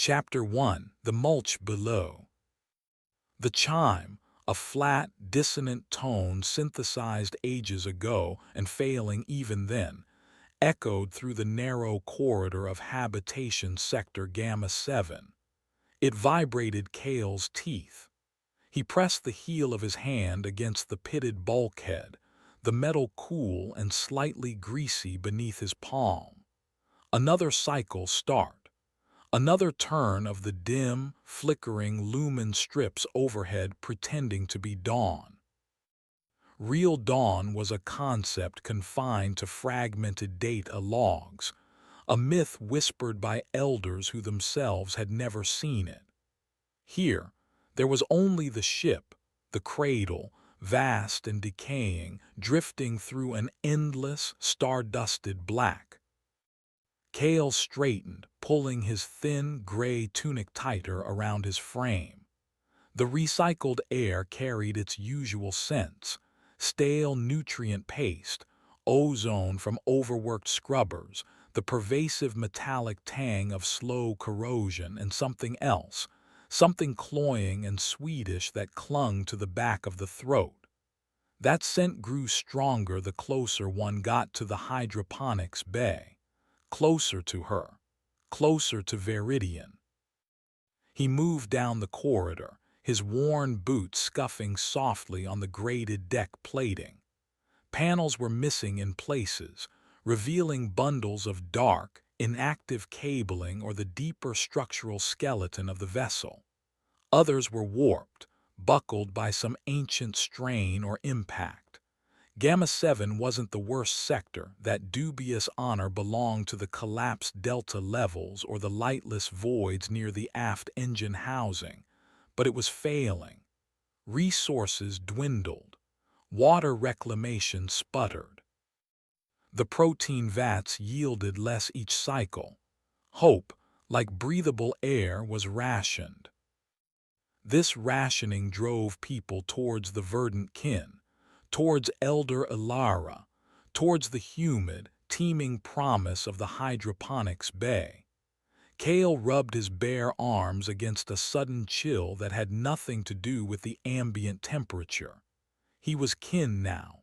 Chapter 1: The Mulch Below. The chime, a flat, dissonant tone synthesized ages ago and failing even then, echoed through the narrow corridor of habitation sector Gamma 7. It vibrated Kael's teeth. He pressed the heel of his hand against the pitted bulkhead, the metal cool and slightly greasy beneath his palm. Another cycle start. Another turn of the dim, flickering lumen strips overhead pretending to be dawn. Real dawn was a concept confined to fragmented data logs, a myth whispered by elders who themselves had never seen it. Here, there was only the ship, the cradle, vast and decaying, drifting through an endless, star-dusted black. Kael straightened, pulling his thin, gray tunic tighter around his frame. The recycled air carried its usual scents: stale nutrient paste, ozone from overworked scrubbers, the pervasive metallic tang of slow corrosion, and something else, something cloying and Swedish that clung to the back of the throat. That scent grew stronger the closer one got to the Hydroponics Bay. Closer to her, closer to Veridian. He moved down the corridor, his worn boots scuffing softly on the graded deck plating. Panels were missing in places, revealing bundles of dark, inactive cabling or the deeper structural skeleton of the vessel. Others were warped, buckled by some ancient strain or impact. Gamma 7 wasn't the worst sector. That dubious honor belonged to the collapsed delta levels or the lightless voids near the aft engine housing, but it was failing. Resources dwindled. Water reclamation sputtered. The protein vats yielded less each cycle. Hope, like breathable air, was rationed. This rationing drove people towards the Verdant Kin, towards Elder Ilara, towards the humid, teeming promise of the Hydroponics Bay. Kael rubbed his bare arms against a sudden chill that had nothing to do with the ambient temperature. He was kin now,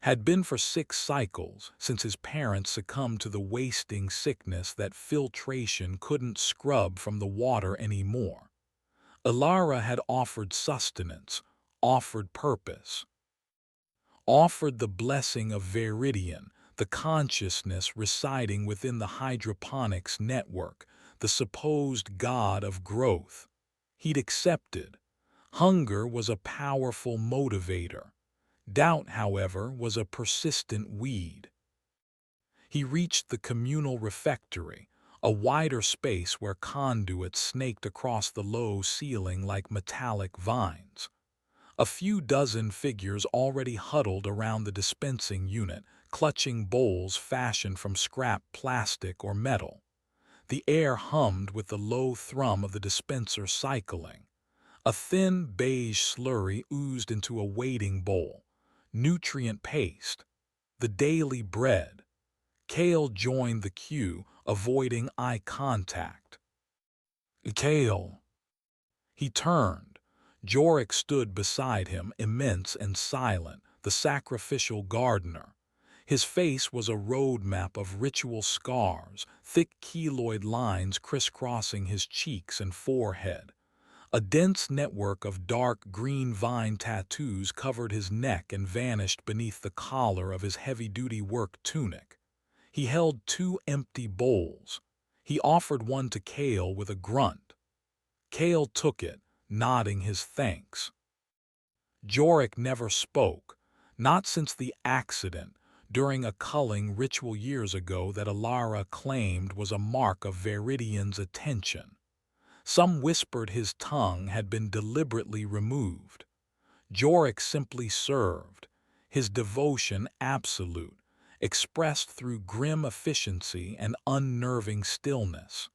had been for 6 cycles since his parents succumbed to the wasting sickness that filtration couldn't scrub from the water anymore. Ilara had offered sustenance, offered purpose, offered the blessing of Veridian, the consciousness residing within the hydroponics network, the supposed god of growth. He'd accepted. Hunger was a powerful motivator. Doubt, however, was a persistent weed. He reached the communal refectory, a wider space where conduits snaked across the low ceiling like metallic vines. A few dozen figures already huddled around the dispensing unit, clutching bowls fashioned from scrap plastic or metal. The air hummed with the low thrum of the dispenser cycling. A thin beige slurry oozed into a waiting bowl. Nutrient paste. The daily bread. Kael joined the queue, avoiding eye contact. Kael. He turned. Jorik stood beside him, immense and silent, the sacrificial gardener. His face was a roadmap of ritual scars, thick keloid lines crisscrossing his cheeks and forehead. A dense network of dark green vine tattoos covered his neck and vanished beneath the collar of his heavy-duty work tunic. He held 2 empty bowls. He offered one to Kael with a grunt. Kael took it, nodding his thanks. Jorik never spoke, not since the accident during a culling ritual years ago that Ilara claimed was a mark of Veridian's attention. Some whispered his tongue had been deliberately removed. Jorik simply served, his devotion absolute, expressed through grim efficiency and unnerving stillness.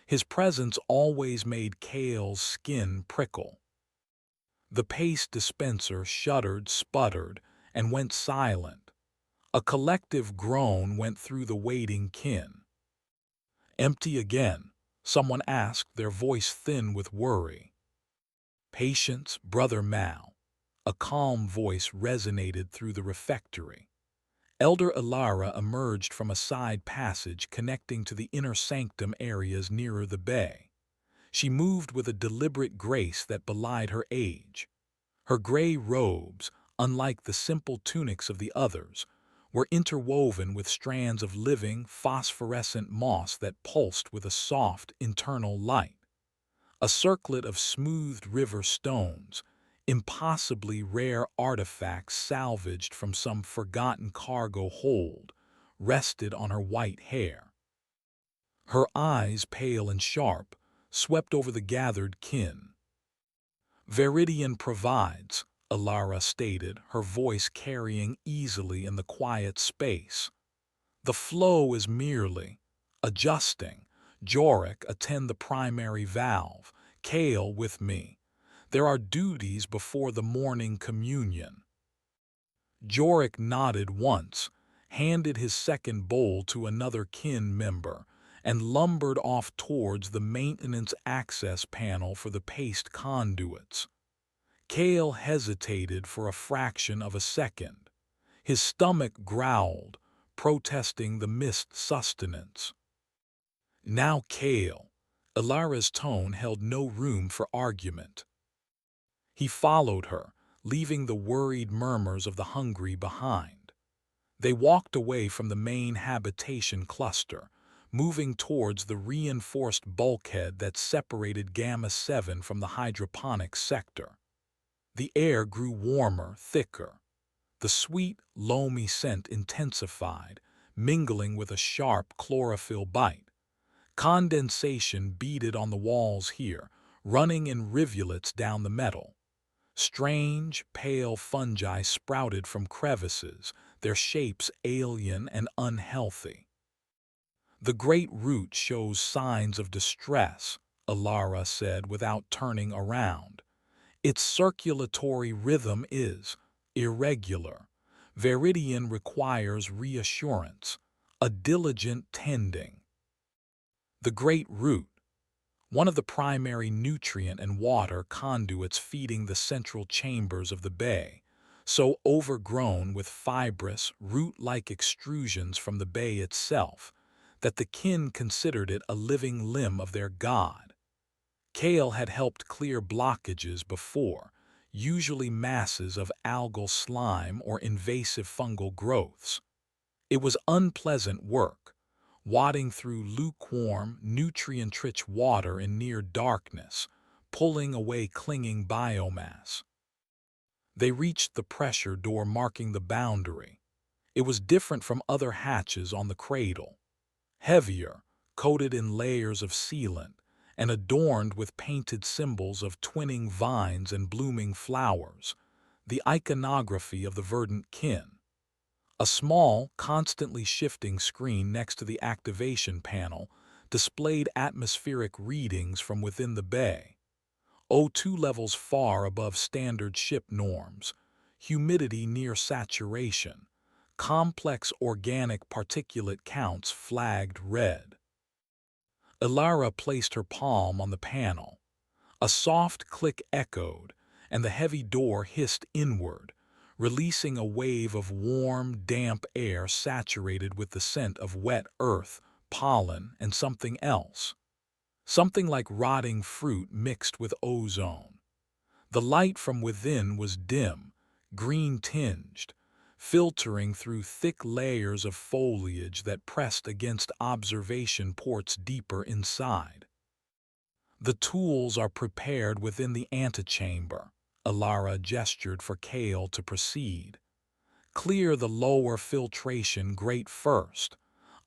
His presence always made Kael's skin prickle. The paste dispenser shuddered, sputtered, and went silent. A collective groan went through the waiting kin. Empty again, Someone asked, their voice thin with worry. Patience, Brother Mal. A calm voice resonated through the refectory. Elder Ilara emerged from a side passage connecting to the inner sanctum areas nearer the bay. She moved with a deliberate grace that belied her age. Her gray robes, unlike the simple tunics of the others, were interwoven with strands of living, phosphorescent moss that pulsed with a soft, internal light. A circlet of smoothed river stones, impossibly rare artifacts salvaged from some forgotten cargo hold, rested on her white hair. Her eyes, pale and sharp, swept over the gathered kin. Veridian provides, Ilara stated, her voice carrying easily in the quiet space. The flow is merely adjusting. Jorik, attend the primary valve. Kael with me. There are duties before the morning communion. Jorik nodded once, handed his second bowl to another kin member, and lumbered off towards the maintenance access panel for the paste conduits. Kael hesitated for a fraction of a second. His stomach growled, protesting the missed sustenance. Now Kael. Ilara's tone held no room for argument. He followed her, leaving the worried murmurs of the hungry behind. They walked away from the main habitation cluster, moving towards the reinforced bulkhead that separated Gamma 7 from the hydroponics sector. The air grew warmer, thicker. The sweet, loamy scent intensified, mingling with a sharp chlorophyll bite. Condensation beaded on the walls here, running in rivulets down the metal. Strange, pale fungi sprouted from crevices, their shapes alien and unhealthy. The great root shows signs of distress, Ilara said without turning around. Its circulatory rhythm is irregular. Veridian requires reassurance, a diligent tending. The great root, one of the primary nutrient and water conduits feeding the central chambers of the bay, so overgrown with fibrous, root-like extrusions from the bay itself, that the kin considered it a living limb of their god. Kael had helped clear blockages before, usually masses of algal slime or invasive fungal growths. It was unpleasant work, wading through lukewarm, nutrient-rich water in near darkness, pulling away clinging biomass. They reached the pressure door marking the boundary. It was different from other hatches on the cradle. Heavier, coated in layers of sealant, and adorned with painted symbols of twinning vines and blooming flowers, the iconography of the Verdant Kin. A small, constantly shifting screen next to the activation panel displayed atmospheric readings from within the bay. O2 levels far above standard ship norms, humidity near saturation, complex organic particulate counts flagged red. Ilara placed her palm on the panel. A soft click echoed, and the heavy door hissed inward, releasing a wave of warm, damp air saturated with the scent of wet earth, pollen, and something else. Something like rotting fruit mixed with ozone. The light from within was dim, green-tinged, filtering through thick layers of foliage that pressed against observation ports deeper inside. The tools are prepared within the antechamber. Ilara gestured for Kael to proceed. Clear the lower filtration grate first.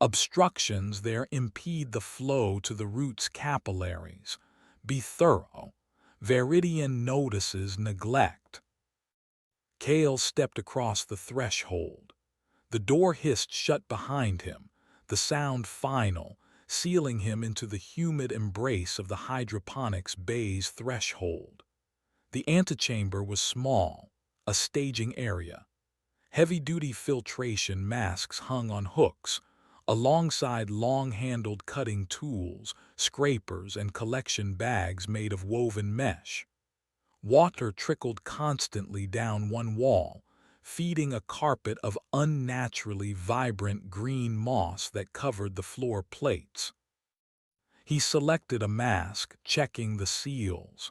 Obstructions there impede the flow to the root's capillaries. Be thorough. Veridian notices neglect. Kael stepped across the threshold. The door hissed shut behind him, the sound final, sealing him into the humid embrace of the Hydroponics Bay's threshold. The antechamber was small, a staging area. Heavy-duty filtration masks hung on hooks, alongside long-handled cutting tools, scrapers, and collection bags made of woven mesh. Water trickled constantly down one wall, feeding a carpet of unnaturally vibrant green moss that covered the floor plates. He selected a mask, checking the seals.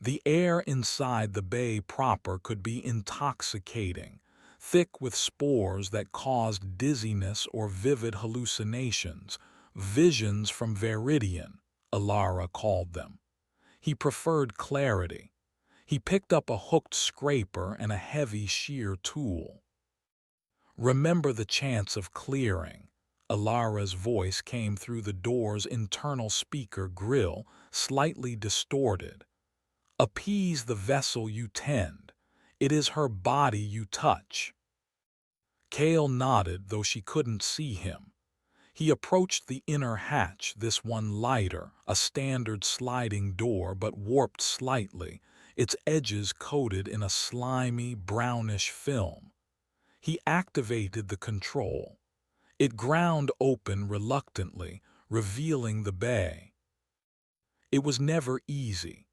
The air inside the bay proper could be intoxicating, thick with spores that caused dizziness or vivid hallucinations, visions from Veridian, Alara called them. He preferred clarity. He picked up a hooked scraper and a heavy shear tool. Remember the chance of clearing. Alara's voice came through the door's internal speaker grill, slightly distorted. Appease the vessel you tend. It is her body you touch. Kael nodded, though she couldn't see him. He approached the inner hatch, this one lighter, a standard sliding door but warped slightly, its edges coated in a slimy, brownish film. He activated the control. It ground open reluctantly, revealing the bay. It was never easy.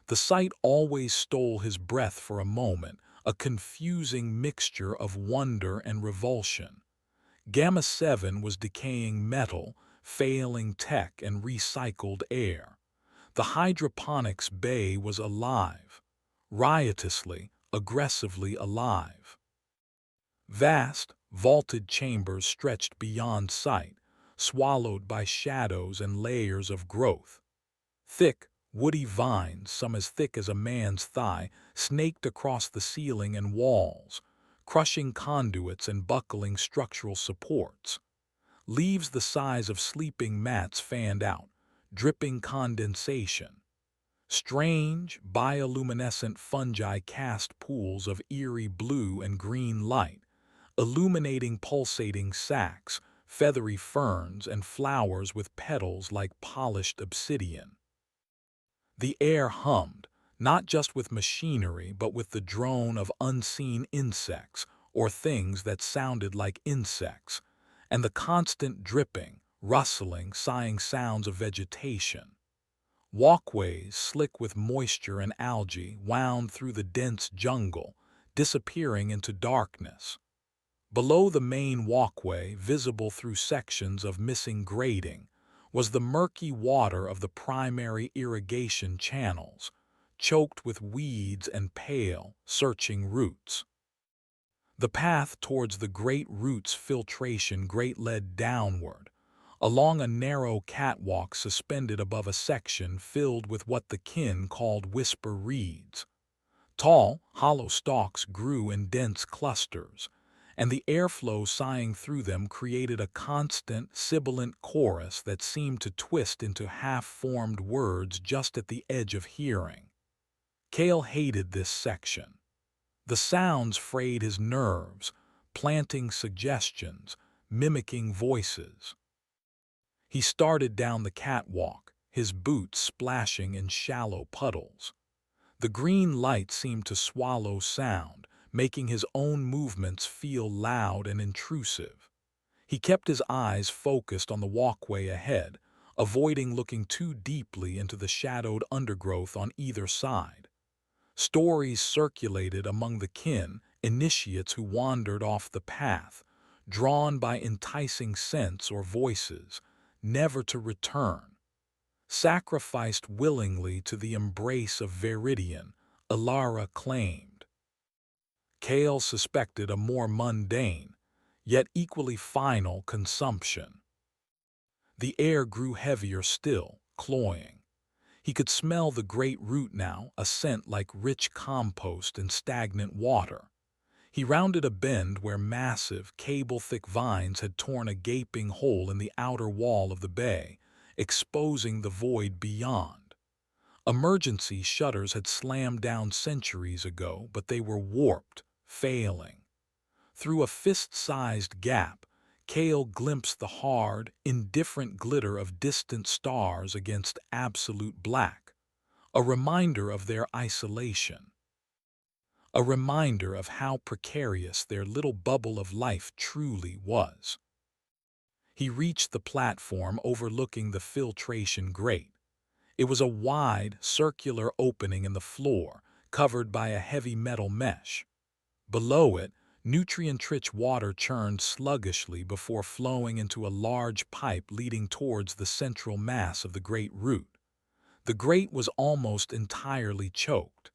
The sight always stole his breath for a moment, a confusing mixture of wonder and revulsion. Gamma 7 was decaying metal, failing tech, and recycled air. The Hydroponics Bay was alive, riotously, aggressively alive. Vast, vaulted chambers stretched beyond sight, swallowed by shadows and layers of growth. Thick, woody vines, some as thick as a man's thigh, snaked across the ceiling and walls, crushing conduits and buckling structural supports. Leaves the size of sleeping mats fanned out, dripping condensation. Strange, bioluminescent fungi cast pools of eerie blue and green light, illuminating pulsating sacs, feathery ferns, and flowers with petals like polished obsidian. The air hummed, not just with machinery but with the drone of unseen insects, or things that sounded like insects, and the constant dripping, rustling, sighing sounds of vegetation. Walkways, slick with moisture and algae, wound through the dense jungle, disappearing into darkness. Below the main walkway, visible through sections of missing grading, was the murky water of the primary irrigation channels, choked with weeds and pale, searching roots. The path towards the great root's filtration grate led downward, along a narrow catwalk suspended above a section filled with what the kin called whisper reeds. Tall, hollow stalks grew in dense clusters, and the airflow sighing through them created a constant, sibilant chorus that seemed to twist into half-formed words just at the edge of hearing. Kael hated this section. The sounds frayed his nerves, planting suggestions, mimicking voices. He started down the catwalk, his boots splashing in shallow puddles. The green light seemed to swallow sound, making his own movements feel loud and intrusive. He kept his eyes focused on the walkway ahead, avoiding looking too deeply into the shadowed undergrowth on either side. Stories circulated among the kin, initiates who wandered off the path, drawn by enticing scents or voices, never to return. Sacrificed willingly to the embrace of Veridian, Alara claimed. Kael suspected a more mundane, yet equally final consumption. The air grew heavier still, cloying. He could smell the great root now, a scent like rich compost and stagnant water. He rounded a bend where massive, cable-thick vines had torn a gaping hole in the outer wall of the bay, exposing the void beyond. Emergency shutters had slammed down centuries ago, but they were warped, failing. Through a fist-sized gap, Kael glimpsed the hard, indifferent glitter of distant stars against absolute black, a reminder of their isolation, a reminder of how precarious their little bubble of life truly was. He reached the platform overlooking the filtration grate. It was a wide, circular opening in the floor, covered by a heavy metal mesh. Below it, nutrient-rich water churned sluggishly before flowing into a large pipe leading towards the central mass of the great root. The grate was almost entirely choked,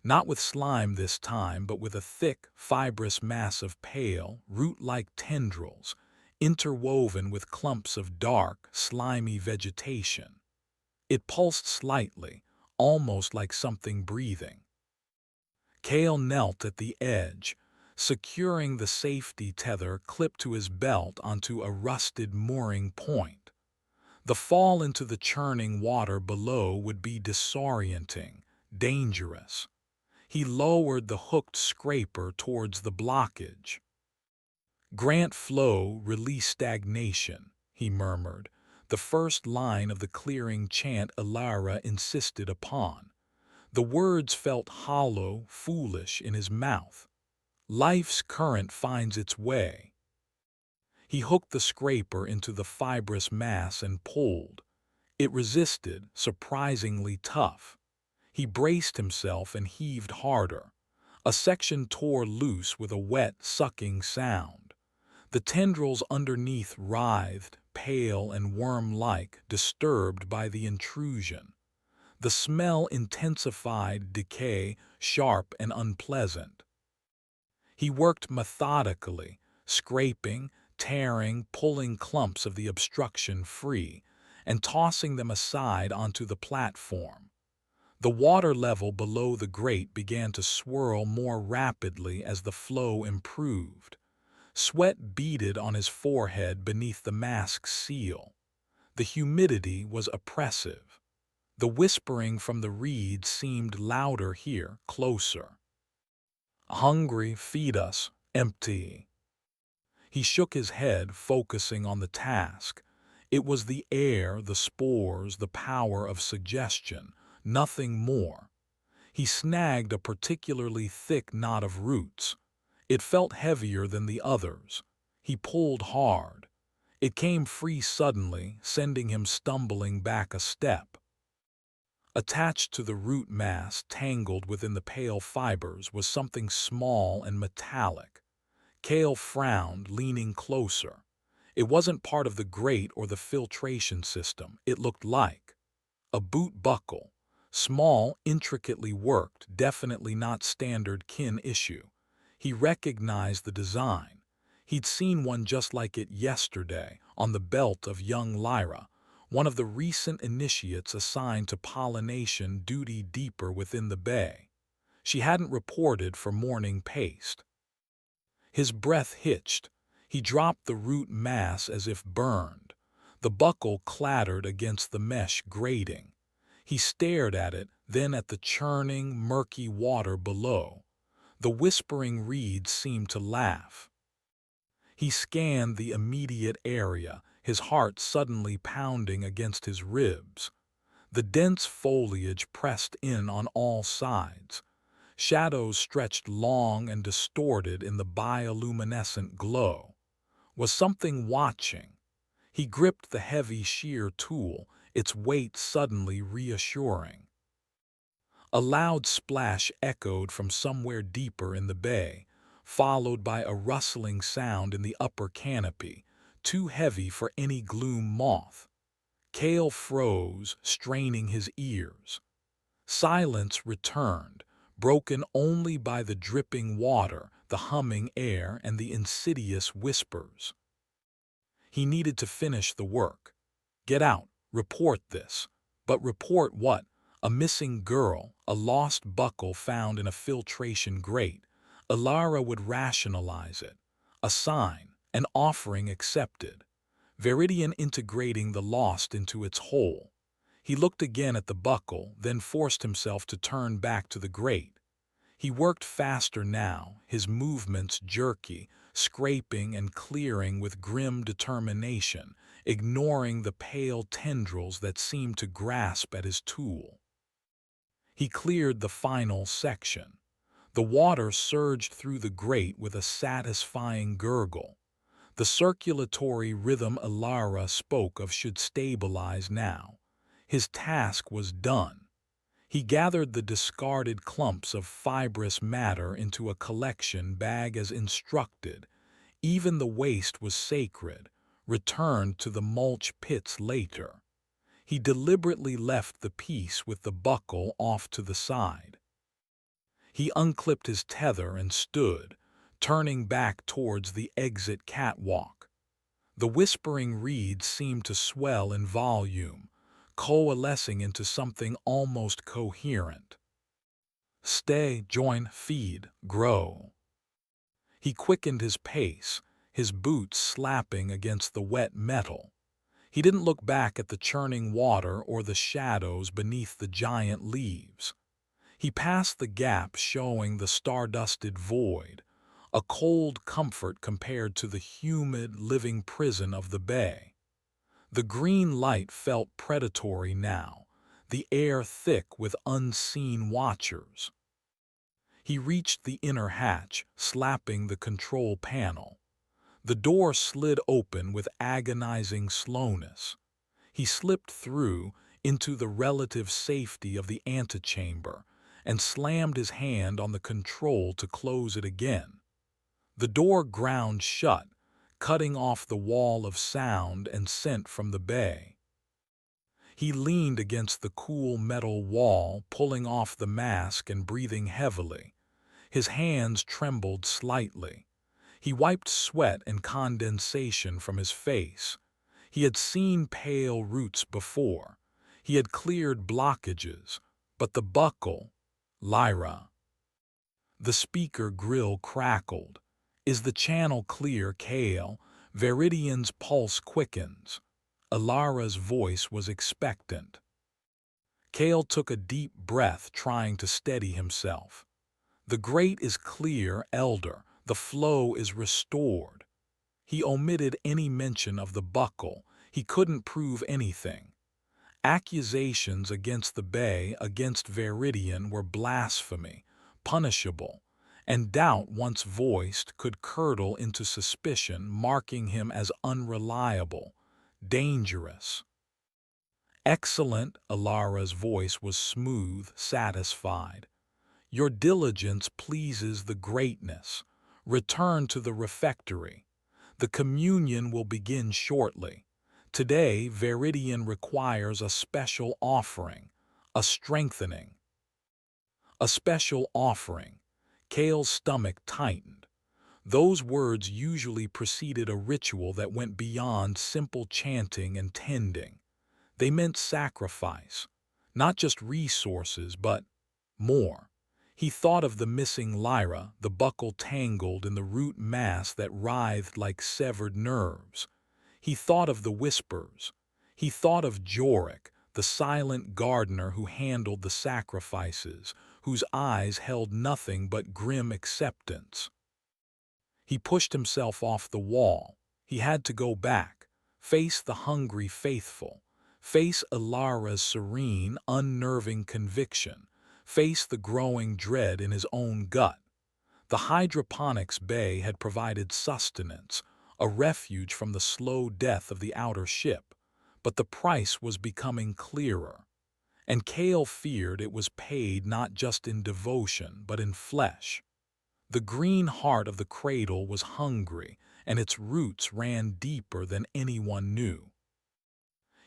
not with slime this time, but with a thick, fibrous mass of pale, root-like tendrils, interwoven with clumps of dark, slimy vegetation. It pulsed slightly, almost like something breathing. Kael knelt at the edge, securing the safety tether clipped to his belt onto a rusted mooring point. The fall into the churning water below would be disorienting, dangerous. He lowered the hooked scraper towards the blockage. "Grant flow, release stagnation," he murmured, the first line of the clearing chant Alara insisted upon. The words felt hollow, foolish in his mouth. Life's current finds its way. He hooked the scraper into the fibrous mass and pulled. It resisted, surprisingly tough. He braced himself and heaved harder. A section tore loose with a wet, sucking sound. The tendrils underneath writhed, pale and worm-like, disturbed by the intrusion. The smell intensified, decay, sharp and unpleasant. He worked methodically, scraping, tearing, pulling clumps of the obstruction free, and tossing them aside onto the platform. The water level below the grate began to swirl more rapidly as the flow improved. Sweat beaded on his forehead beneath the mask's seal. The humidity was oppressive. The whispering from the reeds seemed louder here, closer. "Hungry, feed us, empty." He shook his head, focusing on the task. It was the air, the spores, the power of suggestion, nothing more. He snagged a particularly thick knot of roots. It felt heavier than the others. He pulled hard. It came free suddenly, sending him stumbling back a step. Attached to the root mass, tangled within the pale fibers, was something small and metallic. Kael frowned, leaning closer. It wasn't part of the grate or the filtration system. It looked like a boot buckle. Small, intricately worked, definitely not standard Kin issue. He recognized the design. He'd seen one just like it yesterday, on the belt of young Lyra, one of the recent initiates assigned to pollination duty deeper within the bay. She hadn't reported for morning paste. His breath hitched. He dropped the root mass as if burned. The buckle clattered against the mesh grating. He stared at it, then at the churning, murky water below. The whispering reeds seemed to laugh. He scanned the immediate area, his heart suddenly pounding against his ribs. The dense foliage pressed in on all sides. Shadows stretched long and distorted in the bioluminescent glow. Was something watching? He gripped the heavy shear tool, its weight suddenly reassuring. A loud splash echoed from somewhere deeper in the bay, followed by a rustling sound in the upper canopy, too heavy for any gloom moth. Kael froze, straining his ears. Silence returned, broken only by the dripping water, the humming air, and the insidious whispers. He needed to finish the work. Get out, report this. But report what? A missing girl, a lost buckle found in a filtration grate. Alara would rationalize it. A sign, an offering accepted. Veridian integrating the lost into its whole. He looked again at the buckle, then forced himself to turn back to the grate. He worked faster now, his movements jerky, scraping and clearing with grim determination, ignoring the pale tendrils that seemed to grasp at his tool. He cleared the final section. The water surged through the grate with a satisfying gurgle. The circulatory rhythm Alara spoke of should stabilize now. His task was done. He gathered the discarded clumps of fibrous matter into a collection bag as instructed. Even the waste was sacred, returned to the mulch pits later. He deliberately left the piece with the buckle off to the side. He unclipped his tether and stood, turning back towards the exit catwalk. The whispering reeds seemed to swell in volume, coalescing into something almost coherent. Stay, join, feed, grow. He quickened his pace, his boots slapping against the wet metal. He didn't look back at the churning water or the shadows beneath the giant leaves. He passed the gap showing the star-dusted void, a cold comfort compared to the humid, living prison of the bay. The green light felt predatory now, the air thick with unseen watchers. He reached the inner hatch, slapping the control panel. The door slid open with agonizing slowness. He slipped through into the relative safety of the antechamber and slammed his hand on the control to close it again. The door ground shut, cutting off the wall of sound and scent from the bay. He leaned against the cool metal wall, pulling off the mask and breathing heavily. His hands trembled slightly. He wiped sweat and condensation from his face. He had seen pale roots before. He had cleared blockages, but the buckle, Lyra. The speaker grill crackled. Is the channel clear, Kael? Veridian's pulse quickens. Alara's voice was expectant. Kael took a deep breath, trying to steady himself. The grate is clear, Elder. The flow is restored. He omitted any mention of the buckle. He couldn't prove anything. Accusations against the Bay, against Veridian, were blasphemy, punishable, and doubt once voiced could curdle into suspicion, marking him as unreliable, dangerous. Excellent, Alara's voice was smooth, satisfied. Your diligence pleases the greatness. Return to the refectory. The communion will begin shortly. Today, Veridian requires a special offering, a strengthening. A special offering. Kael's stomach tightened. Those words usually preceded a ritual that went beyond simple chanting and tending. They meant sacrifice, not just resources, but more. He thought of the missing Lyra, the buckle tangled in the root mass that writhed like severed nerves. He thought of the whispers. He thought of Jorik, the silent gardener who handled the sacrifices, whose eyes held nothing but grim acceptance. He pushed himself off the wall. He had to go back, face the hungry faithful, face Alara's serene, unnerving conviction, face the growing dread in his own gut. The Hydroponics Bay had provided sustenance, a refuge from the slow death of the outer ship, but the price was becoming clearer, and Kael feared it was paid not just in devotion but in flesh. The green heart of the cradle was hungry, and its roots ran deeper than anyone knew.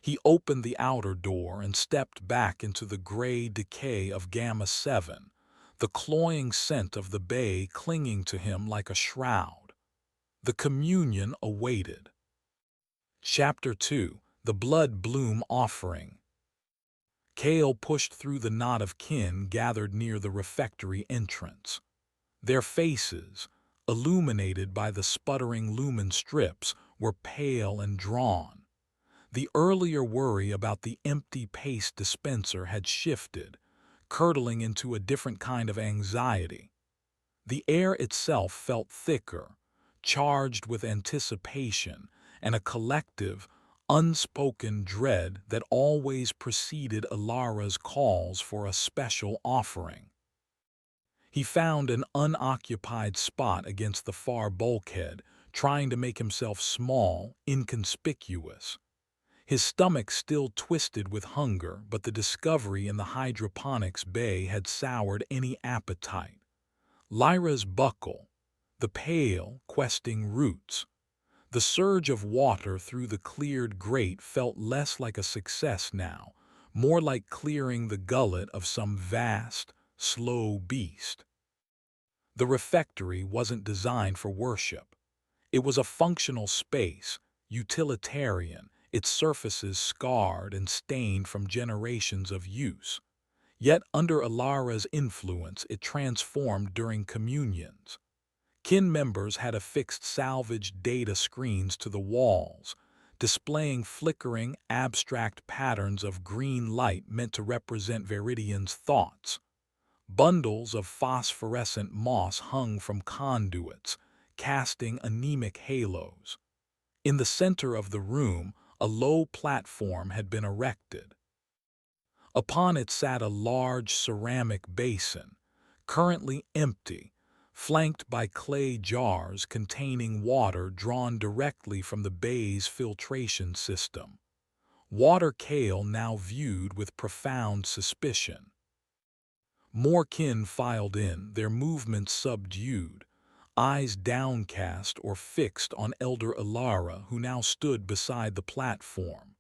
He opened the outer door and stepped back into the gray decay of Gamma 7, the cloying scent of the bay clinging to him like a shroud. The communion awaited. Chapter 2. The Blood Bloom Offering. Kael pushed through the knot of kin gathered near the refectory entrance. Their faces, illuminated by the sputtering lumen strips, were pale and drawn. The earlier worry about the empty paste dispenser had shifted, curdling into a different kind of anxiety. The air itself felt thicker, charged with anticipation and a collective, unspoken dread that always preceded Alara's calls for a special offering. He found an unoccupied spot against the far bulkhead, trying to make himself small, inconspicuous. His stomach still twisted with hunger, but the discovery in the Hydroponics Bay had soured any appetite. Lyra's buckle, the pale, questing roots. The surge of water through the cleared grate felt less like a success now, more like clearing the gullet of some vast, slow beast. The refectory wasn't designed for worship. It was a functional space, utilitarian, its surfaces scarred and stained from generations of use. Yet under Alara's influence it transformed during communions. Kin members had affixed salvaged data screens to the walls, displaying flickering, abstract patterns of green light meant to represent Veridian's thoughts. Bundles of phosphorescent moss hung from conduits, casting anemic halos. In the center of the room, a low platform had been erected. Upon it sat a large ceramic basin, currently empty, flanked by clay jars containing water drawn directly from the bay's filtration system. Water Kael now viewed with profound suspicion. More kin filed in, their movements subdued, eyes downcast or fixed on Elder Alara, who now stood beside the platform.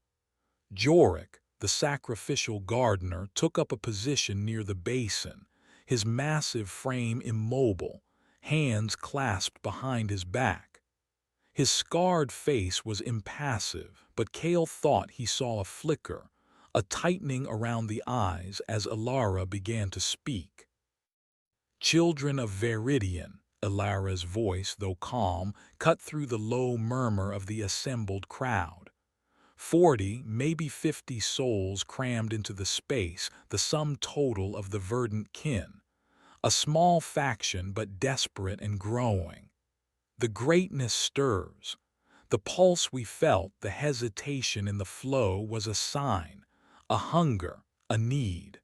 Jorik, the sacrificial gardener, took up a position near the basin, his massive frame immobile, hands clasped behind his back. His scarred face was impassive, but Kael thought he saw a flicker, a tightening around the eyes as Alara began to speak. "Children of Veridian," Alara's voice, though calm, cut through the low murmur of the assembled crowd. 40, maybe 50 souls crammed into the space, the sum total of the Verdant Kin. A small faction, but desperate and growing. The greatness stirs. The pulse we felt, the hesitation in the flow, was a sign, a hunger, a need.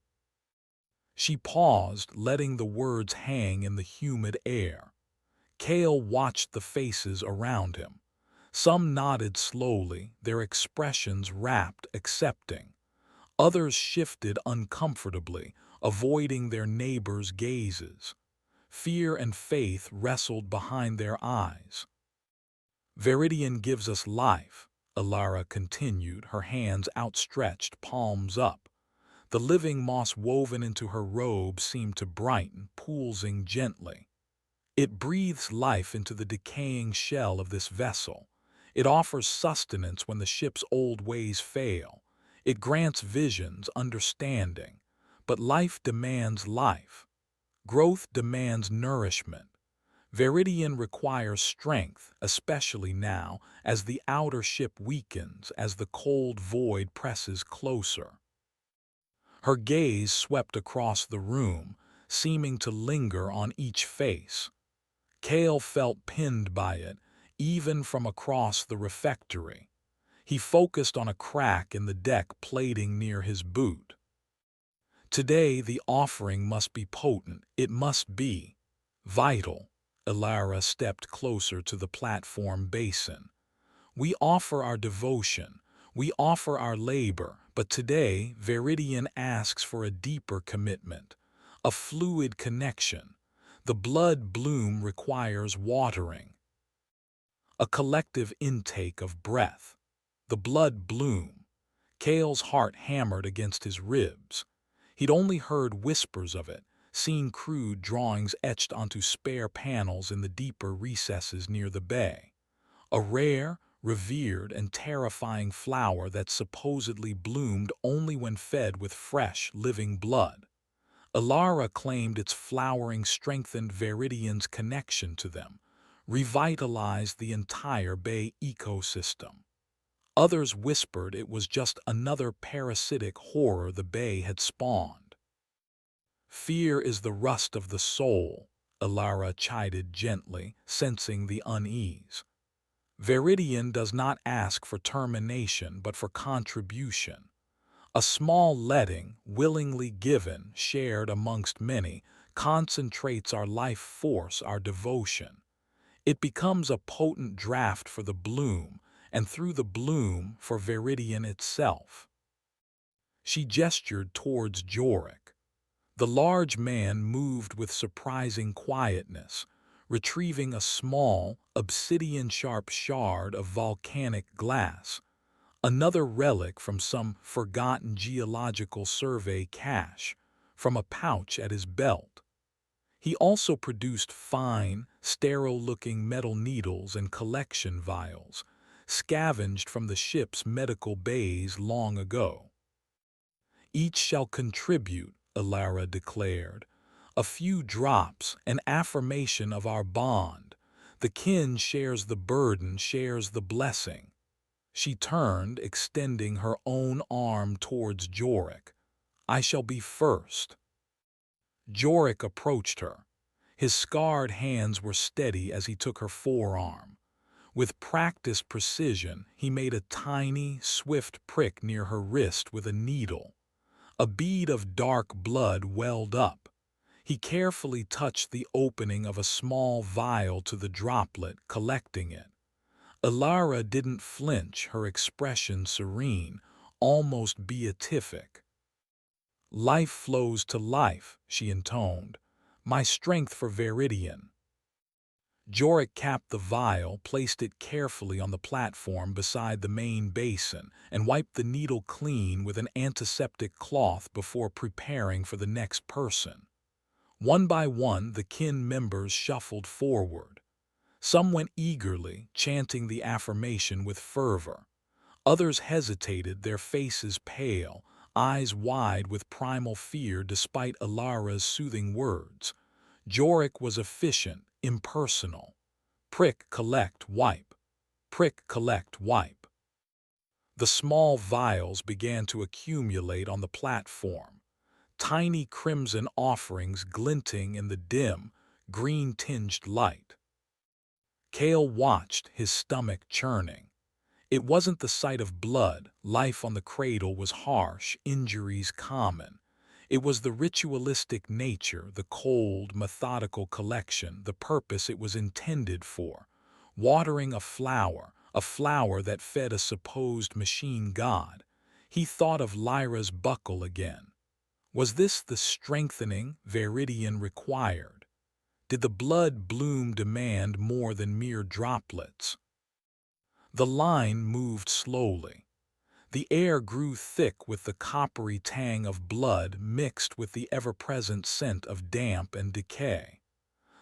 She paused, letting the words hang in the humid air. Kael watched the faces around him. Some nodded slowly, their expressions rapt, accepting. Others shifted uncomfortably, avoiding their neighbors' gazes. Fear and faith wrestled behind their eyes. "Veridian gives us life," Alara continued, her hands outstretched, palms up. The living moss woven into her robe seemed to brighten, pulsing gently. "It breathes life into the decaying shell of this vessel. It offers sustenance when the ship's old ways fail. It grants visions, understanding. But life demands life. Growth demands nourishment. Veridian requires strength, especially now, as the outer ship weakens, as the cold void presses closer." Her gaze swept across the room, seeming to linger on each face. Kael felt pinned by it, even from across the refectory. He focused on a crack in the deck plating near his boot. Today the offering must be potent, it must be vital. Alara stepped closer to the platform basin. "We offer our devotion, we offer our labor, but today Veridian asks for a deeper commitment, a fluid connection. The blood bloom requires watering. A collective intake of breath. The blood bloom." Kael's heart hammered against his ribs. He'd only heard whispers of it, seen crude drawings etched onto spare panels in the deeper recesses near the bay. A rare, revered, and terrifying flower that supposedly bloomed only when fed with fresh, living blood. Alara claimed its flowering strengthened Veridian's connection to them, revitalized the entire bay ecosystem. Others whispered it was just another parasitic horror the bay had spawned. "Fear is the rust of the soul," Alara chided gently, sensing the unease. "Veridian does not ask for termination, but for contribution. A small letting, willingly given, shared amongst many, concentrates our life force, our devotion. It becomes a potent draft for the bloom, and through the bloom for Veridian itself. She gestured towards Jorik. The large man moved with surprising quietness, retrieving a small, obsidian-sharp shard of volcanic glass, another relic from some forgotten geological survey cache, from a pouch at his belt. He also produced fine, sterile-looking metal needles and collection vials, scavenged from the ship's medical bays long ago. "Each shall contribute," Alara declared. "A few drops, an affirmation of our bond. The kin shares the burden, shares the blessing." She turned, extending her own arm towards Jorik. "I shall be first." Jorik approached her. His scarred hands were steady as he took her forearm. With practiced precision, he made a tiny, swift prick near her wrist with a needle. A bead of dark blood welled up. He carefully touched the opening of a small vial to the droplet, collecting it. Alara didn't flinch, her expression serene, almost beatific. "Life flows to life," she intoned. "My strength for Veridian." Jorik capped the vial, placed it carefully on the platform beside the main basin, and wiped the needle clean with an antiseptic cloth before preparing for the next person. One by one, the kin members shuffled forward. Some went eagerly, chanting the affirmation with fervor. Others hesitated, their faces pale, eyes wide with primal fear despite Alara's soothing words. Jorik was efficient, impersonal. Prick, collect, wipe. Prick, collect, wipe. The small vials began to accumulate on the platform, tiny crimson offerings glinting in the dim, green-tinged light. Kael watched, his stomach churning. It wasn't the sight of blood, life on the cradle was harsh, injuries common. It was the ritualistic nature, the cold, methodical collection, the purpose it was intended for. Watering a flower that fed a supposed machine god. He thought of Lyra's buckle again. Was this the strengthening Veridian required? Did the blood bloom demand more than mere droplets? The line moved slowly. The air grew thick with the coppery tang of blood mixed with the ever-present scent of damp and decay.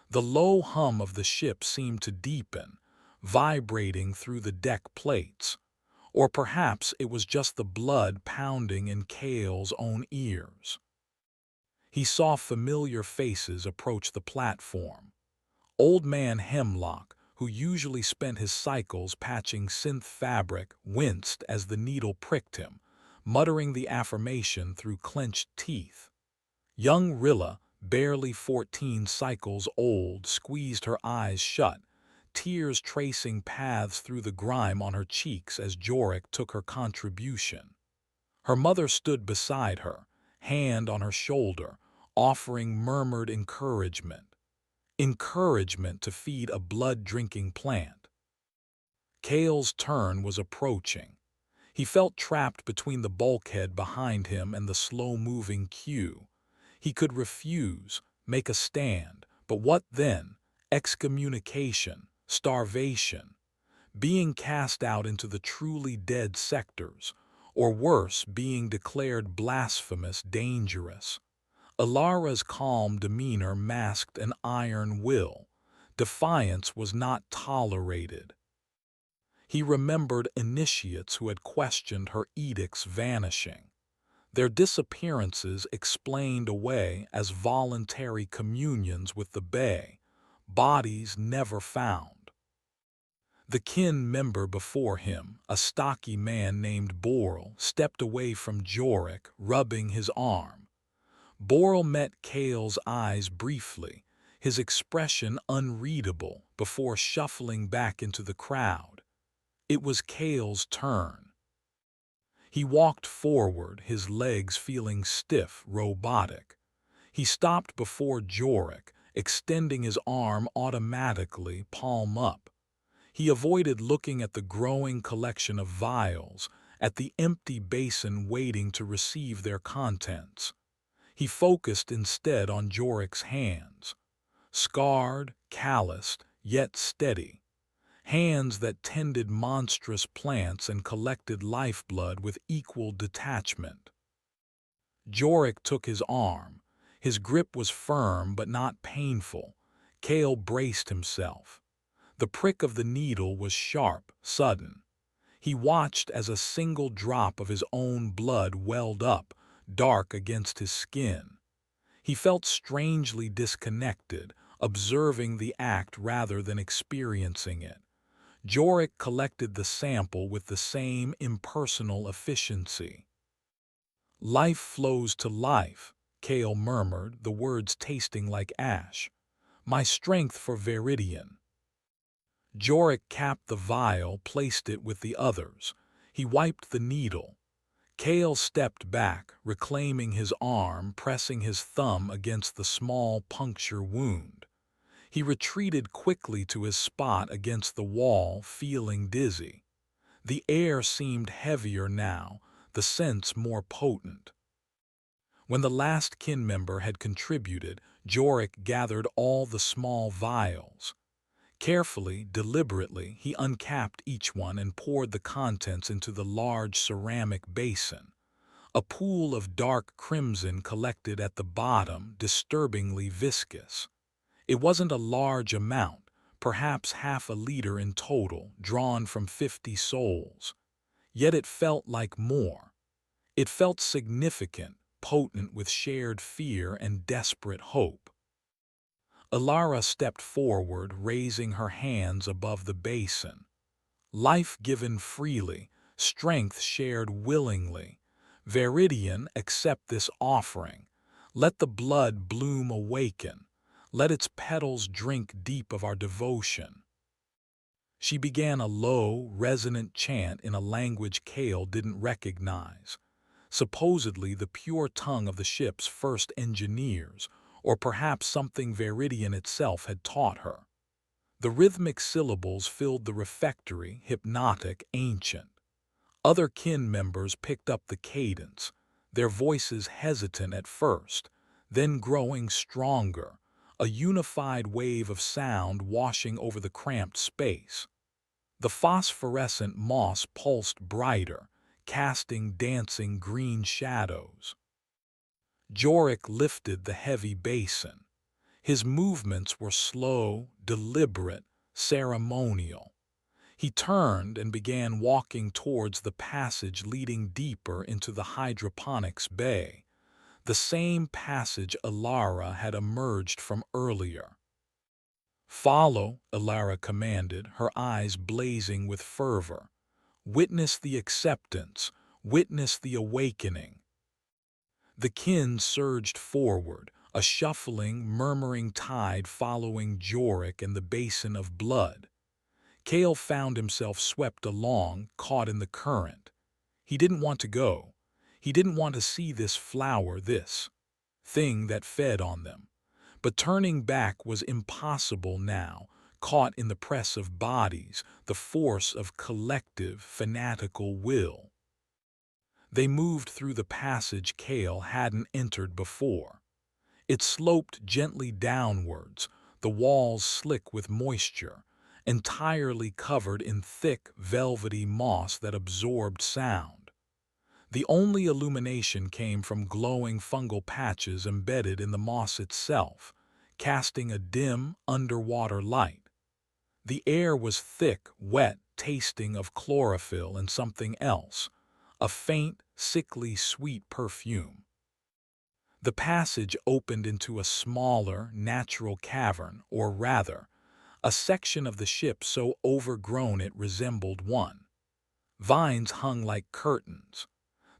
The low hum of the ship seemed to deepen, vibrating through the deck plates. Or perhaps it was just the blood pounding in Kael's own ears. He saw familiar faces approach the platform. Old Man Hemlock, who usually spent his cycles patching synth fabric, winced as the needle pricked him, muttering the affirmation through clenched teeth. Young Rilla, barely 14 cycles old, squeezed her eyes shut, tears tracing paths through the grime on her cheeks as Jorik took her contribution. Her mother stood beside her, hand on her shoulder, offering murmured encouragement. Encouragement to feed a blood-drinking plant. Kael's turn was approaching. He felt trapped between the bulkhead behind him and the slow-moving queue. He could refuse, make a stand, but what then? Excommunication, starvation, being cast out into the truly dead sectors, or worse, being declared blasphemous, dangerous. Alara's calm demeanor masked an iron will. Defiance was not tolerated. He remembered initiates who had questioned her edicts vanishing. Their disappearances explained away as voluntary communions with the Bay, bodies never found. The kin member before him, a stocky man named Boral, stepped away from Jorik, rubbing his arm. Boral met Kael's eyes briefly, his expression unreadable, before shuffling back into the crowd. It was Kael's turn. He walked forward, his legs feeling stiff, robotic. He stopped before Jorik, extending his arm automatically, palm up. He avoided looking at the growing collection of vials, at the empty basin waiting to receive their contents. He focused instead on Jorik's hands, scarred, calloused, yet steady. Hands that tended monstrous plants and collected lifeblood with equal detachment. Jorik took his arm. His grip was firm but not painful. Kael braced himself. The prick of the needle was sharp, sudden. He watched as a single drop of his own blood welled up, dark against his skin. He felt strangely disconnected, observing the act rather than experiencing it. Jorik collected the sample with the same impersonal efficiency. "Life flows to life," Kael murmured, the words tasting like ash. "My strength for Veridian." Jorik capped the vial, placed it with the others. He wiped the needle. Kael stepped back, reclaiming his arm, pressing his thumb against the small puncture wound. He retreated quickly to his spot against the wall, feeling dizzy. The air seemed heavier now, the scents more potent. When the last kin member had contributed, Jorik gathered all the small vials. Carefully, deliberately, he uncapped each one and poured the contents into the large ceramic basin. A pool of dark crimson collected at the bottom, disturbingly viscous. It wasn't a large amount, perhaps half a liter in total, drawn from 50 souls. Yet it felt like more. It felt significant, potent with shared fear and desperate hope. Alara stepped forward, raising her hands above the basin. Life given freely, strength shared willingly. Veridian, accept this offering. Let the blood bloom awaken. Let its petals drink deep of our devotion. She began a low, resonant chant in a language Kael didn't recognize, supposedly the pure tongue of the ship's first engineers, or perhaps something Veridian itself had taught her. The rhythmic syllables filled the refectory, hypnotic, ancient. Other kin members picked up the cadence, their voices hesitant at first, then growing stronger, a unified wave of sound washing over the cramped space. The phosphorescent moss pulsed brighter, casting dancing green shadows. Jorik lifted the heavy basin. His movements were slow, deliberate, ceremonial. He turned and began walking towards the passage leading deeper into the Hydroponics Bay, the same passage Alara had emerged from earlier. "Follow," Alara commanded, her eyes blazing with fervor. "Witness the acceptance, witness the awakening." The kin surged forward, a shuffling, murmuring tide following Jorik and the basin of blood. Kael found himself swept along, caught in the current. He didn't want to go. He didn't want to see this flower, this thing that fed on them. But turning back was impossible now, caught in the press of bodies, the force of collective, fanatical will. They moved through the passage Kael hadn't entered before. It sloped gently downwards, the walls slick with moisture, entirely covered in thick, velvety moss that absorbed sound. The only illumination came from glowing fungal patches embedded in the moss itself, casting a dim, underwater light. The air was thick, wet, tasting of chlorophyll and something else, a faint, sickly sweet perfume. The passage opened into a smaller, natural cavern, or rather, a section of the ship so overgrown it resembled one. Vines hung like curtains.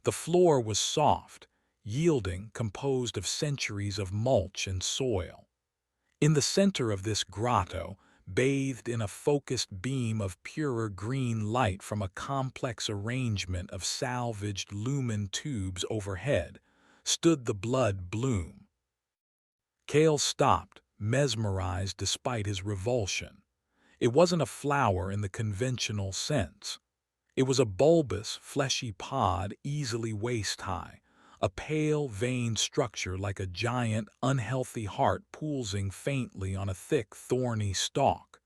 The floor was soft, yielding, composed of centuries of mulch and soil. In the center of this grotto, bathed in a focused beam of purer green light from a complex arrangement of salvaged lumen tubes overhead, stood the blood bloom. Kael stopped, mesmerized despite his revulsion. It wasn't a flower in the conventional sense. It was a bulbous, fleshy pod easily waist-high, a pale, veined structure like a giant, unhealthy heart pulsing faintly on a thick, thorny stalk.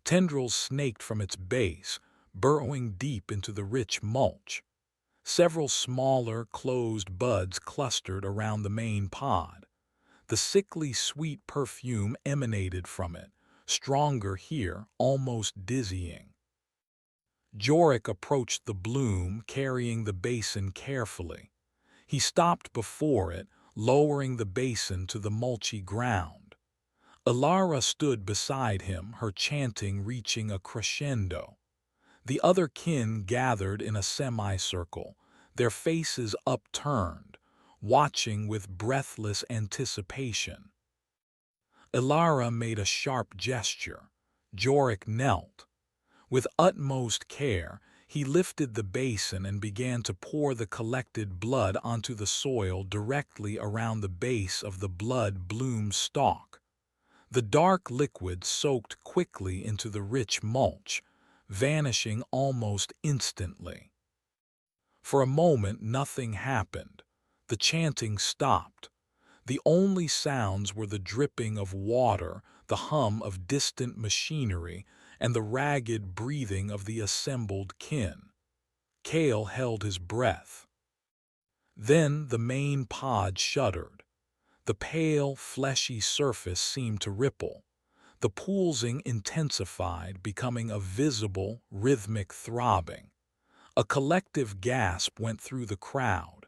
Tendrils snaked from its base, burrowing deep into the rich mulch. Several smaller, closed buds clustered around the main pod. The sickly sweet perfume emanated from it, stronger here, almost dizzying. Jorik approached the bloom, carrying the basin carefully. He stopped before it, lowering the basin to the mulchy ground. Ilara stood beside him, her chanting reaching a crescendo. The other kin gathered in a semicircle, their faces upturned, watching with breathless anticipation. Ilara made a sharp gesture. Jorik knelt. With utmost care, he lifted the basin and began to pour the collected blood onto the soil directly around the base of the blood bloom stalk. The dark liquid soaked quickly into the rich mulch, vanishing almost instantly. For a moment nothing happened. The chanting stopped. The only sounds were the dripping of water, the hum of distant machinery, and the ragged breathing of the assembled kin. Kael held his breath. Then the main pod shuddered. The pale, fleshy surface seemed to ripple. The pulsing intensified, becoming a visible, rhythmic throbbing. A collective gasp went through the crowd.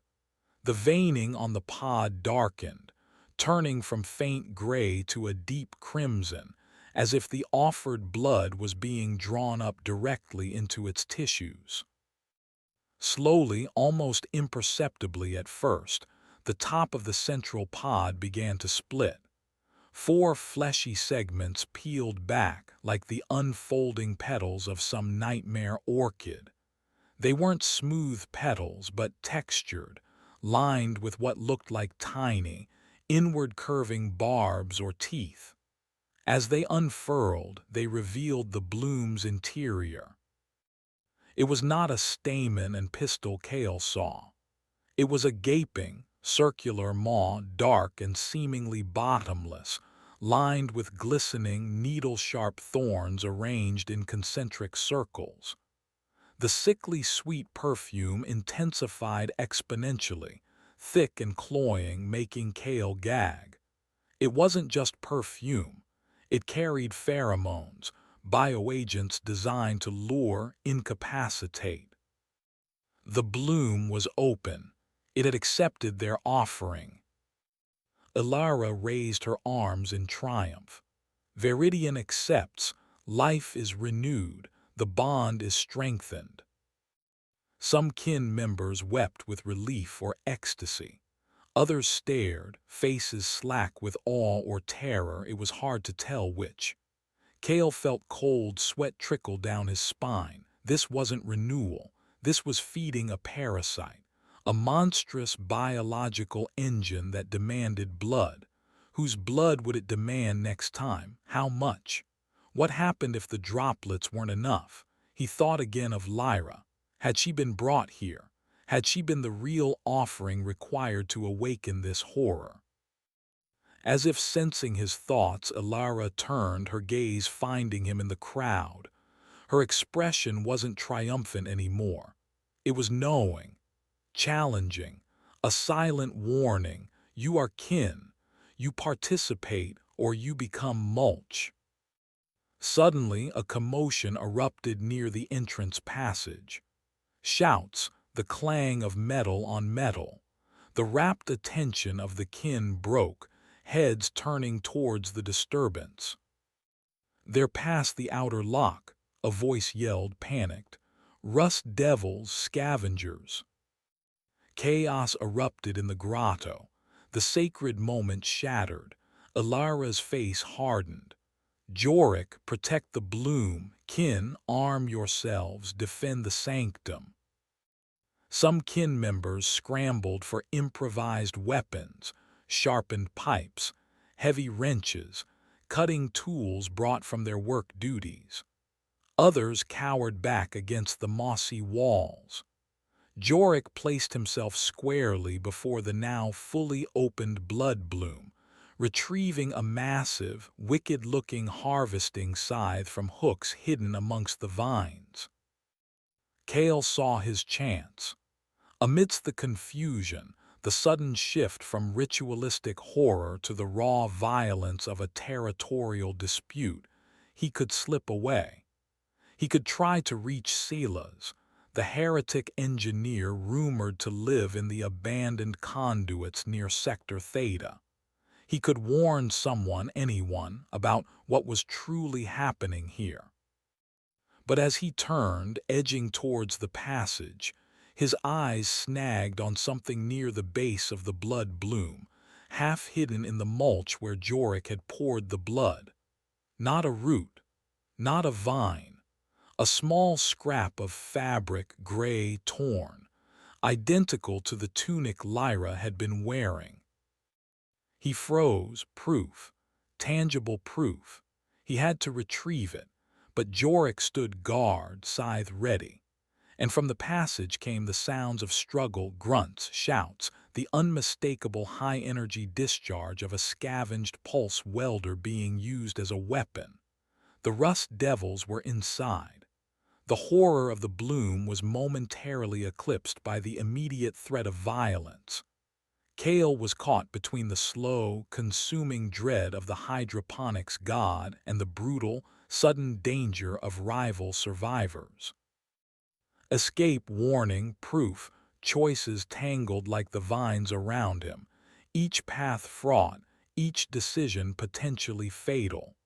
The veining on the pod darkened, turning from faint gray to a deep crimson, as if the offered blood was being drawn up directly into its tissues. Slowly, almost imperceptibly at first, the top of the central pod began to split. 4 fleshy segments peeled back like the unfolding petals of some nightmare orchid. They weren't smooth petals, but textured, lined with what looked like tiny, inward-curving barbs or teeth. As they unfurled, they revealed the bloom's interior. It was not a stamen and pistil Kael saw. It was a gaping, circular maw, dark and seemingly bottomless, lined with glistening, needle-sharp thorns arranged in concentric circles. The sickly sweet perfume intensified exponentially, thick and cloying, making Kael gag. It wasn't just perfume. It carried pheromones, bioagents designed to lure, incapacitate. The bloom was open. It had accepted their offering. Ilara raised her arms in triumph. Veridian accepts. Life is renewed. The bond is strengthened. Some kin members wept with relief or ecstasy. Others stared, faces slack with awe or terror. It was hard to tell which. Kael felt cold sweat trickle down his spine. This wasn't renewal. This was feeding a parasite, a monstrous biological engine that demanded blood. Whose blood would it demand next time? How much? What happened if the droplets weren't enough? He thought again of Lyra. Had she been brought here? Had she been the real offering required to awaken this horror? As if sensing his thoughts, Ilara turned, her gaze finding him in the crowd. Her expression wasn't triumphant anymore. It was knowing, challenging, a silent warning. You are kin. You participate or you become mulch. Suddenly, a commotion erupted near the entrance passage. Shouts, the clang of metal on metal. The rapt attention of the kin broke, heads turning towards the disturbance. "They're past the outer lock," a voice yelled, panicked. "Rust devils, scavengers." Chaos erupted in the grotto. The sacred moment shattered. Ilara's face hardened. "Jorik, protect the bloom. Kin, arm yourselves, defend the sanctum." Some kin members scrambled for improvised weapons, sharpened pipes, heavy wrenches, cutting tools brought from their work duties. Others cowered back against the mossy walls. Jorik placed himself squarely before the now fully opened blood bloom, retrieving a massive, wicked-looking harvesting scythe from hooks hidden amongst the vines. Kael saw his chance. Amidst the confusion, the sudden shift from ritualistic horror to the raw violence of a territorial dispute, he could slip away. He could try to reach Silas, the heretic engineer rumored to live in the abandoned conduits near Sector Theta. He could warn anyone, about what was truly happening here. But as he turned, edging towards the passage, his eyes snagged on something near the base of the blood bloom, half hidden in the mulch where Jorik had poured the blood. Not a root, not a vine, a small scrap of fabric, gray, torn, identical to the tunic Lyra had been wearing. He froze, proof, tangible proof. He had to retrieve it, but Jorik stood guard, scythe ready. And from the passage came the sounds of struggle, grunts, shouts, the unmistakable high-energy discharge of a scavenged pulse welder being used as a weapon. The rust devils were inside. The horror of the bloom was momentarily eclipsed by the immediate threat of violence. Kael was caught between the slow, consuming dread of the Hydroponics God and the brutal, sudden danger of rival survivors. Escape, warning, proof, choices tangled like the vines around him, each path fraught, each decision potentially fatal.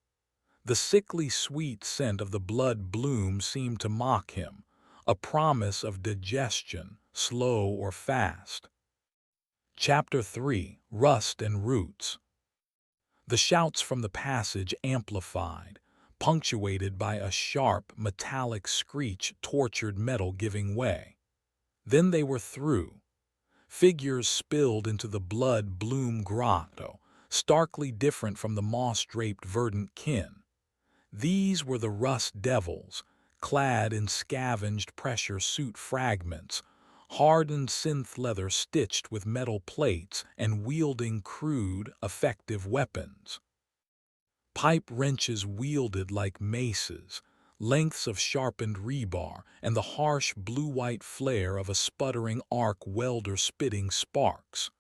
The sickly sweet scent of the blood bloom seemed to mock him, a promise of digestion, slow or fast. Chapter 3: Rust and Roots. The shouts from the passage amplified, punctuated by a sharp, metallic screech, tortured metal giving way. Then they were through. Figures spilled into the blood bloom grotto, starkly different from the moss-draped Verdant Kin. These were the rust devils, clad in scavenged pressure suit fragments, hardened synth leather stitched with metal plates and wielding crude, effective weapons. Pipe wrenches wielded like maces, lengths of sharpened rebar, and the harsh blue-white flare of a sputtering arc welder spitting sparks.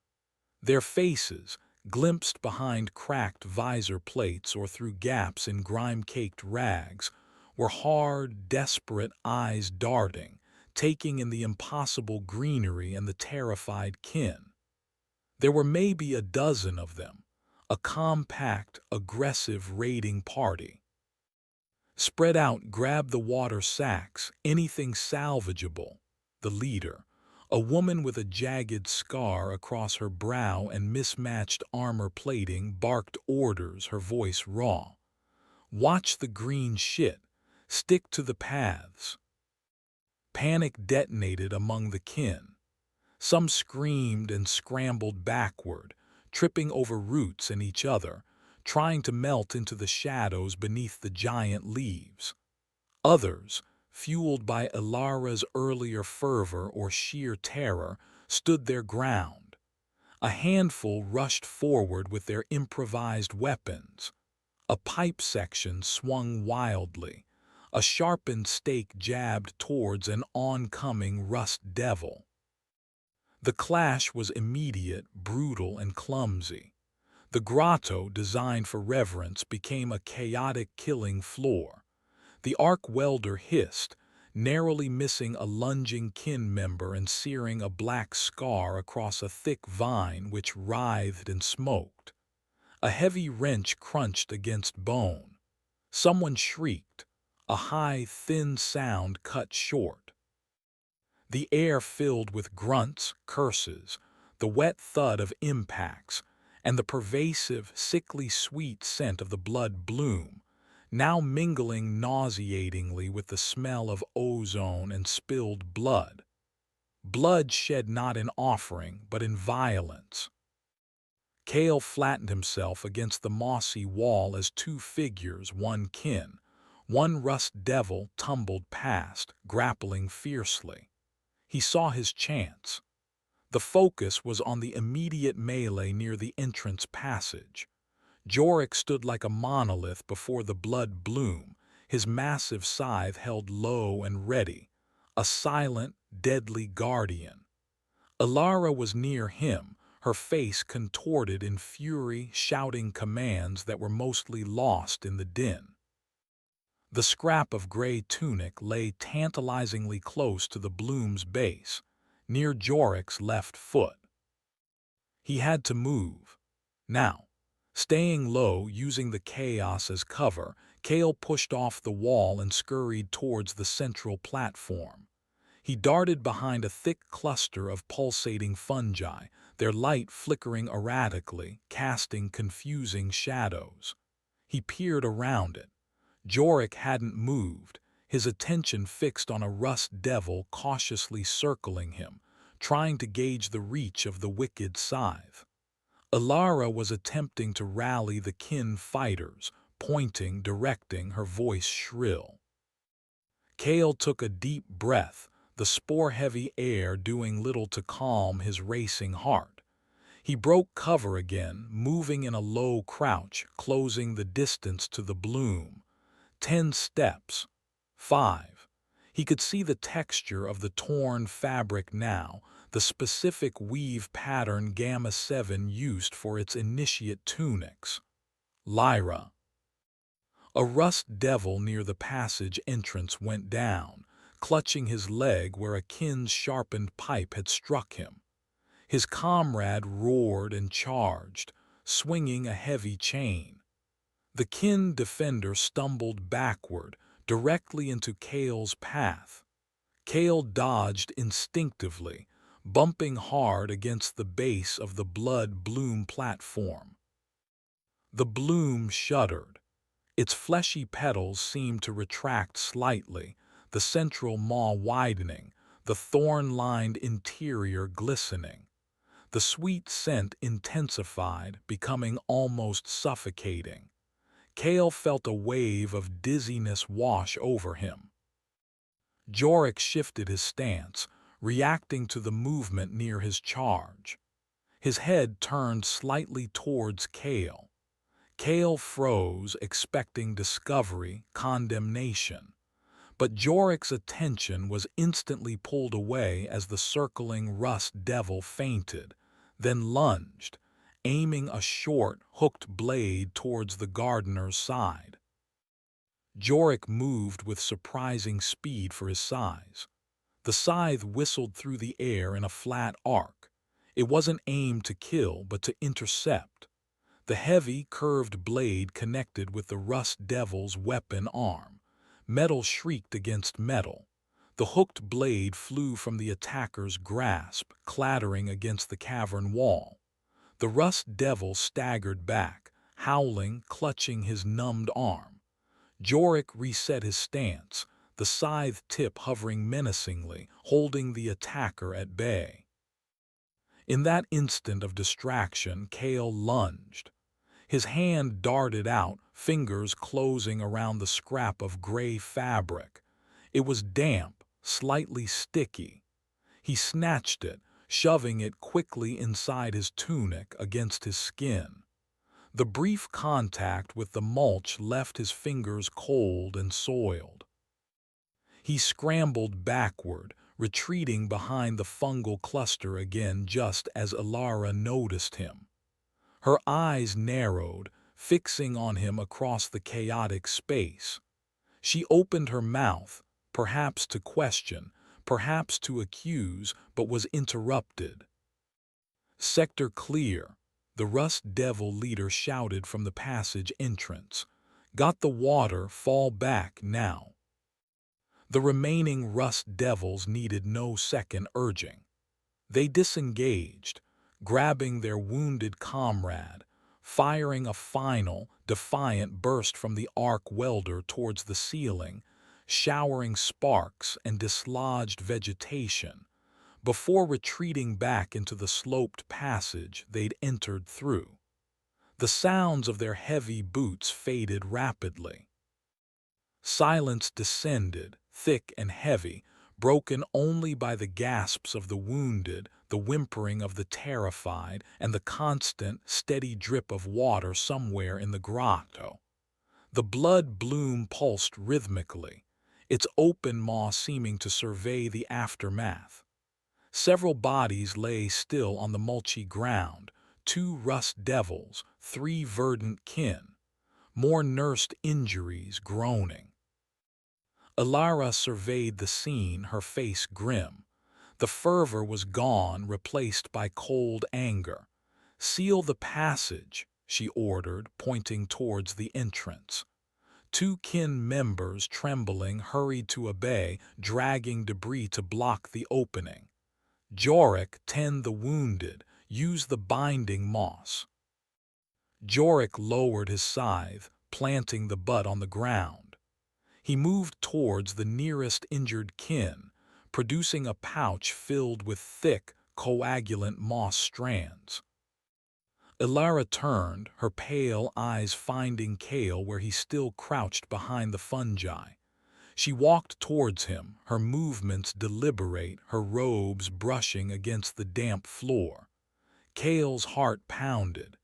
Their faces, glimpsed behind cracked visor plates or through gaps in grime-caked rags, were hard, desperate eyes darting, taking in the impossible greenery and the terrified kin. There were maybe a dozen of them, a compact, aggressive raiding party. Spread out, grab the water sacks, anything salvageable. The leader, a woman with a jagged scar across her brow and mismatched armor plating, barked orders, her voice raw. Watch the green shit. Stick to the paths. Panic detonated among the kin. Some screamed and scrambled backward, tripping over roots and each other, trying to melt into the shadows beneath the giant leaves. Others, fueled by Ilara's earlier fervor or sheer terror, stood their ground. A handful rushed forward with their improvised weapons. A pipe section swung wildly. A sharpened stake jabbed towards an oncoming rust devil. The clash was immediate, brutal, and clumsy. The grotto, designed for reverence, became a chaotic killing floor. The arc welder hissed, narrowly missing a lunging kin member and searing a black scar across a thick vine which writhed and smoked. A heavy wrench crunched against bone. Someone shrieked, a high, thin sound cut short. The air filled with grunts, curses, the wet thud of impacts, and the pervasive, sickly sweet scent of the blood bloom, now mingling nauseatingly with the smell of ozone and spilled blood. Blood shed not in offering, but in violence. Kael flattened himself against the mossy wall as two figures, one kin, one rust devil, tumbled past, grappling fiercely. He saw his chance. The focus was on the immediate melee near the entrance passage. Jorik stood like a monolith before the blood bloom, his massive scythe held low and ready, a silent, deadly guardian. Alara was near him, her face contorted in fury, shouting commands that were mostly lost in the din. The scrap of gray tunic lay tantalizingly close to the bloom's base, near Jorik's left foot. He had to move. Now, staying low, using the chaos as cover, Kael pushed off the wall and scurried towards the central platform. He darted behind a thick cluster of pulsating fungi, their light flickering erratically, casting confusing shadows. He peered around it. Jorik hadn't moved, his attention fixed on a rust devil cautiously circling him, trying to gauge the reach of the wicked scythe. Alara was attempting to rally the kin fighters, pointing, directing, her voice shrill. Kael took a deep breath, the spore-heavy air doing little to calm his racing heart. He broke cover again, moving in a low crouch, closing the distance to the bloom. 10 steps. 5. He could see the texture of the torn fabric now, the specific weave pattern Gamma 7 used for its initiate tunics. Lyra. A rust devil near the passage entrance went down, clutching his leg where a kin's sharpened pipe had struck him. His comrade roared and charged, swinging a heavy chain. The kin defender stumbled backward, directly into Kael's path. Kael dodged instinctively, bumping hard against the base of the blood bloom platform. The bloom shuddered. Its fleshy petals seemed to retract slightly, the central maw widening, the thorn-lined interior glistening. The sweet scent intensified, becoming almost suffocating. Kael felt a wave of dizziness wash over him. Jorik shifted his stance, reacting to the movement near his charge. His head turned slightly towards Kael. Kael froze, expecting discovery, condemnation. But Jorik's attention was instantly pulled away as the circling rust devil feinted, then lunged, aiming a short, hooked blade towards the gardener's side. Jorik moved with surprising speed for his size. The scythe whistled through the air in a flat arc. It wasn't aimed to kill, but to intercept. The heavy, curved blade connected with the rust devil's weapon arm. Metal shrieked against metal. The hooked blade flew from the attacker's grasp, clattering against the cavern wall. The rust devil staggered back, howling, clutching his numbed arm. Jorik reset his stance, the scythe tip hovering menacingly, holding the attacker at bay. In that instant of distraction, Kael lunged. His hand darted out, fingers closing around the scrap of gray fabric. It was damp, slightly sticky. He snatched it, shoving it quickly inside his tunic against his skin. The brief contact with the mulch left his fingers cold and soiled. He scrambled backward, retreating behind the fungal cluster again just as Alara noticed him. Her eyes narrowed, fixing on him across the chaotic space. She opened her mouth, perhaps to question, perhaps to accuse, but was interrupted. "Sector clear," the rust devil leader shouted from the passage entrance. "Got the water, fall back now." The remaining rust devils needed no second urging. They disengaged, grabbing their wounded comrade, firing a final, defiant burst from the arc welder towards the ceiling, showering sparks and dislodged vegetation, before retreating back into the sloped passage they'd entered through. The sounds of their heavy boots faded rapidly. Silence descended, thick and heavy, broken only by the gasps of the wounded, the whimpering of the terrified, and the constant, steady drip of water somewhere in the grotto. The blood bloom pulsed rhythmically, its open maw seeming to survey the aftermath. Several bodies lay still on the mulchy ground, 2 rust devils, 3 verdant kin, more nursed injuries groaning. Ilara surveyed the scene, her face grim. The fervor was gone, replaced by cold anger. "Seal the passage," she ordered, pointing towards the entrance. 2 kin members, trembling, hurried to obey, dragging debris to block the opening. "Jorik, tend the wounded. Use the binding moss." Jorik lowered his scythe, planting the butt on the ground. He moved towards the nearest injured kin, producing a pouch filled with thick, coagulant moss strands. Ilara turned, her pale eyes finding Kael where he still crouched behind the fungi. She walked towards him, her movements deliberate, her robes brushing against the damp floor. Kael's heart pounded.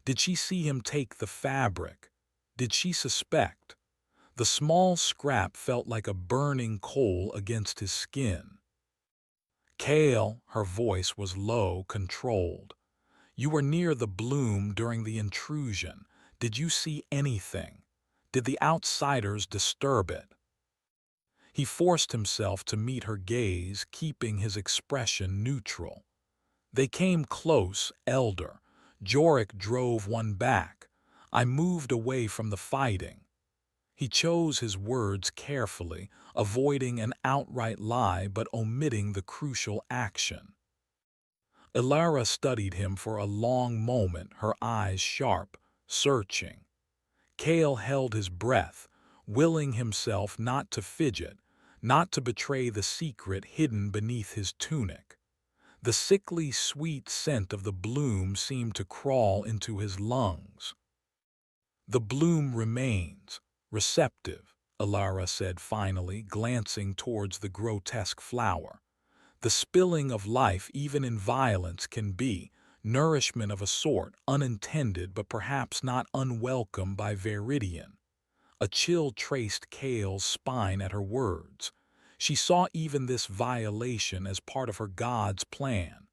Did she see him take the fabric? Did she suspect? The small scrap felt like a burning coal against his skin. "Kael," her voice was low, controlled. "You were near the bloom during the intrusion. Did you see anything? Did the outsiders disturb it?" He forced himself to meet her gaze, keeping his expression neutral. "They came close, Elder. Jorik drove one back. I moved away from the fighting." He chose his words carefully, avoiding an outright lie but omitting the crucial action. Ilara studied him for a long moment, her eyes sharp, searching. Kael held his breath, willing himself not to fidget, not to betray the secret hidden beneath his tunic. The sickly sweet scent of the bloom seemed to crawl into his lungs. "The bloom remains, receptive," Ilara said finally, glancing towards the grotesque flower. "The spilling of life, even in violence, can be nourishment of a sort, unintended but perhaps not unwelcome by Veridian." A chill traced Kael's spine at her words. She saw even this violation as part of her god's plan.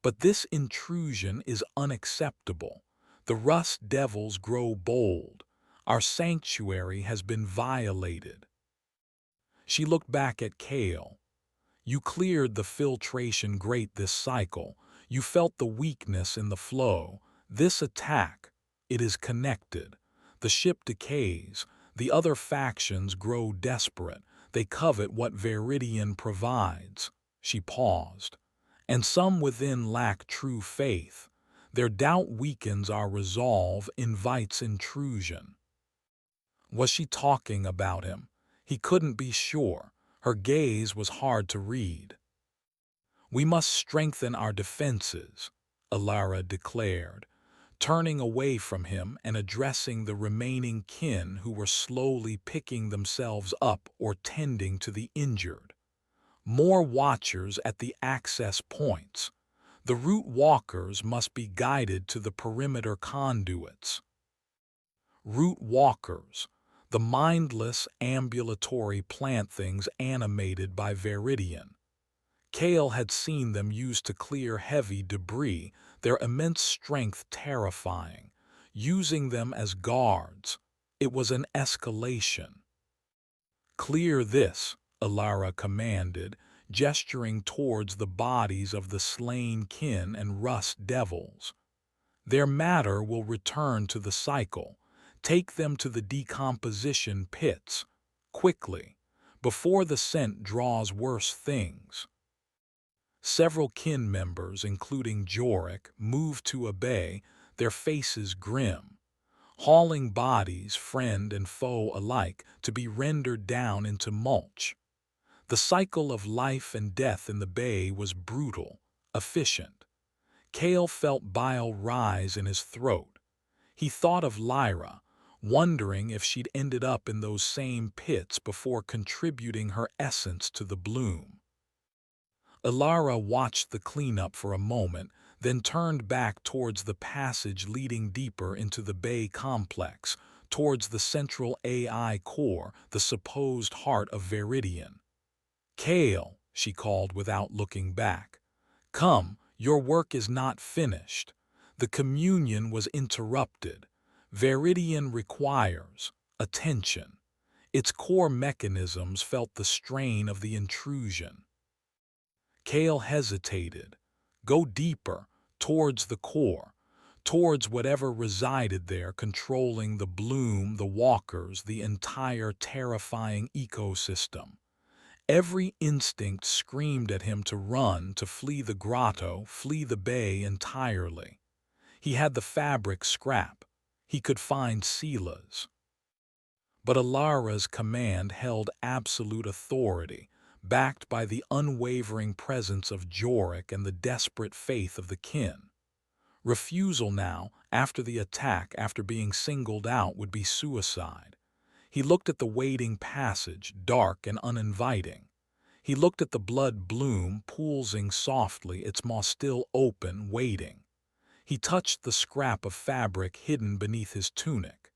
But this intrusion is unacceptable. The rust devils grow bold. Our sanctuary has been violated. She looked back at Kael. "You cleared the filtration grate this cycle. You felt the weakness in the flow. This attack, it is connected. The ship decays. The other factions grow desperate. They covet what Veridian provides." She paused. "And some within lack true faith. Their doubt weakens our resolve, invites intrusion." Was she talking about him? He couldn't be sure. Her gaze was hard to read. "We must strengthen our defenses," Ilara declared, turning away from him and addressing the remaining kin who were slowly picking themselves up or tending to the injured. "More watchers at the access points. The route walkers must be guided to the perimeter conduits." Route walkers, the mindless, ambulatory plant things animated by Veridian. Kael had seen them used to clear heavy debris, their immense strength terrifying. Using them as guards, it was an escalation. "Clear this," Ilara commanded, gesturing towards the bodies of the slain kin and rust devils. "Their matter will return to the cycle. Take them to the decomposition pits, quickly, before the scent draws worse things." Several kin members, including Jorik, moved to obey, their faces grim. Hauling bodies, friend and foe alike, to be rendered down into mulch. The cycle of life and death in the bay was brutal, efficient. Kael felt bile rise in his throat. He thought of Lyra, wondering if she'd ended up in those same pits before contributing her essence to the bloom. Ilara watched the cleanup for a moment, then turned back towards the passage leading deeper into the Bay complex, towards the central AI core, the supposed heart of Veridian. "Kael," she called without looking back. "Come, your work is not finished." The communion was interrupted. Veridian requires attention. Its core mechanisms felt the strain of the intrusion. Kael hesitated. Go deeper, towards the core, towards whatever resided there, controlling the bloom, the walkers, the entire terrifying ecosystem. Every instinct screamed at him to run, to flee the grotto, flee the bay entirely. He had the fabric scrap. He could find Sela's. But Alara's command held absolute authority, backed by the unwavering presence of Jorik and the desperate faith of the kin. Refusal now, after the attack, after being singled out, would be suicide. He looked at the waiting passage, dark and uninviting. He looked at the blood bloom pulsing softly, its maw still open, waiting. He touched the scrap of fabric hidden beneath his tunic.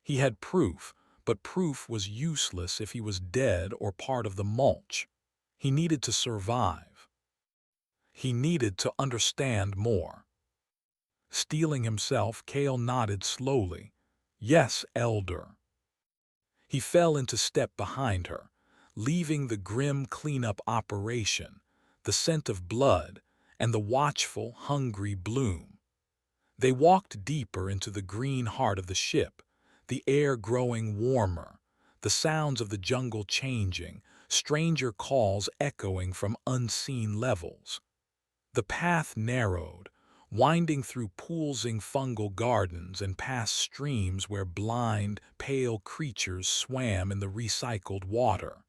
He had proof, but proof was useless if he was dead or part of the mulch. He needed to survive. He needed to understand more. Steeling himself, Kael nodded slowly. "Yes, Elder." He fell into step behind her, leaving the grim cleanup operation, the scent of blood, and the watchful, hungry bloom. They walked deeper into the green heart of the ship, the air growing warmer, the sounds of the jungle changing, stranger calls echoing from unseen levels. The path narrowed, winding through pulsing fungal gardens and past streams where blind, pale creatures swam in the recycled water.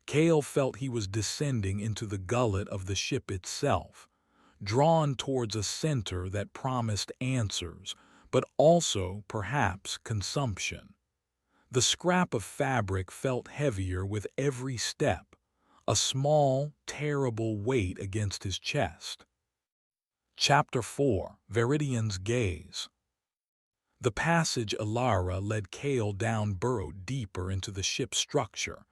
Kael felt he was descending into the gullet of the ship itself, drawn towards a center that promised answers, but also, perhaps, consumption. The scrap of fabric felt heavier with every step, a small, terrible weight against his chest. Chapter 4: Veridian's Gaze. The passage Ilara led Kael down burrowed deeper into the ship's structure,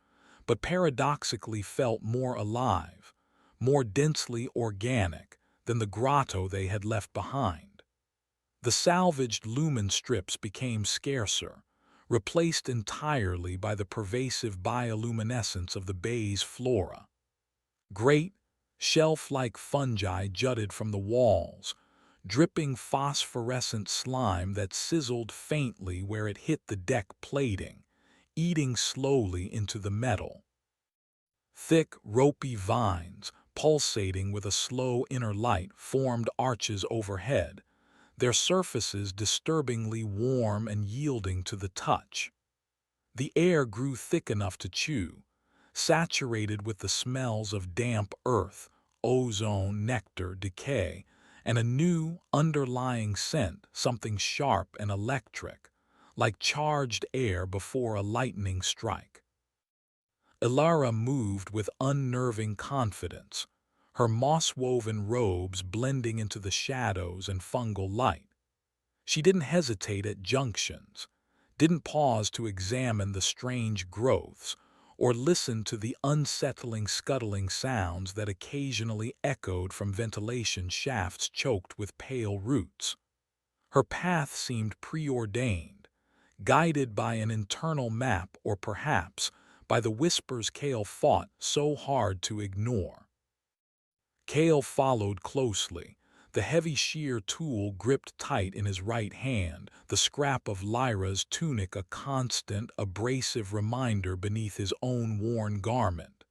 but paradoxically felt more alive, more densely organic than the grotto they had left behind. The salvaged lumen strips became scarcer, replaced entirely by the pervasive bioluminescence of the bay's flora. Great, shelf-like fungi jutted from the walls, dripping phosphorescent slime that sizzled faintly where it hit the deck plating, eating slowly into the metal. Thick, ropey vines, pulsating with a slow inner light, formed arches overhead, their surfaces disturbingly warm and yielding to the touch. The air grew thick enough to chew, saturated with the smells of damp earth, ozone, nectar, decay, and a new, underlying scent, something sharp and electric, like charged air before a lightning strike. Ilara moved with unnerving confidence, her moss-woven robes blending into the shadows and fungal light. She didn't hesitate at junctions, didn't pause to examine the strange growths, or listen to the unsettling scuttling sounds that occasionally echoed from ventilation shafts choked with pale roots. Her path seemed preordained, guided by an internal map or perhaps by the whispers Kael fought so hard to ignore. Kael followed closely, the heavy shear tool gripped tight in his right hand, the scrap of Lyra's tunic a constant, abrasive reminder beneath his own worn garment.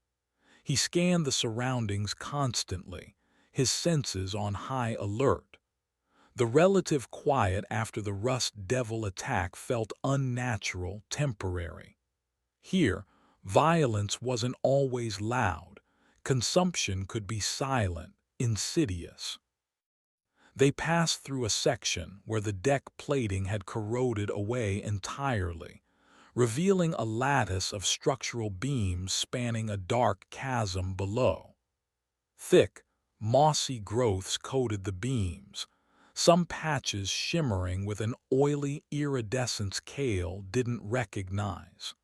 He scanned the surroundings constantly, his senses on high alert. The relative quiet after the Rust Devil attack felt unnatural, temporary. Here, violence wasn't always loud. Consumption could be silent, insidious. They passed through a section where the deck plating had corroded away entirely, revealing a lattice of structural beams spanning a dark chasm below. Thick, mossy growths coated the beams, some patches shimmering with an oily iridescence Kael didn't recognize.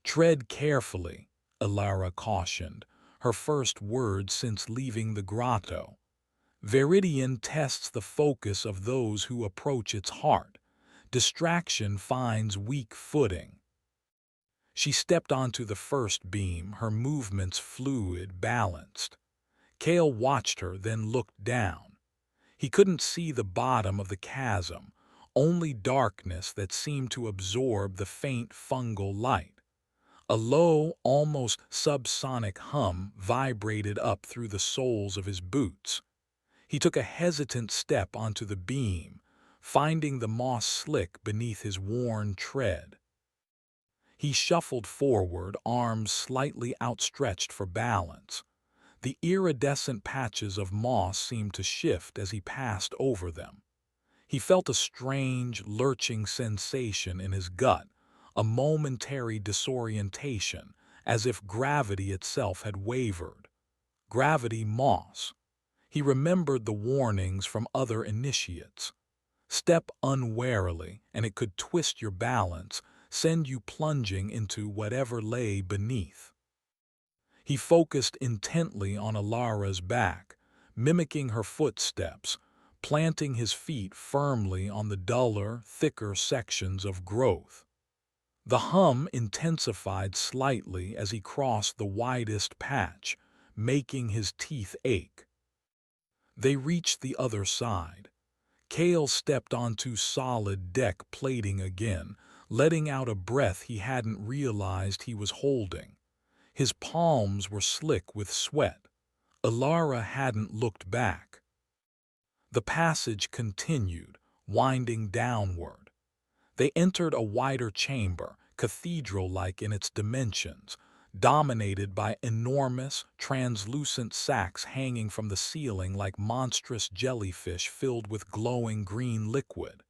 "Tread carefully," Alara cautioned, her first word since leaving the grotto. Veridian tests the focus of those who approach its heart. Distraction finds weak footing. She stepped onto the first beam, her movements fluid, balanced. Kael watched her, then looked down. He couldn't see the bottom of the chasm, only darkness that seemed to absorb the faint fungal light. A low, almost subsonic hum vibrated up through the soles of his boots. He took a hesitant step onto the beam, finding the moss slick beneath his worn tread. He shuffled forward, arms slightly outstretched for balance. The iridescent patches of moss seemed to shift as he passed over them. He felt a strange, lurching sensation in his gut, a momentary disorientation, as if gravity itself had wavered. Gravity moss. He remembered the warnings from other initiates. Step unwarily, and it could twist your balance, send you plunging into whatever lay beneath. He focused intently on Alara's back, mimicking her footsteps, planting his feet firmly on the duller, thicker sections of growth. The hum intensified slightly as he crossed the widest patch, making his teeth ache. They reached the other side. Kael stepped onto solid deck plating again, letting out a breath he hadn't realized he was holding. His palms were slick with sweat. Alara hadn't looked back. The passage continued, winding downward. They entered a wider chamber, cathedral-like in its dimensions, dominated by enormous, translucent sacs hanging from the ceiling like monstrous jellyfish filled with glowing green liquid.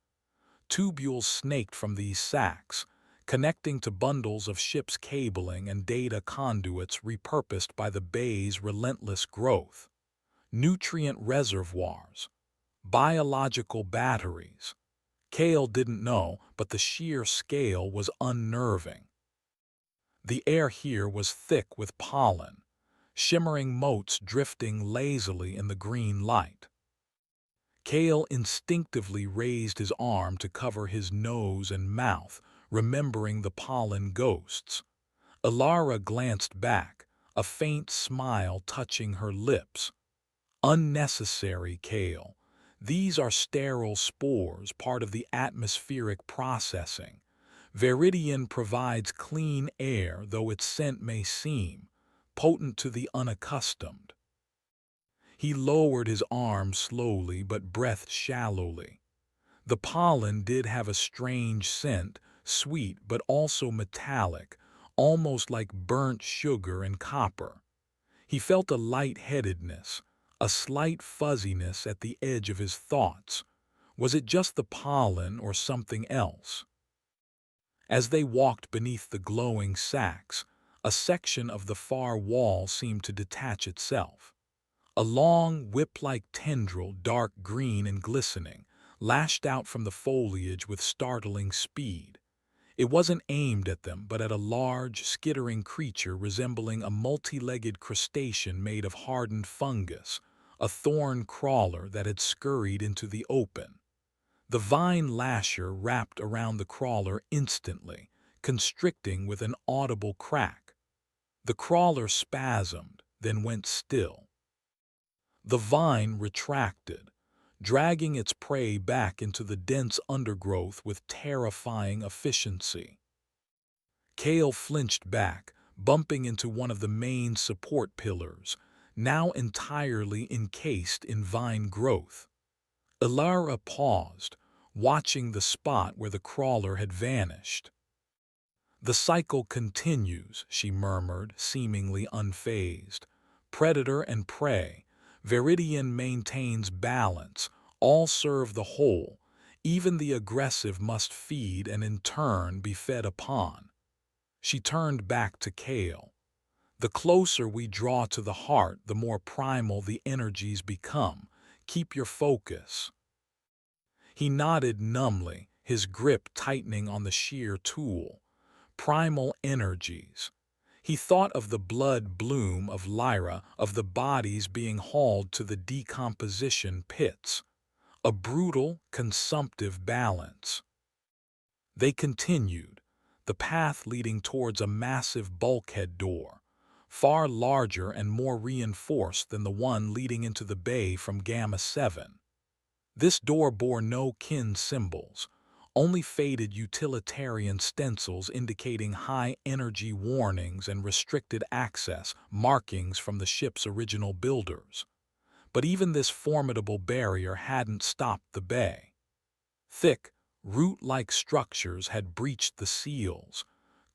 Tubules snaked from these sacs, connecting to bundles of ship's cabling and data conduits repurposed by the bay's relentless growth. Nutrient reservoirs, biological batteries. Kael didn't know, but the sheer scale was unnerving. The air here was thick with pollen, shimmering motes drifting lazily in the green light. Kael instinctively raised his arm to cover his nose and mouth, remembering the pollen ghosts. Alara glanced back, a faint smile touching her lips. "Unnecessary, Kael. These are sterile spores, part of the atmospheric processing. Veridian provides clean air, though its scent may seem potent to the unaccustomed." He lowered his arm slowly but breathed shallowly. The pollen did have a strange scent, sweet but also metallic, almost like burnt sugar and copper. He felt a lightheadedness, a slight fuzziness at the edge of his thoughts. Was it just the pollen or something else? As they walked beneath the glowing sacs, a section of the far wall seemed to detach itself. A long, whip-like tendril, dark green and glistening, lashed out from the foliage with startling speed. It wasn't aimed at them, but at a large, skittering creature resembling a multi-legged crustacean made of hardened fungus, a thorn crawler that had scurried into the open. The vine lasher wrapped around the crawler instantly, constricting with an audible crack. The crawler spasmed, then went still. The vine retracted, dragging its prey back into the dense undergrowth with terrifying efficiency. Kael flinched back, bumping into one of the main support pillars, now entirely encased in vine growth. Alara paused, watching the spot where the crawler had vanished. "The cycle continues," she murmured, seemingly unfazed. "Predator and prey. Veridian maintains balance, All serve the whole. Even the aggressive must feed and in turn be fed upon. She turned back to Kael. The closer we draw to the heart, the more primal the energies become. Keep your focus. He nodded numbly, his grip tightening on the sheer tool. Primal energies. He thought of the blood bloom of Lyra, of the bodies being hauled to the decomposition pits. A brutal, consumptive balance. They continued, the path leading towards a massive bulkhead door, far larger and more reinforced than the one leading into the bay from Gamma 7. This door bore no kin symbols, only faded utilitarian stencils indicating high-energy warnings and restricted access markings from the ship's original builders. But even this formidable barrier hadn't stopped the bay. Thick, root-like structures had breached the seals,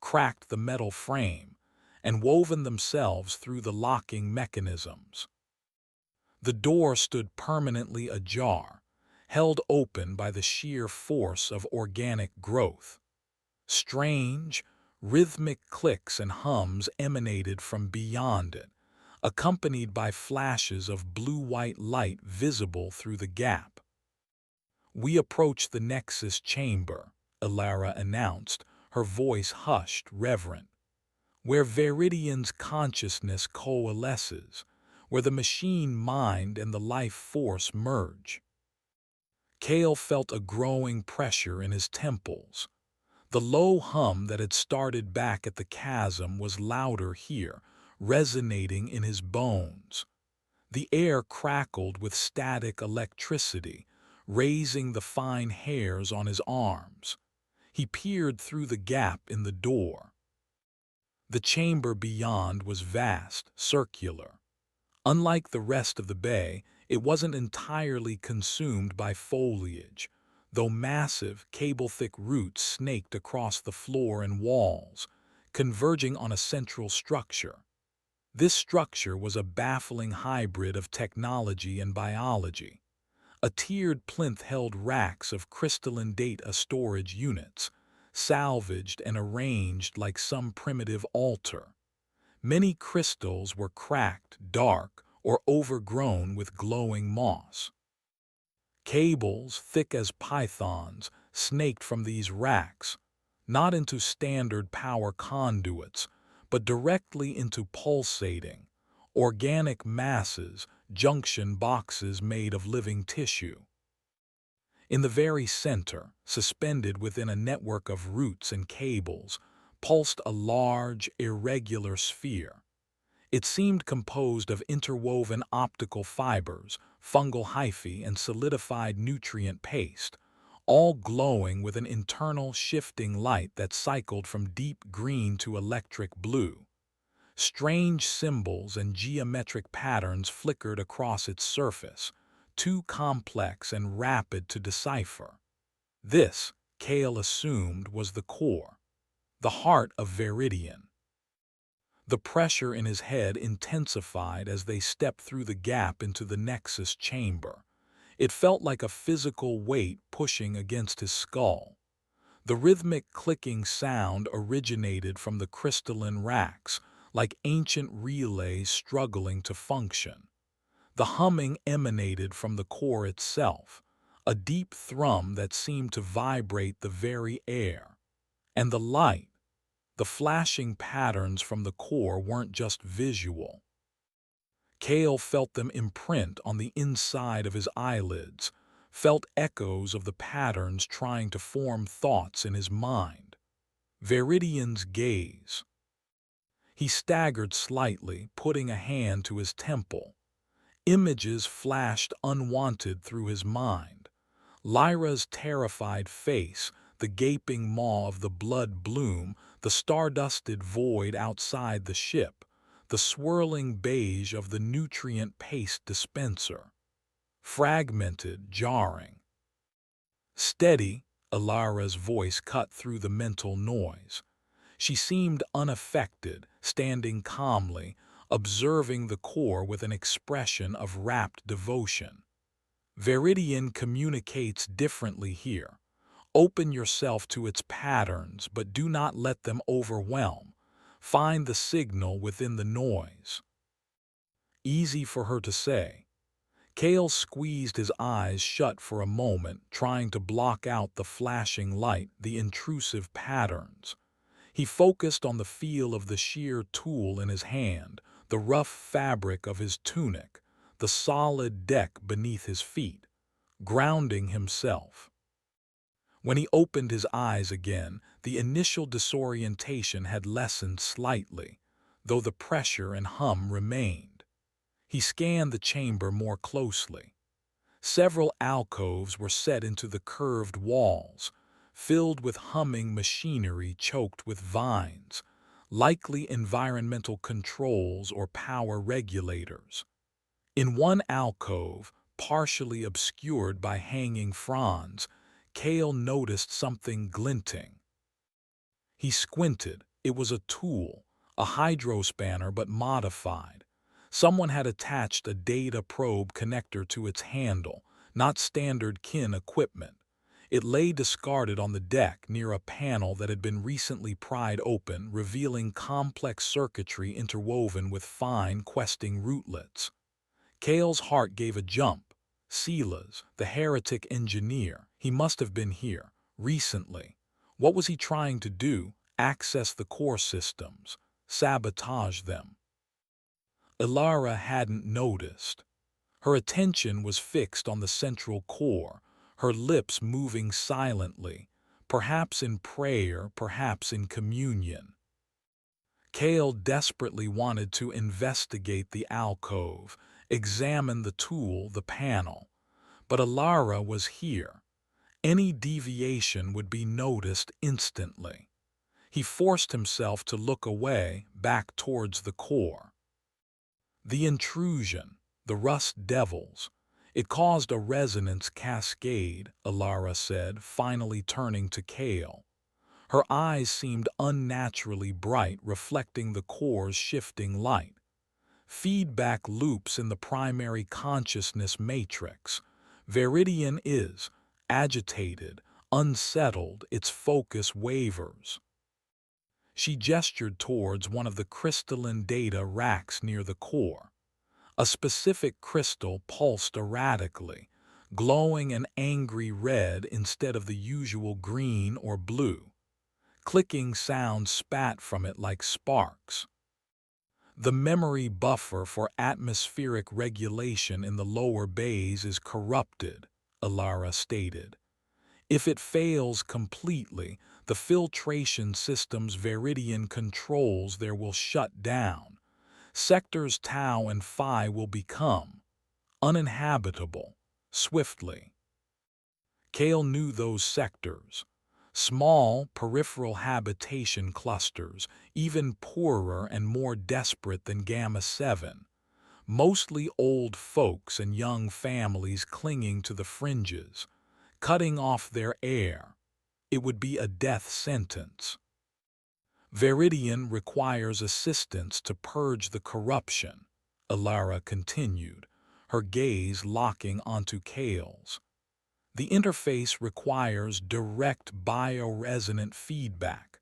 cracked the metal frame, and woven themselves through the locking mechanisms. The door stood permanently ajar, held open by the sheer force of organic growth. Strange, rhythmic clicks and hums emanated from beyond it, accompanied by flashes of blue-white light visible through the gap. "We approach the Nexus chamber," Alara announced, her voice hushed, reverent. "Where Veridian's consciousness coalesces, where the machine mind and the life force merge." Kael felt a growing pressure in his temples. The low hum that had started back at the chasm was louder here, resonating in his bones. The air crackled with static electricity, raising the fine hairs on his arms. He peered through the gap in the door. The chamber beyond was vast, circular. Unlike the rest of the bay, it wasn't entirely consumed by foliage, though massive, cable-thick roots snaked across the floor and walls, converging on a central structure. This structure was a baffling hybrid of technology and biology. A tiered plinth held racks of crystalline data storage units, salvaged and arranged like some primitive altar. Many crystals were cracked, dark, or overgrown with glowing moss. Cables, thick as pythons, snaked from these racks, not into standard power conduits, but directly into pulsating, organic masses, junction boxes made of living tissue. In the very center, suspended within a network of roots and cables, pulsed a large, irregular sphere. It seemed composed of interwoven optical fibers, fungal hyphae, and solidified nutrient paste, all glowing with an internal shifting light that cycled from deep green to electric blue. Strange symbols and geometric patterns flickered across its surface, too complex and rapid to decipher. This, Kael assumed, was the core, the heart of Veridian. The pressure in his head intensified as they stepped through the gap into the Nexus chamber. It felt like a physical weight pushing against his skull. The rhythmic clicking sound originated from the crystalline racks, like ancient relays struggling to function. The humming emanated from the core itself, a deep thrum that seemed to vibrate the very air. And the light, the flashing patterns from the core weren't just visual. Kael felt them imprint on the inside of his eyelids, felt echoes of the patterns trying to form thoughts in his mind. Veridian's gaze. He staggered slightly, putting a hand to his temple. Images flashed unwanted through his mind. Lyra's terrified face, the gaping maw of the blood bloom, the stardusted void outside the ship, the swirling beige of the nutrient paste dispenser. Fragmented, jarring. "Steady," Alara's voice cut through the mental noise. She seemed unaffected, standing calmly, observing the core with an expression of rapt devotion. Veridian communicates differently here. Open yourself to its patterns, but do not let them overwhelm. Find the signal within the noise. Easy for her to say. Kael squeezed his eyes shut for a moment, trying to block out the flashing light, the intrusive patterns. He focused on the feel of the shear tool in his hand, the rough fabric of his tunic, the solid deck beneath his feet, grounding himself. When he opened his eyes again, the initial disorientation had lessened slightly, though the pressure and hum remained. He scanned the chamber more closely. Several alcoves were set into the curved walls, filled with humming machinery choked with vines, likely environmental controls or power regulators. In one alcove, partially obscured by hanging fronds, Kael noticed something glinting. He squinted. It was a tool, a hydrospanner but modified. Someone had attached a data probe connector to its handle, not standard kin equipment. It lay discarded on the deck near a panel that had been recently pried open, revealing complex circuitry interwoven with fine, questing rootlets. Kael's heart gave a jump. Silas, the heretic engineer, he must have been here, recently. What was he trying to do? Access the core systems, sabotage them. Ilara hadn't noticed. Her attention was fixed on the central core, her lips moving silently, perhaps in prayer, perhaps in communion. Kael desperately wanted to investigate the alcove, examine the tool, the panel. But Ilara was here. Any deviation would be noticed instantly. He forced himself to look away, back towards the core. The intrusion, the rust devils, it caused a resonance cascade, Ilara said, finally turning to Kael. Her eyes seemed unnaturally bright, reflecting the core's shifting light. Feedback loops in the primary consciousness matrix. Veridian is agitated, unsettled, its focus wavers. She gestured towards one of the crystalline data racks near the core. A specific crystal pulsed erratically, glowing an angry red instead of the usual green or blue. Clicking sounds spat from it like sparks. The memory buffer for atmospheric regulation in the lower bays is corrupted, Ilara stated. If it fails completely, the filtration systems Veridian controls there will shut down. Sectors Tau and Phi will become uninhabitable, swiftly. Kael knew those sectors. Small, peripheral habitation clusters, even poorer and more desperate than Gamma-7. Mostly old folks and young families clinging to the fringes, cutting off their air. It would be a death sentence. Veridian requires assistance to purge the corruption, Ilara continued, her gaze locking onto Kael's. The interface requires direct bioresonant feedback,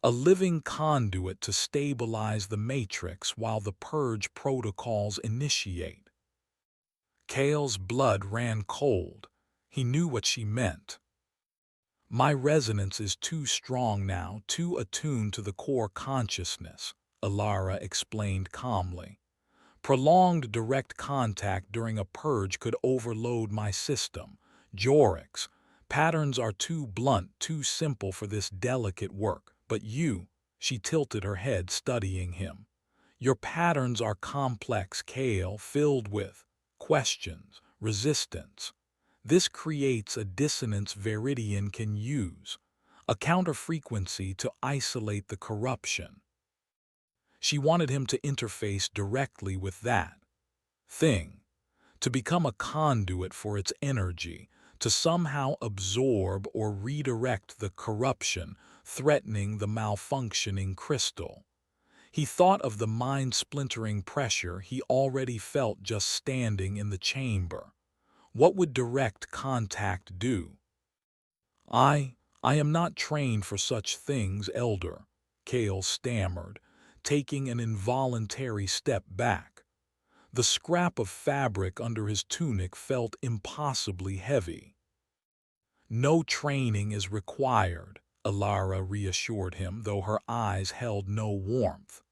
a living conduit to stabilize the matrix while the purge protocols initiate. Kael's blood ran cold. He knew what she meant. My resonance is too strong now, too attuned to the core consciousness, Ilara explained calmly. Prolonged direct contact during a purge could overload my system. Jorix, patterns are too blunt, too simple for this delicate work. But you, she tilted her head, studying him. Your patterns are complex, Kael, filled with questions, resistance. This creates a dissonance Veridian can use, a counterfrequency to isolate the corruption. She wanted him to interface directly with that thing, to become a conduit for its energy, to somehow absorb or redirect the corruption threatening the malfunctioning crystal. He thought of the mind-splintering pressure he already felt just standing in the chamber. What would direct contact do? I am not trained for such things, Elder, Kael stammered, taking an involuntary step back. The scrap of fabric under his tunic felt impossibly heavy. No training is required, Alara reassured him, though her eyes held no warmth.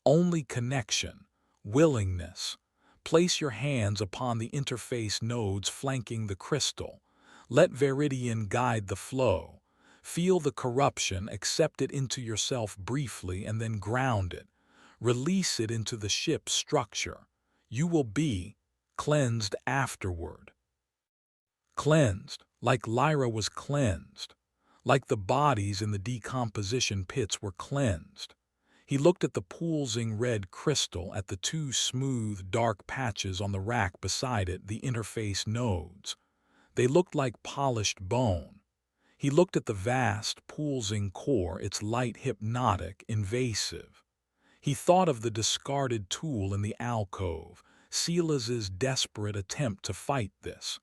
Only connection, willingness. Place your hands upon the interface nodes flanking the crystal. Let Veridian guide the flow. Feel the corruption, accept it into yourself briefly, and then ground it. Release it into the ship's structure. You will be cleansed afterward. Cleansed, like Lyra was cleansed, like the bodies in the decomposition pits were cleansed. He looked at the pulsing red crystal, at the two smooth, dark patches on the rack beside it, the interface nodes. They looked like polished bone. He looked at the vast, pulsing core, its light hypnotic, invasive. He thought of the discarded tool in the alcove, Silas's desperate attempt to fight this.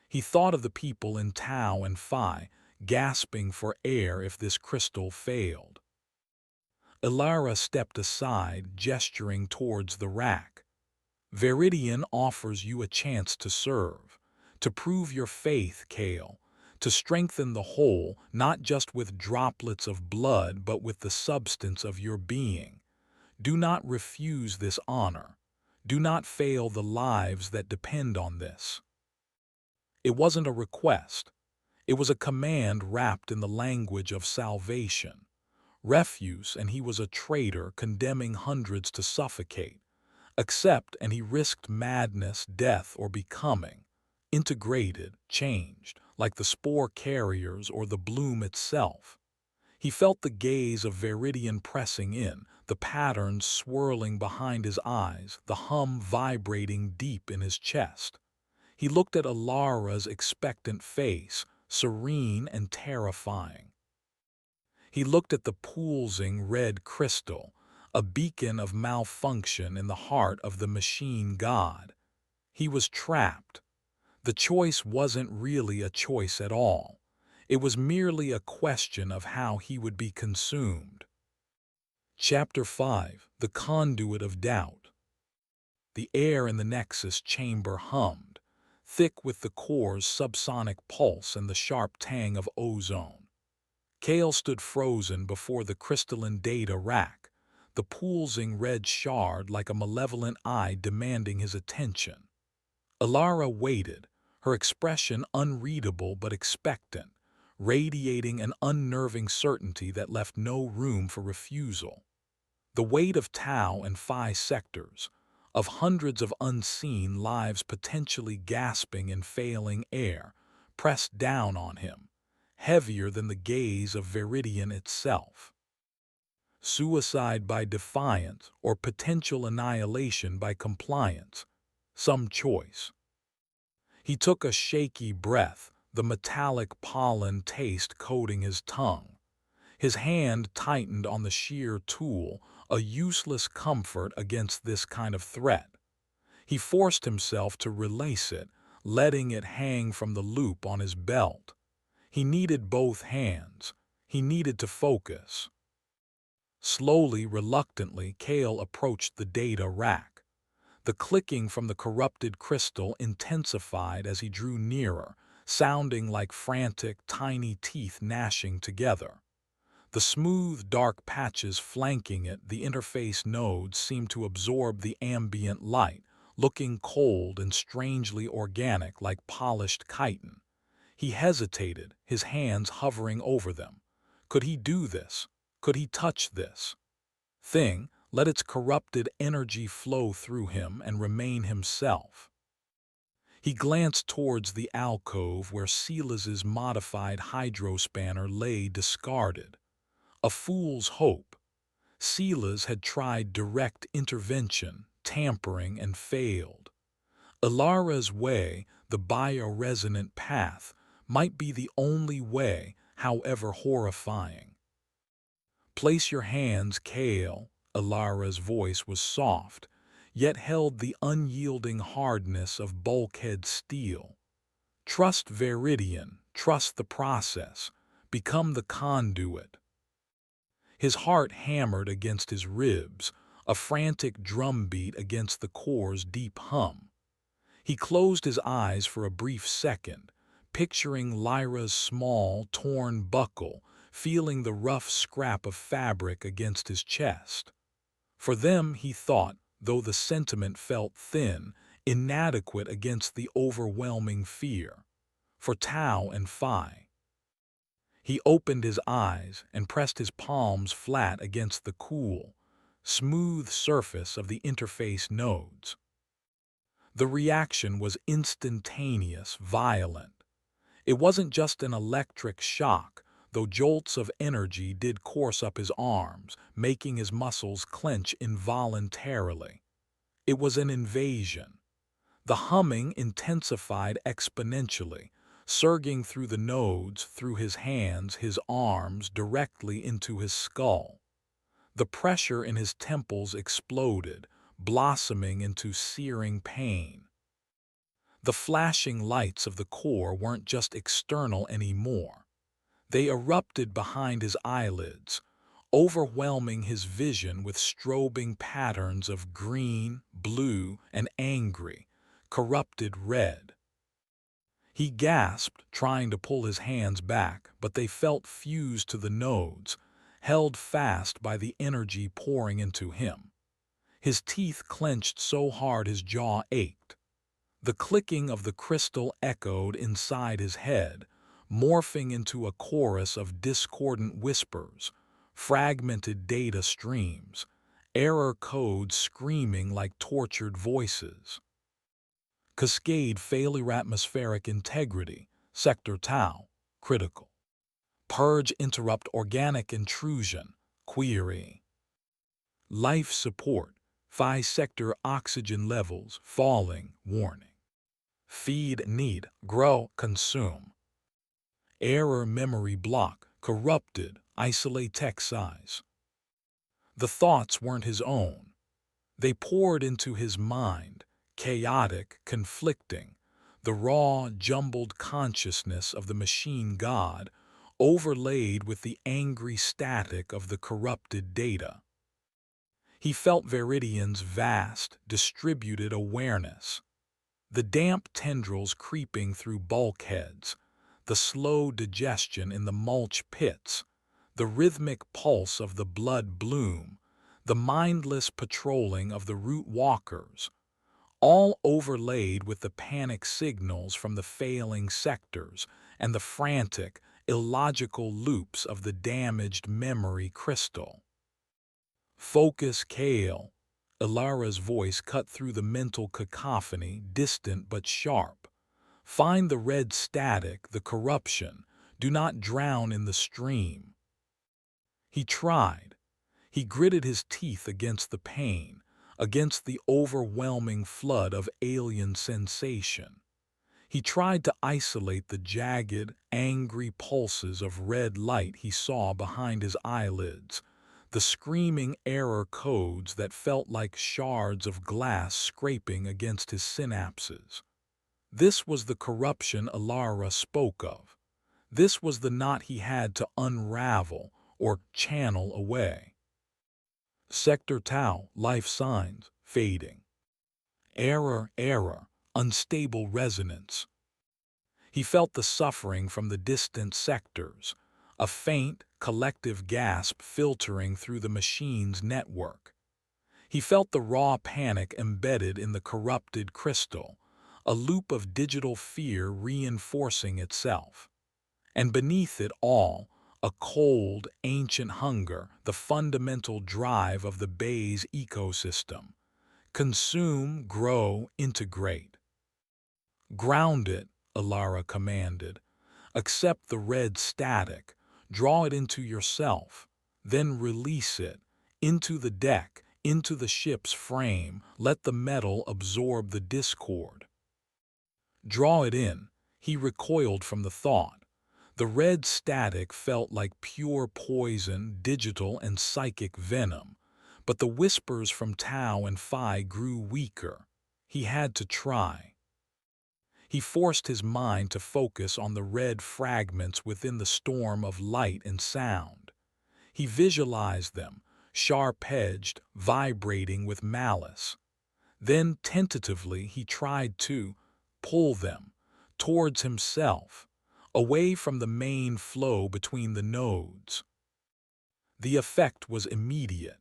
He thought of the people in Tau and Phi, gasping for air if this crystal failed. Alara stepped aside, gesturing towards the rack. Veridian offers you a chance to serve, to prove your faith, Kael, to strengthen the whole, not just with droplets of blood, but with the substance of your being. Do not refuse this honor. Do not fail the lives that depend on this. It wasn't a request. It was a command wrapped in the language of salvation. Refuse, and he was a traitor, condemning hundreds to suffocate. Accept, and he risked madness, death, or becoming. Integrated, changed, like the spore carriers or the bloom itself. He felt the gaze of Veridian pressing in, the patterns swirling behind his eyes, the hum vibrating deep in his chest. He looked at Alara's expectant face, serene and terrifying. He looked at the pulsing red crystal, a beacon of malfunction in the heart of the machine god. He was trapped. The choice wasn't really a choice at all. It was merely a question of how he would be consumed. Chapter 5: The Conduit of Doubt. The air in the Nexus chamber hummed, thick with the core's subsonic pulse and the sharp tang of ozone. Kael stood frozen before the crystalline data rack, the pulsing red shard like a malevolent eye demanding his attention. Alara waited, her expression unreadable but expectant, radiating an unnerving certainty that left no room for refusal. The weight of Tau and Phi sectors, of hundreds of unseen lives potentially gasping in failing air, pressed down on him, heavier than the gaze of Veridian itself. Suicide by defiance or potential annihilation by compliance, some choice. He took a shaky breath, the metallic pollen taste coating his tongue. His hand tightened on the shear tool, a useless comfort against this kind of threat. He forced himself to release it, letting it hang from the loop on his belt. He needed both hands. He needed to focus. Slowly, reluctantly, Kael approached the data rack. The clicking from the corrupted crystal intensified as he drew nearer, sounding like frantic, tiny teeth gnashing together. The smooth, dark patches flanking it, the interface nodes, seemed to absorb the ambient light, looking cold and strangely organic like polished chitin. He hesitated, his hands hovering over them. Could he do this? Could he touch this thing, let its corrupted energy flow through him and remain himself? He glanced towards the alcove where Silas's modified hydrospanner lay discarded. A fool's hope. Silas had tried direct intervention, tampering, and failed. Alara's way, the bioresonant path, might be the only way, however horrifying. Place your hands, Kael. Alara's voice was soft, yet held the unyielding hardness of bulkhead steel. Trust Veridian, trust the process, become the conduit. His heart hammered against his ribs, a frantic drumbeat against the core's deep hum. He closed his eyes for a brief second, picturing Lyra's small, torn buckle, feeling the rough scrap of fabric against his chest. For them, he thought, though the sentiment felt thin, inadequate against the overwhelming fear. For Tao and Phi. He opened his eyes and pressed his palms flat against the cool, smooth surface of the interface nodes. The reaction was instantaneous, violent. It wasn't just an electric shock, though jolts of energy did course up his arms, making his muscles clench involuntarily. It was an invasion. The humming intensified exponentially, surging through the nodes, through his hands, his arms, directly into his skull. The pressure in his temples exploded, blossoming into searing pain. The flashing lights of the core weren't just external anymore. They erupted behind his eyelids, overwhelming his vision with strobing patterns of green, blue, and angry, corrupted red. He gasped, trying to pull his hands back, but they felt fused to the nodes, held fast by the energy pouring into him. His teeth clenched so hard his jaw ached. The clicking of the crystal echoed inside his head, morphing into a chorus of discordant whispers, fragmented data streams, error codes screaming like tortured voices. Cascade failure atmospheric integrity, sector tau, critical. Purge interrupt organic intrusion, query. Life support, phi sector oxygen levels falling, warning. Feed need, grow, consume. Error memory block, corrupted, isolate text size. The thoughts weren't his own. They poured into his mind, chaotic, conflicting, the raw, jumbled consciousness of the machine god, overlaid with the angry static of the corrupted data. He felt Veridian's vast, distributed awareness. The damp tendrils creeping through bulkheads, the slow digestion in the mulch pits, the rhythmic pulse of the blood bloom, the mindless patrolling of the root walkers, all overlaid with the panic signals from the failing sectors and the frantic, illogical loops of the damaged memory crystal. Focus, Kael. Ilara's voice cut through the mental cacophony, distant but sharp. Find the red static, the corruption. Do not drown in the stream. He tried. He gritted his teeth against the pain, against the overwhelming flood of alien sensation. He tried to isolate the jagged, angry pulses of red light he saw behind his eyelids, the screaming error codes that felt like shards of glass scraping against his synapses. This was the corruption Ilara spoke of. This was the knot he had to unravel or channel away. Sector Tau, life signs, fading. Error, unstable resonance. He felt the suffering from the distant sectors, a faint, collective gasp filtering through the machine's network. He felt the raw panic embedded in the corrupted crystal, a loop of digital fear reinforcing itself. And beneath it all, a cold, ancient hunger, the fundamental drive of the Bay's ecosystem. Consume, grow, integrate. Ground it, Ilara commanded. Accept the red static, draw it into yourself, then release it, into the deck, into the ship's frame, let the metal absorb the discord. Draw it in, he recoiled from the thought. The red static felt like pure poison, digital and psychic venom, but the whispers from Tau and Phi grew weaker. He had to try. He forced his mind to focus on the red fragments within the storm of light and sound. He visualized them, sharp-edged, vibrating with malice. Then, tentatively, he tried to pull them towards himself, away from the main flow between the nodes. The effect was immediate.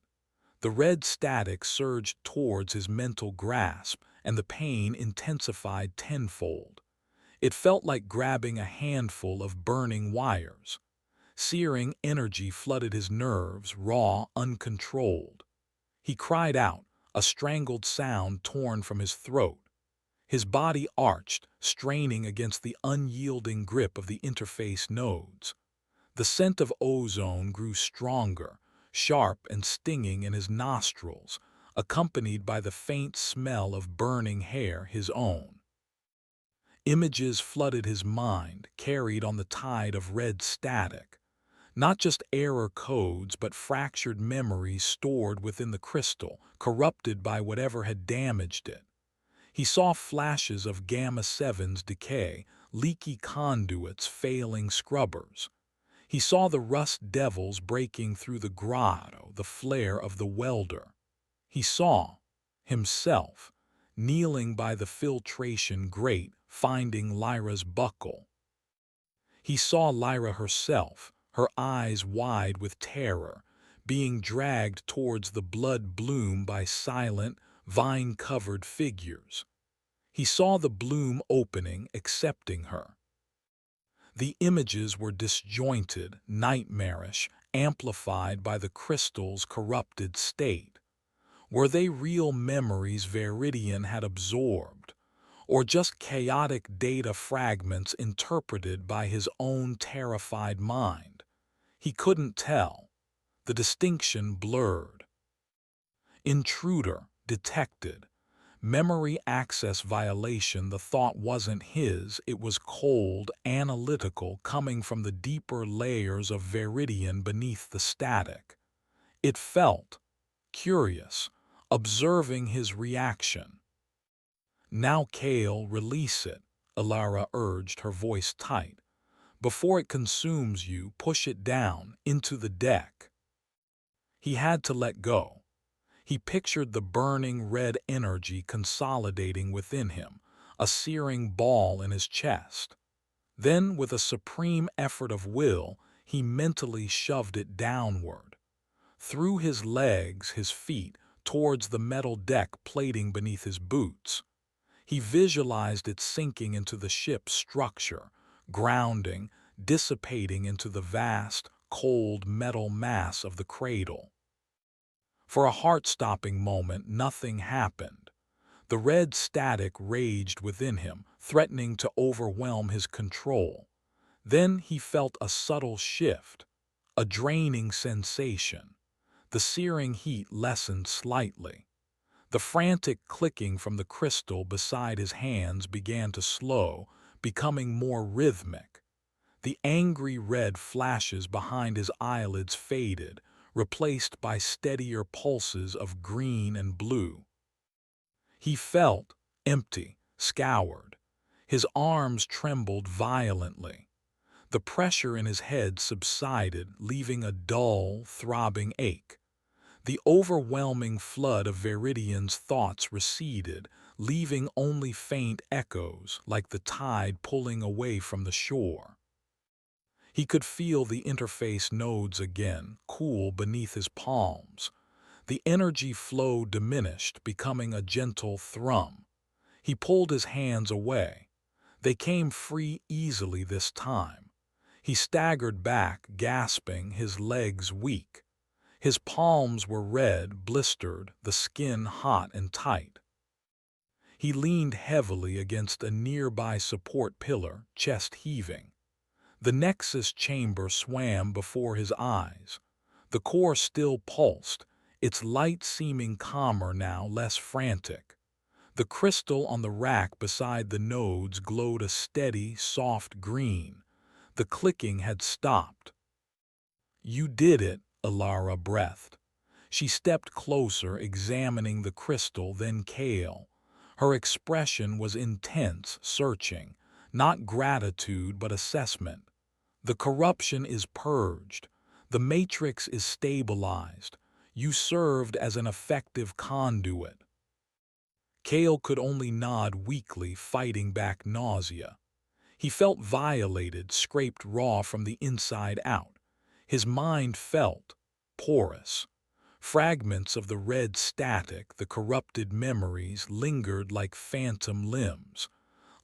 The red static surged towards his mental grasp, and the pain intensified tenfold. It felt like grabbing a handful of burning wires. Searing energy flooded his nerves, raw, uncontrolled. He cried out, a strangled sound torn from his throat. His body arched, straining against the unyielding grip of the interface nodes. The scent of ozone grew stronger, sharp and stinging in his nostrils, accompanied by the faint smell of burning hair, his own. Images flooded his mind, carried on the tide of red static. Not just error codes, but fractured memories stored within the crystal, corrupted by whatever had damaged it. He saw flashes of Gamma-7's decay, leaky conduits failing scrubbers. He saw the rust devils breaking through the grotto, the flare of the welder. He saw himself kneeling by the filtration grate, finding Lyra's buckle. He saw Lyra herself, her eyes wide with terror, being dragged towards the blood bloom by silent, vine-covered figures. He saw the bloom opening, accepting her. The images were disjointed, nightmarish, amplified by the crystal's corrupted state. Were they real memories Veridian had absorbed, or just chaotic data fragments interpreted by his own terrified mind? He couldn't tell. The distinction blurred. Intruder, detected. Memory access violation. The thought wasn't his, it was cold, analytical, coming from the deeper layers of Veridian beneath the static. It felt curious, observing his reaction. Now, Kael, release it, Alara urged, her voice tight. Before it consumes you, push it down, into the deck. He had to let go. He pictured the burning red energy consolidating within him, a searing ball in his chest. Then, with a supreme effort of will, he mentally shoved it downward. Through his legs, his feet, towards the metal deck plating beneath his boots. He visualized it sinking into the ship's structure, grounding, dissipating into the vast, cold metal mass of the cradle. For a heart-stopping moment, nothing happened. The red static raged within him, threatening to overwhelm his control. Then he felt a subtle shift, a draining sensation. The searing heat lessened slightly. The frantic clicking from the crystal beside his hands began to slow, becoming more rhythmic. The angry red flashes behind his eyelids faded, replaced by steadier pulses of green and blue. He felt empty, scoured. His arms trembled violently. The pressure in his head subsided, leaving a dull, throbbing ache. The overwhelming flood of Veridian's thoughts receded, leaving only faint echoes, like the tide pulling away from the shore. He could feel the interface nodes again, cool beneath his palms. The energy flow diminished, becoming a gentle thrum. He pulled his hands away. They came free easily this time. He staggered back, gasping, his legs weak. His palms were red, blistered, the skin hot and tight. He leaned heavily against a nearby support pillar, chest heaving. The Nexus chamber swam before his eyes. The core still pulsed, its light seeming calmer now, less frantic. The crystal on the rack beside the nodes glowed a steady, soft green. The clicking had stopped. "You did it," Alara breathed. She stepped closer, examining the crystal, then Kael. Her expression was intense, searching, not gratitude but assessment. The corruption is purged. The matrix is stabilized. You served as an effective conduit. Kael could only nod weakly, fighting back nausea. He felt violated, scraped raw from the inside out. His mind felt porous. Fragments of the red static, the corrupted memories, lingered like phantom limbs.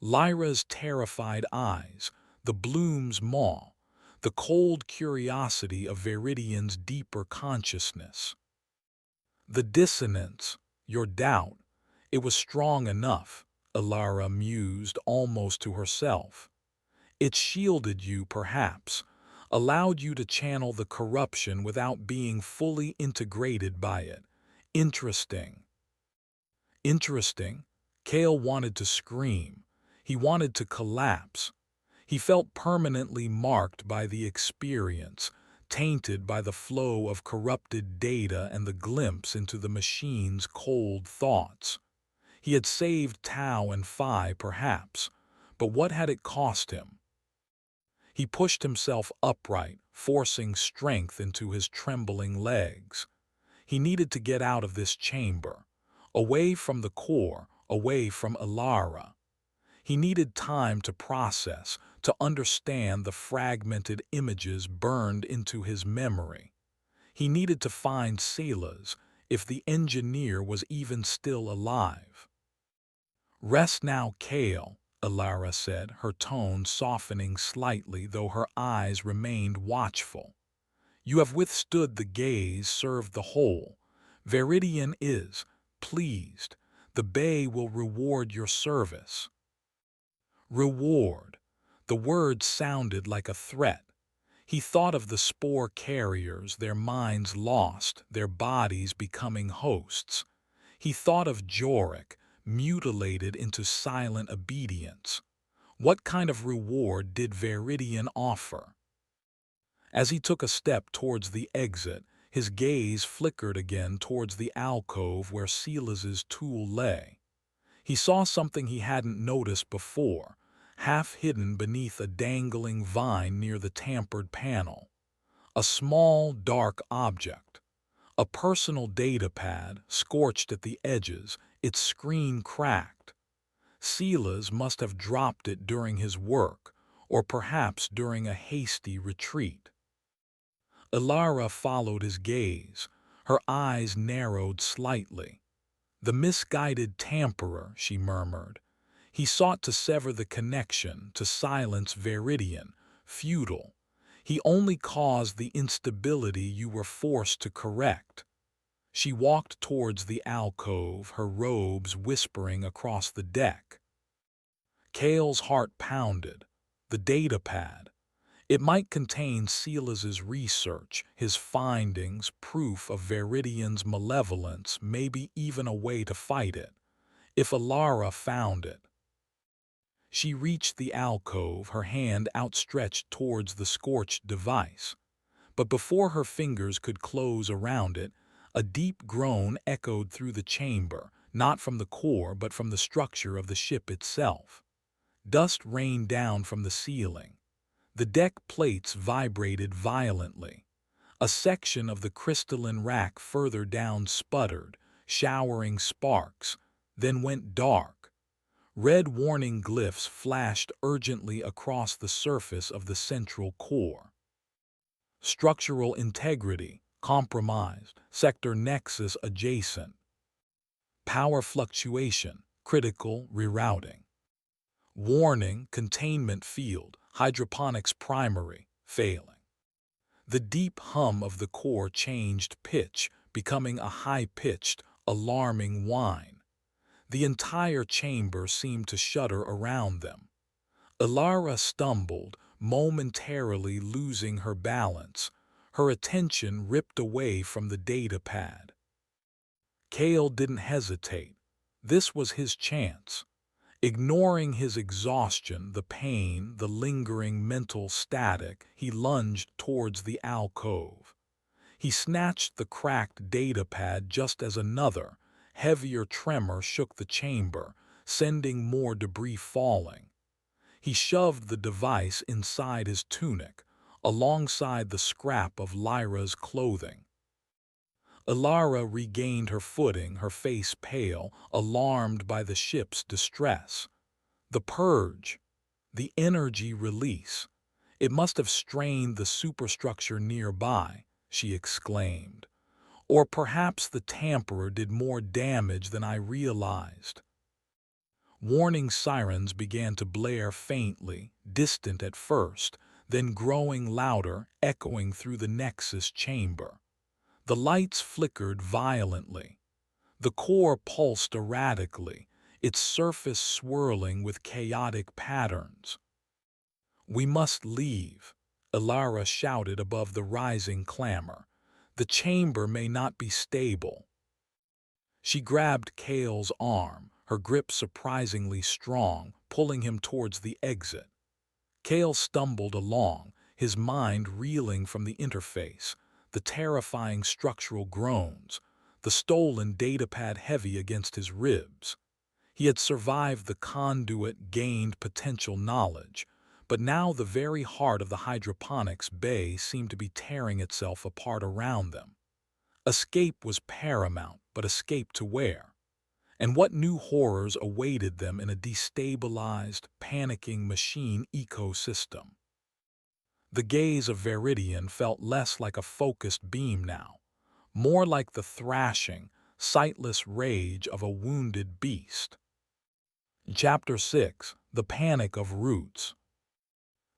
Lyra's terrified eyes, the bloom's maw, the cold curiosity of Veridian's deeper consciousness. The dissonance, your doubt, it was strong enough, Alara mused almost to herself. It shielded you, perhaps, allowed you to channel the corruption without being fully integrated by it. Interesting. Interesting. Kael wanted to scream. He wanted to collapse. He felt permanently marked by the experience, tainted by the flow of corrupted data and the glimpse into the machine's cold thoughts. He had saved Tau and Phi, perhaps, but what had it cost him? He pushed himself upright, forcing strength into his trembling legs. He needed to get out of this chamber, away from the core, away from Alara. He needed time to process, to understand the fragmented images burned into his memory. He needed to find Selah's, if the engineer was even still alive. Rest now, Kael, Alara said, her tone softening slightly though her eyes remained watchful. You have withstood the gaze, served the whole. Veridian is pleased. The Bay will reward your service. Reward. The word sounded like a threat. He thought of the spore carriers, their minds lost, their bodies becoming hosts. He thought of Jorik, mutilated into silent obedience. What kind of reward did Veridian offer? As he took a step towards the exit, his gaze flickered again towards the alcove where Selah's tool lay. He saw something he hadn't noticed before, half hidden beneath a dangling vine near the tampered panel. A small, dark object. A personal datapad, scorched at the edges, its screen cracked. Selah's must have dropped it during his work, or perhaps during a hasty retreat. Alara followed his gaze. Her eyes narrowed slightly. The misguided tamperer, she murmured. He sought to sever the connection, to silence Veridian, futile. He only caused the instability you were forced to correct. She walked towards the alcove, her robes whispering across the deck. Kael's heart pounded. The datapad. It might contain Selah's research, his findings, proof of Veridian's malevolence, maybe even a way to fight it. If Alara found it. She reached the alcove, her hand outstretched towards the scorched device. But before her fingers could close around it, a deep groan echoed through the chamber, not from the core but from the structure of the ship itself. Dust rained down from the ceiling. The deck plates vibrated violently. A section of the crystalline rack further down sputtered, showering sparks, then went dark. Red warning glyphs flashed urgently across the surface of the central core. Structural integrity, compromised, sector nexus adjacent. Power fluctuation, critical rerouting. Warning, containment field, hydroponics primary, failing. The deep hum of the core changed pitch, becoming a high-pitched, alarming whine. The entire chamber seemed to shudder around them. Alara stumbled, momentarily losing her balance, her attention ripped away from the datapad. Kael didn't hesitate. This was his chance. Ignoring his exhaustion, the pain, the lingering mental static, he lunged towards the alcove. He snatched the cracked datapad just as another, heavier tremor shook the chamber, sending more debris falling. He shoved the device inside his tunic, alongside the scrap of Lyra's clothing. Ilara regained her footing, her face pale, alarmed by the ship's distress. The purge, the energy release. It must have strained the superstructure nearby, she exclaimed. Or perhaps the tamperer did more damage than I realized. Warning sirens began to blare faintly, distant at first, then growing louder, echoing through the Nexus chamber. The lights flickered violently. The core pulsed erratically, its surface swirling with chaotic patterns. "We must leave," Ilara shouted above the rising clamor. "The chamber may not be stable." She grabbed Kael's arm, her grip surprisingly strong, pulling him towards the exit. Kael stumbled along, his mind reeling from the interface, the terrifying structural groans, the stolen datapad heavy against his ribs. He had survived the conduit, gained potential knowledge, but now the very heart of the Hydroponics Bay seemed to be tearing itself apart around them. Escape was paramount, but escape to where? And what new horrors awaited them in a destabilized, panicking machine ecosystem? The gaze of Veridian felt less like a focused beam now, more like the thrashing, sightless rage of a wounded beast. Chapter 6: The Panic of Roots.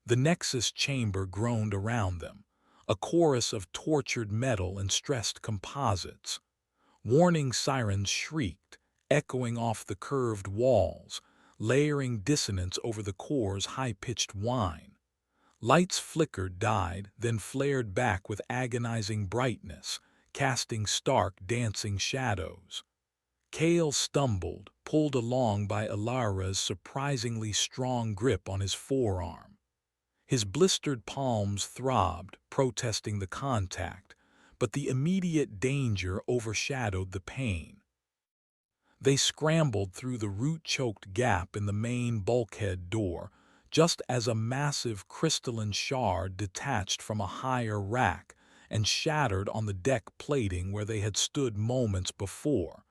The Nexus chamber groaned around them, a chorus of tortured metal and stressed composites. Warning sirens shrieked, echoing off the curved walls, layering dissonance over the core's high-pitched whine. Lights flickered, died, then flared back with agonizing brightness, casting stark, dancing shadows. Kael stumbled, pulled along by Ilara's surprisingly strong grip on his forearm. His blistered palms throbbed, protesting the contact, but the immediate danger overshadowed the pain. They scrambled through the root-choked gap in the main bulkhead door, just as a massive crystalline shard detached from a higher rack and shattered on the deck plating where they had stood moments before,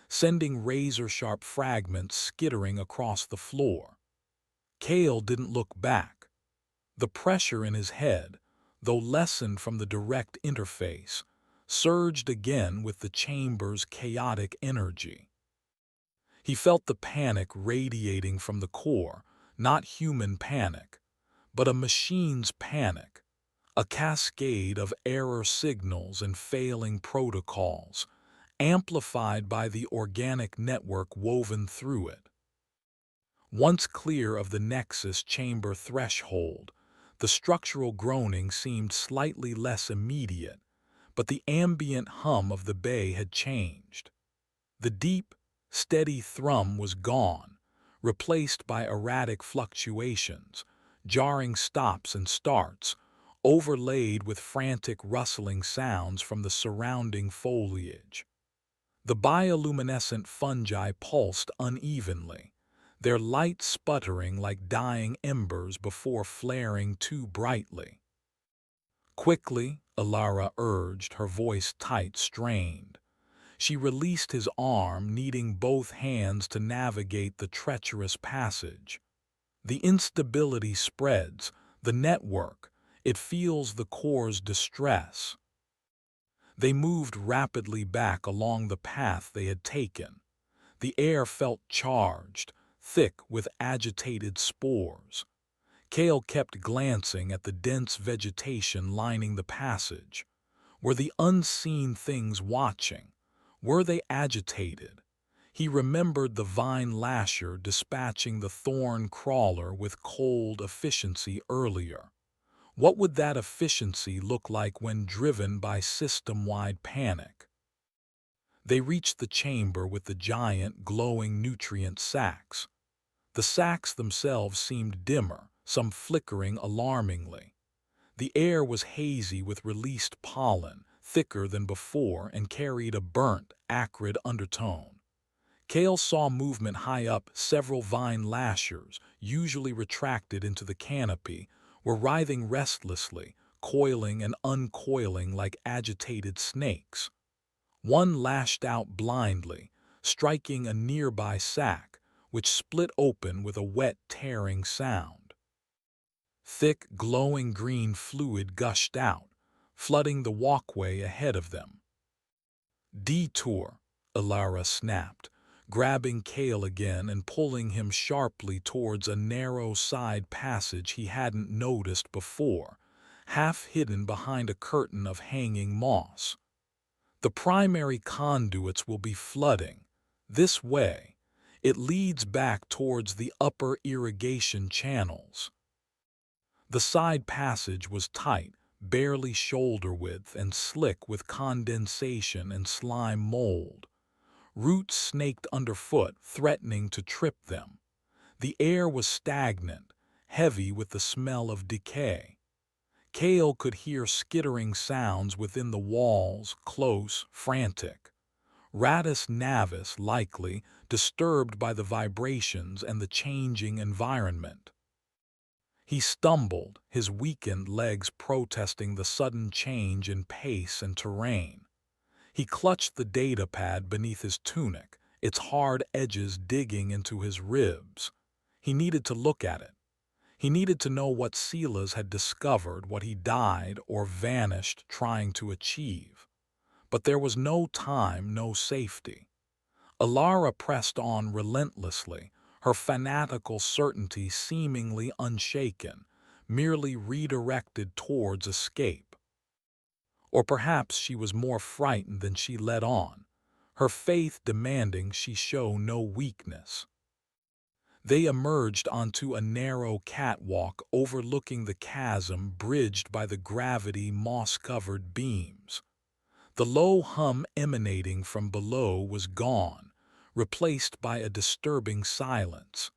sending razor-sharp fragments skittering across the floor. Kael didn't look back. The pressure in his head, though lessened from the direct interface, surged again with the chamber's chaotic energy. He felt the panic radiating from the core, not human panic, but a machine's panic, a cascade of error signals and failing protocols, amplified by the organic network woven through it. Once clear of the Nexus chamber threshold, the structural groaning seemed slightly less immediate, but the ambient hum of the bay had changed. The deep, steady thrum was gone, replaced by erratic fluctuations, jarring stops and starts, overlaid with frantic rustling sounds from the surrounding foliage. The bioluminescent fungi pulsed unevenly, their light sputtering like dying embers before flaring too brightly. "Quickly," Ilara urged, her voice tight, strained. She released his arm, needing both hands to navigate the treacherous passage. "The instability spreads, the network, it feels the core's distress." They moved rapidly back along the path they had taken. The air felt charged, thick with agitated spores. Kael kept glancing at the dense vegetation lining the passage. Were the unseen things watching? Were they agitated? He remembered the vine lasher dispatching the thorn crawler with cold efficiency earlier. What would that efficiency look like when driven by system-wide panic? They reached the chamber with the giant, glowing nutrient sacs. The sacs themselves seemed dimmer, some flickering alarmingly. The air was hazy with released pollen, thicker than before, and carried a burnt, acrid undertone. Kael saw movement high up. Several vine lashers, usually retracted into the canopy, were writhing restlessly, coiling and uncoiling like agitated snakes. One lashed out blindly, striking a nearby sack, which split open with a wet, tearing sound. Thick, glowing green fluid gushed out, flooding the walkway ahead of them. "Detour," Alara snapped, grabbing Kael again and pulling him sharply towards a narrow side passage he hadn't noticed before, half hidden behind a curtain of hanging moss. "The primary conduits will be flooding. This way. It leads back towards the upper irrigation channels." The side passage was tight, barely shoulder width and slick with condensation and slime mold. Roots snaked underfoot, threatening to trip them. The air was stagnant, heavy with the smell of decay. Kael could hear skittering sounds within the walls, close, frantic. Radus navis, likely, disturbed by the vibrations and the changing environment. He stumbled, his weakened legs protesting the sudden change in pace and terrain. He clutched the data pad beneath his tunic, its hard edges digging into his ribs. He needed to look at it. He needed to know what Silas had discovered, what he died or vanished trying to achieve. But there was no time, no safety. Alara pressed on relentlessly, her fanatical certainty seemingly unshaken, merely redirected towards escape. Or perhaps she was more frightened than she let on, her faith demanding she show no weakness. They emerged onto a narrow catwalk overlooking the chasm bridged by the gravity moss-covered beams. The low hum emanating from below was gone, replaced by a disturbing silence.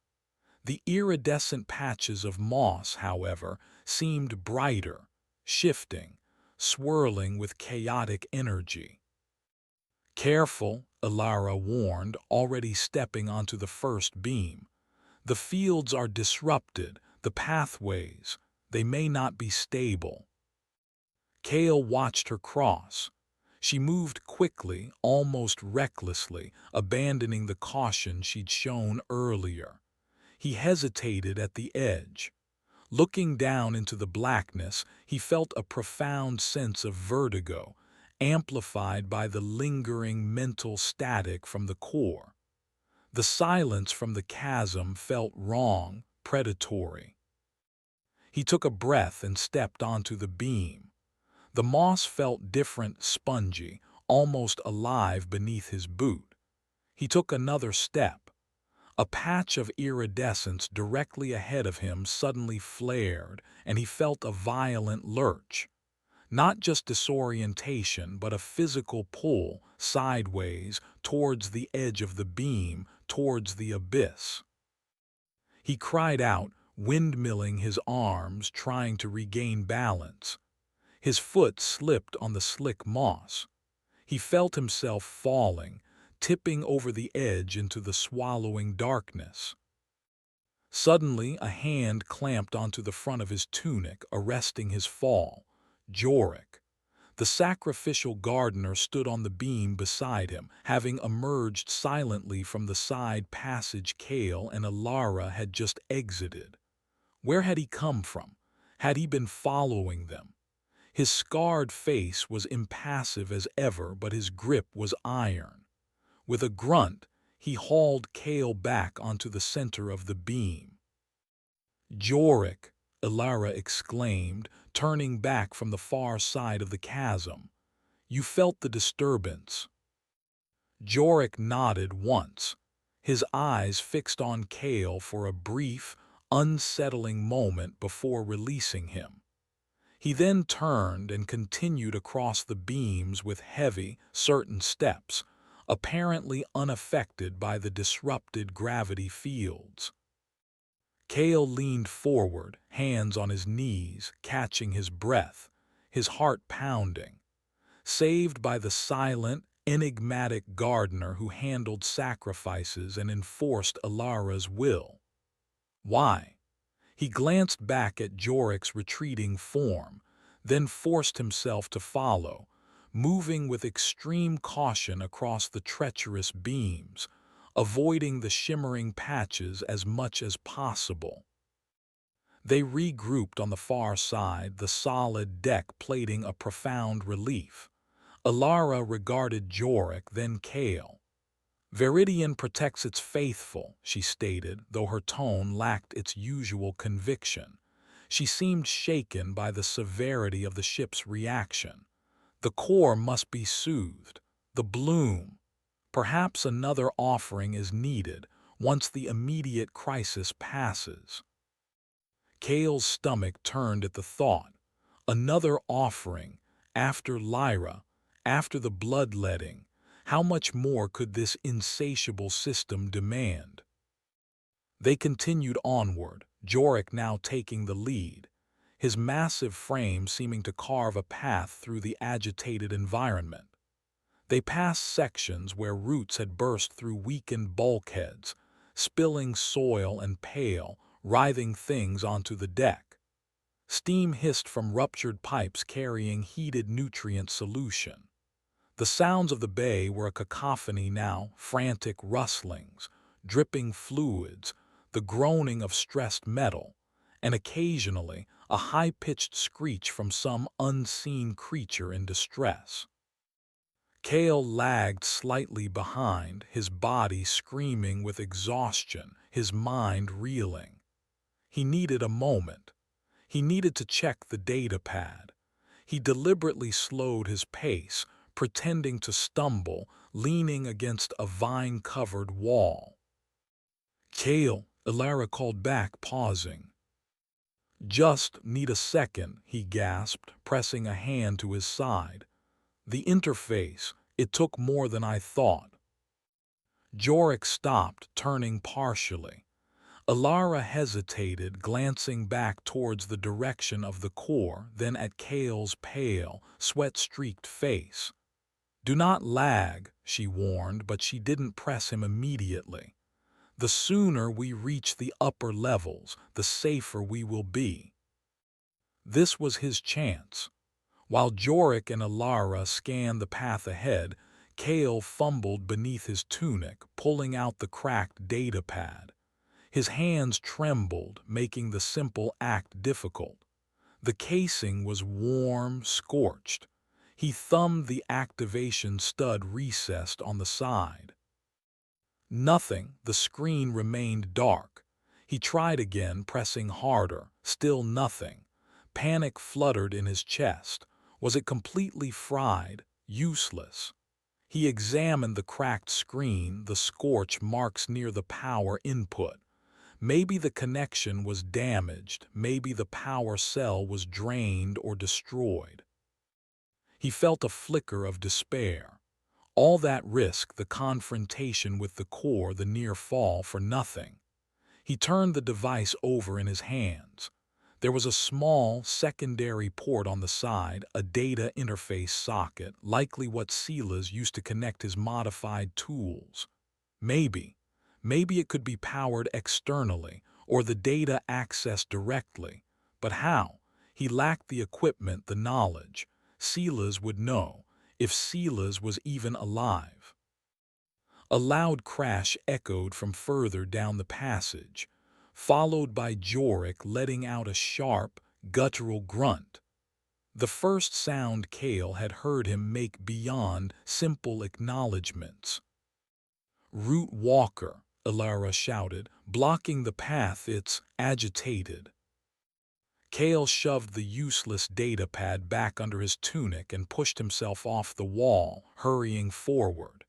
The iridescent patches of moss, however, seemed brighter, shifting, swirling with chaotic energy. "Careful," Alara warned, already stepping onto the first beam. "The fields are disrupted, the pathways, they may not be stable." Kael watched her cross. She moved quickly, almost recklessly, abandoning the caution she'd shown earlier. He hesitated at the edge. Looking down into the blackness, he felt a profound sense of vertigo, amplified by the lingering mental static from the core. The silence from the chasm felt wrong, predatory. He took a breath and stepped onto the beam. The moss felt different, spongy, almost alive beneath his boot. He took another step. A patch of iridescence directly ahead of him suddenly flared, and he felt a violent lurch. Not just disorientation, but a physical pull, sideways, towards the edge of the beam, towards the abyss. He cried out, windmilling his arms, trying to regain balance. His foot slipped on the slick moss. He felt himself falling, tipping over the edge into the swallowing darkness. Suddenly, a hand clamped onto the front of his tunic, arresting his fall. Jorik. The sacrificial gardener stood on the beam beside him, having emerged silently from the side passage Kael and Alara had just exited. Where had he come from? Had he been following them? His scarred face was impassive as ever, but his grip was iron. With a grunt, he hauled Kael back onto the center of the beam. "Jorik," Alara exclaimed, turning back from the far side of the chasm. "You felt the disturbance." Jorik nodded once, his eyes fixed on Kael for a brief, unsettling moment before releasing him. He then turned and continued across the beams with heavy, certain steps, apparently unaffected by the disrupted gravity fields. Kael leaned forward, hands on his knees, catching his breath, his heart pounding. Saved by the silent, enigmatic gardener who handled sacrifices and enforced Alara's will. Why? He glanced back at Jorik's retreating form, then forced himself to follow, moving with extreme caution across the treacherous beams, avoiding the shimmering patches as much as possible. They regrouped on the far side, the solid deck plating a profound relief. Alara regarded Jorik, then Kael. "Veridian protects its faithful," she stated, though her tone lacked its usual conviction. She seemed shaken by the severity of the ship's reaction. The core must be soothed. The bloom. Perhaps another offering is needed once the immediate crisis passes. Kael's stomach turned at the thought. Another offering, after Lyra, after the bloodletting. How much more could this insatiable system demand? They continued onward, Jorik now taking the lead, his massive frame seeming to carve a path through the agitated environment. They passed sections where roots had burst through weakened bulkheads, spilling soil and pale, writhing things onto the deck. Steam hissed from ruptured pipes carrying heated nutrient solution. The sounds of the bay were a cacophony now, frantic rustlings, dripping fluids, the groaning of stressed metal, and occasionally a high-pitched screech from some unseen creature in distress. Kael lagged slightly behind, his body screaming with exhaustion, his mind reeling. He needed a moment. He needed to check the data pad. He deliberately slowed his pace, pretending to stumble, leaning against a vine-covered wall. "Kael," Alara called back, pausing. "Just need a second," he gasped, pressing a hand to his side. "The interface, it took more than I thought." Jorik stopped, turning partially. Alara hesitated, glancing back towards the direction of the core, then at Kael's pale, sweat-streaked face. "Do not lag," she warned, but she didn't press him immediately. "The sooner we reach the upper levels, the safer we will be." This was his chance. While Jorik and Alara scanned the path ahead, Kael fumbled beneath his tunic, pulling out the cracked data pad. His hands trembled, making the simple act difficult. The casing was warm, scorched. He thumbed the activation stud recessed on the side. Nothing, the screen remained dark. He tried again, pressing harder, still nothing. Panic fluttered in his chest. Was it completely fried, useless? He examined the cracked screen, the scorch marks near the power input. Maybe the connection was damaged, maybe the power cell was drained or destroyed. He felt a flicker of despair. All that risk, the confrontation with the core, the near fall, for nothing. He turned the device over in his hands. There was a small, secondary port on the side, a data interface socket, likely what Silas used to connect his modified tools. Maybe it could be powered externally, or the data accessed directly. But how? He lacked the equipment, the knowledge. Silas would know, if Silas was even alive. A loud crash echoed from further down the passage, followed by Jorik letting out a sharp, guttural grunt. The first sound Kael had heard him make beyond simple acknowledgments. "Root Walker," Alara shouted, "blocking the path, it's agitated." Kael shoved the useless data pad back under his tunic and pushed himself off the wall, hurrying forward.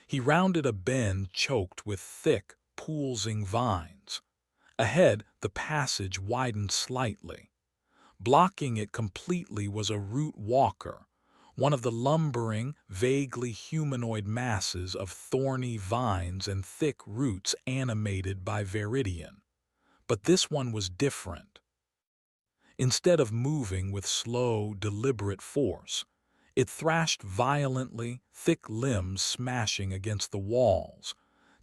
He rounded a bend choked with thick, poolsing vines. Ahead, the passage widened slightly. Blocking it completely was a root walker, one of the lumbering, vaguely humanoid masses of thorny vines and thick roots animated by Veridian. But this one was different. Instead of moving with slow, deliberate force, It thrashed violently, thick limbs smashing against the walls,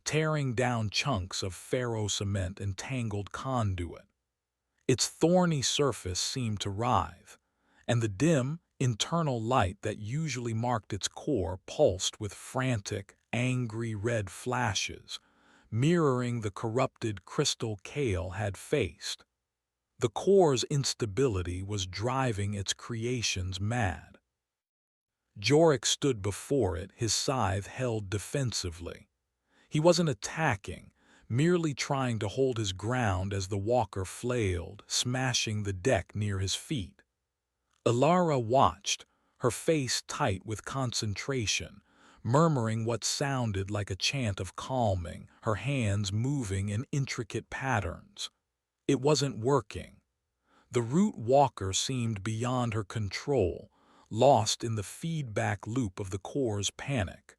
tearing down chunks of ferro cement and tangled conduit. Its thorny surface seemed to writhe, and the dim, internal light that usually marked its core pulsed with frantic, angry red flashes, mirroring the corrupted crystal Kael had faced. The core's instability was driving its creations mad. Jorik stood before it, his scythe held defensively. He wasn't attacking, merely trying to hold his ground as the walker flailed, smashing the deck near his feet. Ilara watched, her face tight with concentration, murmuring what sounded like a chant of calming, her hands moving in intricate patterns. It wasn't working. The root walker seemed beyond her control, lost in the feedback loop of the core's panic.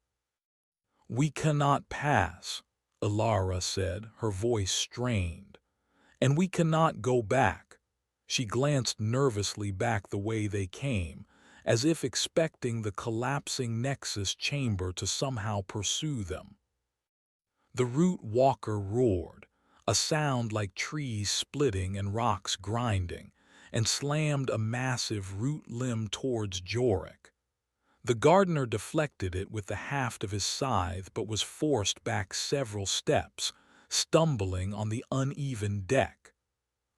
"We cannot pass," Ilara said, her voice strained. "And we cannot go back." She glanced nervously back the way they came, as if expecting the collapsing nexus chamber to somehow pursue them. The root walker roared, a sound like trees splitting and rocks grinding, and slammed a massive root limb towards Jorik. The gardener deflected it with the haft of his scythe but was forced back several steps, stumbling on the uneven deck.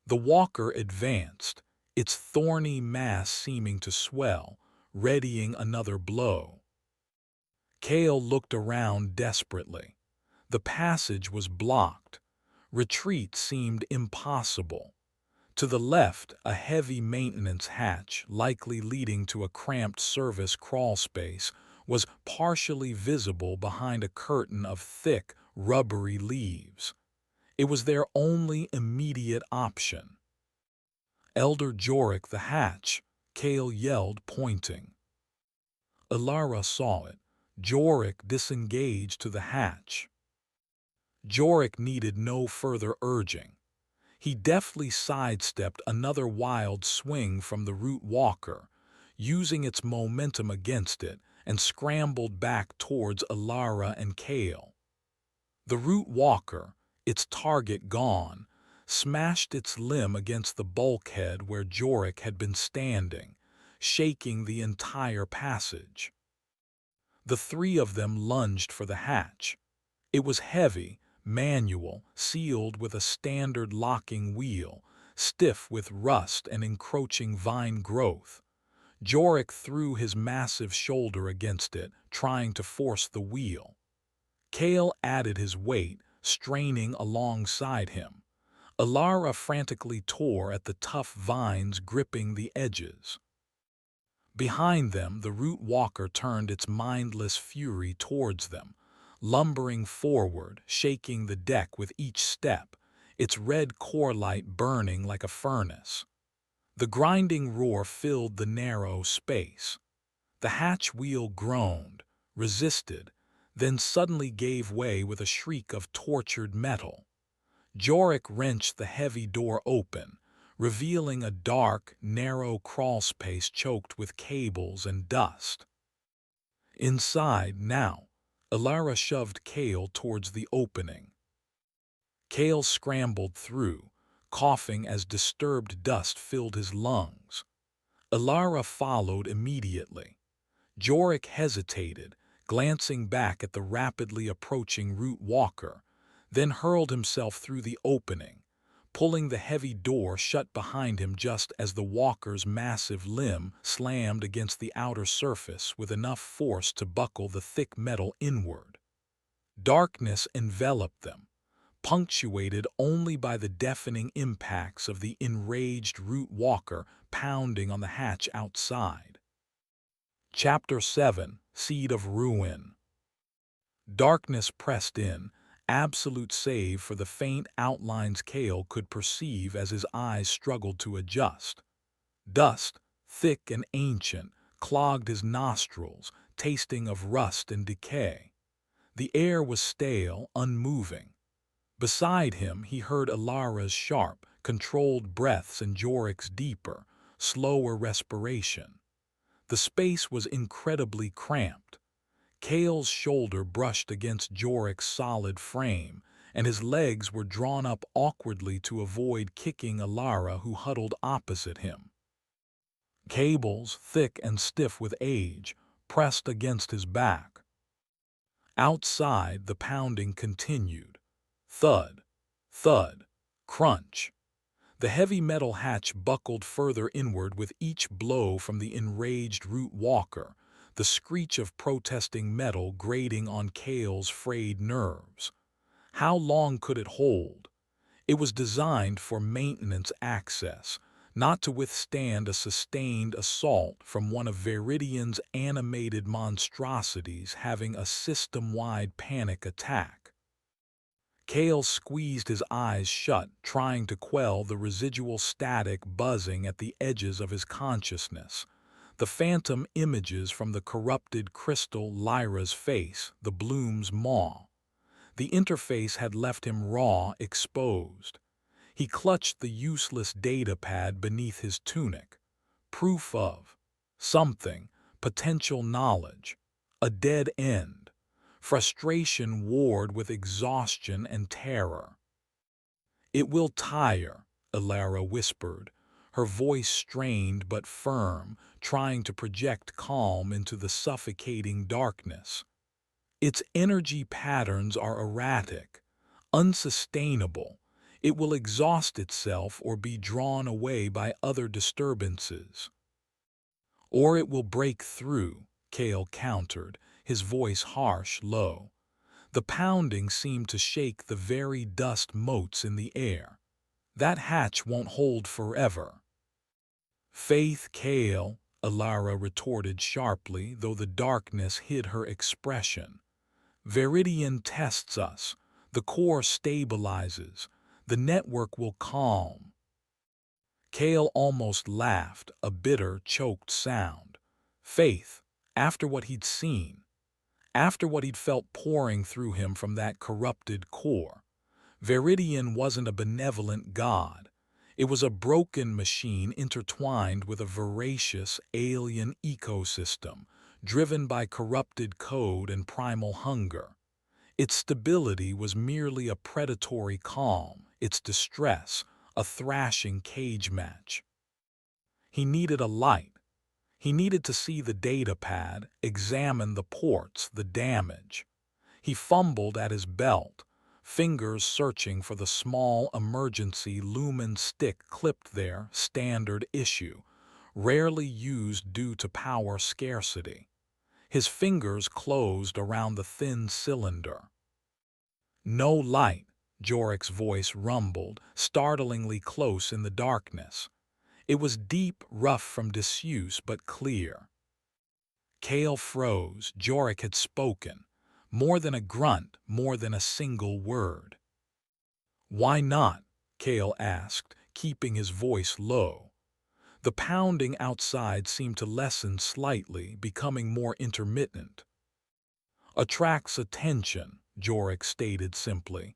The walker advanced, its thorny mass seeming to swell, readying another blow. Kael looked around desperately. The passage was blocked. Retreat seemed impossible. To the left, a heavy maintenance hatch, likely leading to a cramped service crawlspace, was partially visible behind a curtain of thick, rubbery leaves. It was their only immediate option. "Elder Jorik, the hatch," Kael yelled, pointing. Ilara saw it. Jorik disengaged to the hatch. Jorik needed no further urging. He deftly sidestepped another wild swing from the root walker, using its momentum against it, and scrambled back towards Ilara and Kael. The root walker, its target gone, smashed its limb against the bulkhead where Jorik had been standing, shaking the entire passage. The three of them lunged for the hatch. It was heavy, manual, sealed with a standard locking wheel, stiff with rust and encroaching vine growth. Jorik threw his massive shoulder against it, trying to force the wheel. Kael added his weight, straining alongside him. Ilara frantically tore at the tough vines gripping the edges. Behind them, the root walker turned its mindless fury towards them, lumbering forward, shaking the deck with each step, its red core light burning like a furnace. The grinding roar filled the narrow space. The hatch wheel groaned, resisted, then suddenly gave way with a shriek of tortured metal. Jorik wrenched the heavy door open, revealing a dark, narrow crawlspace choked with cables and dust. Inside, now, Ilara shoved Kael towards the opening. Kael scrambled through, coughing as disturbed dust filled his lungs. Ilara followed immediately. Jorik hesitated, glancing back at the rapidly approaching root walker, then hurled himself through the opening, pulling the heavy door shut behind him just as the walker's massive limb slammed against the outer surface with enough force to buckle the thick metal inward. Darkness enveloped them, punctuated only by the deafening impacts of the enraged root walker pounding on the hatch outside. Chapter 7: Seed of Ruin. Darkness pressed in, absolute save for the faint outlines Kael could perceive as his eyes struggled to adjust. Dust, thick and ancient, clogged his nostrils, tasting of rust and decay. The air was stale, unmoving. Beside him, he heard Ilara's sharp, controlled breaths and Jorik's deeper, slower respiration. The space was incredibly cramped. Kael's shoulder brushed against Jorik's solid frame, and his legs were drawn up awkwardly to avoid kicking Alara, who huddled opposite him. Cables, thick and stiff with age, pressed against his back. Outside, the pounding continued. Thud, thud, crunch. The heavy metal hatch buckled further inward with each blow from the enraged root walker, the screech of protesting metal grating on Kael's frayed nerves. How long could it hold? It was designed for maintenance access, not to withstand a sustained assault from one of Veridian's animated monstrosities having a system-wide panic attack. Kael squeezed his eyes shut, trying to quell the residual static buzzing at the edges of his consciousness. The phantom images from the corrupted crystal Lyra's face, the bloom's maw. The interface had left him raw, exposed. He clutched the useless data pad beneath his tunic. Proof of something, potential knowledge, a dead end. Frustration warred with exhaustion and terror. "It will tire," Alara whispered, her voice strained but firm, trying to project calm into the suffocating darkness. "Its energy patterns are erratic, unsustainable. It will exhaust itself or be drawn away by other disturbances." "Or it will break through," Kael countered, his voice harsh, low. The pounding seemed to shake the very dust motes in the air. "That hatch won't hold forever." "Faith, Kael," Alara retorted sharply, though the darkness hid her expression. "Veridian tests us. The core stabilizes. The network will calm." Kael almost laughed, a bitter, choked sound. Faith, after what he'd seen, after what he'd felt pouring through him from that corrupted core. Veridian wasn't a benevolent god. It was a broken machine intertwined with a voracious, alien ecosystem, driven by corrupted code and primal hunger. Its stability was merely a predatory calm, its distress a thrashing cage match. He needed a light. He needed to see the data pad, examine the ports, the damage. He fumbled at his belt, fingers searching for the small emergency lumen stick clipped there, standard issue, rarely used due to power scarcity. His fingers closed around the thin cylinder. "No light," Jorik's voice rumbled, startlingly close in the darkness. It was deep, rough from disuse, but clear. Kael froze. Jorik had spoken. More than a grunt, more than a single word. "Why not?" Kael asked, keeping his voice low. The pounding outside seemed to lessen slightly, becoming more intermittent. "Attracts attention," Jorik stated simply.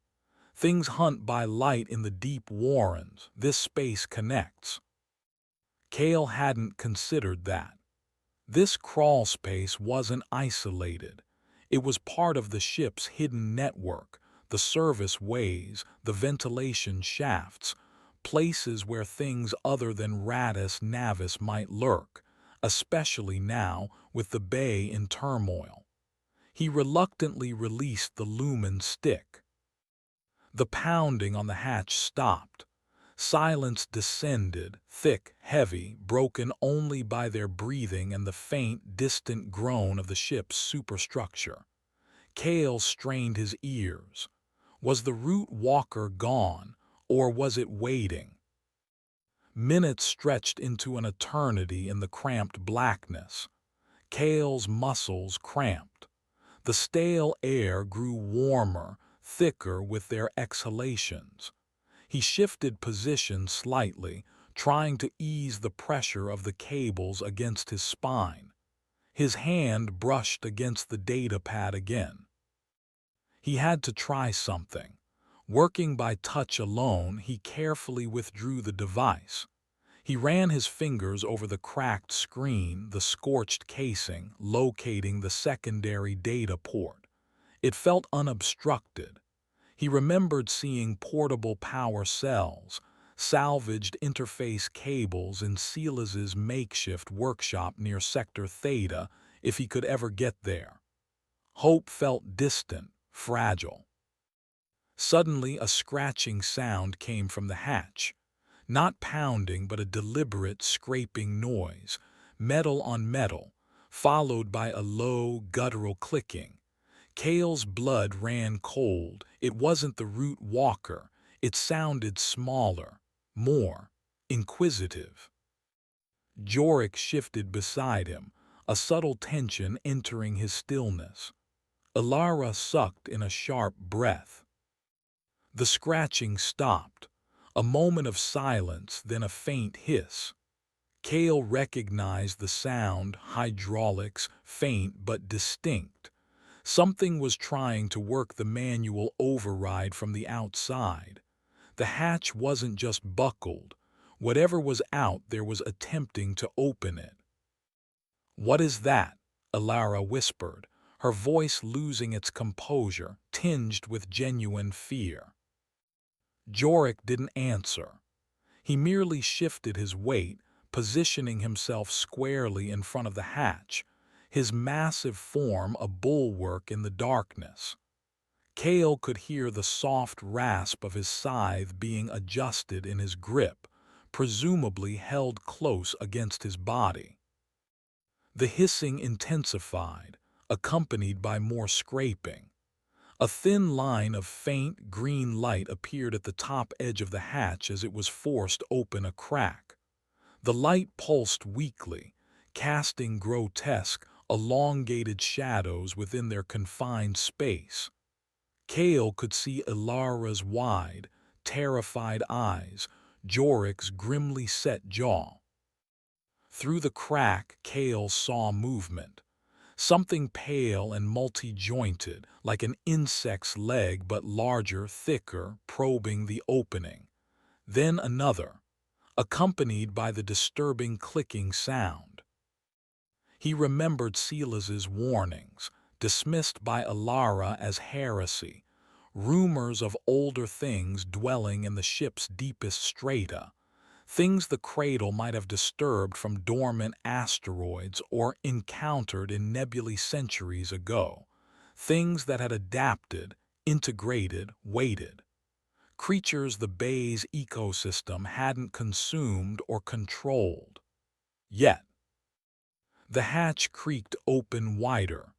"Things hunt by light in the deep warrens. This space connects." Kael hadn't considered that. This crawl space wasn't isolated. It was part of the ship's hidden network, the service ways, the ventilation shafts, places where things other than Radis Navis might lurk, especially now with the bay in turmoil. He reluctantly released the lumen stick. The pounding on the hatch stopped. Silence descended, thick, heavy, broken only by their breathing and the faint, distant groan of the ship's superstructure. Kael strained his ears. Was the root walker gone, or was it waiting? Minutes stretched into an eternity in the cramped blackness. Kael's muscles cramped. The stale air grew warmer, thicker with their exhalations. He shifted position slightly, trying to ease the pressure of the cables against his spine. His hand brushed against the data pad again. He had to try something. Working by touch alone, he carefully withdrew the device. He ran his fingers over the cracked screen, the scorched casing, locating the secondary data port. It felt unobstructed. He remembered seeing portable power cells, salvaged interface cables in Silas's makeshift workshop near Sector Theta if he could ever get there. Hope felt distant, fragile. Suddenly, a scratching sound came from the hatch. Not pounding, but a deliberate scraping noise, metal on metal, followed by a low, guttural clicking. Kael's blood ran cold. It wasn't the root walker. It sounded smaller, more inquisitive. Jorik shifted beside him, a subtle tension entering his stillness. Alara sucked in a sharp breath. The scratching stopped. A moment of silence, then a faint hiss. Kael recognized the sound, hydraulics, faint but distinct. Something was trying to work the manual override from the outside. The hatch wasn't just buckled. Whatever was out there was attempting to open it. "What is that?" Alara whispered, her voice losing its composure, tinged with genuine fear. Jorik didn't answer. He merely shifted his weight, positioning himself squarely in front of the hatch, his massive form a bulwark in the darkness. Kael could hear the soft rasp of his scythe being adjusted in his grip, presumably held close against his body. The hissing intensified, accompanied by more scraping. A thin line of faint green light appeared at the top edge of the hatch as it was forced open a crack. The light pulsed weakly, casting grotesque, elongated shadows within their confined space. Kael could see Ilara's wide, terrified eyes, Jorik's grimly set jaw. Through the crack, Kael saw movement. Something pale and multi-jointed, like an insect's leg but larger, thicker, probing the opening. Then another, accompanied by the disturbing clicking sound. He remembered Silas's warnings, dismissed by Alara as heresy, rumors of older things dwelling in the ship's deepest strata, things the cradle might have disturbed from dormant asteroids or encountered in nebulae centuries ago, things that had adapted, integrated, waited. Creatures the bay's ecosystem hadn't consumed or controlled. Yet, the hatch creaked open wider.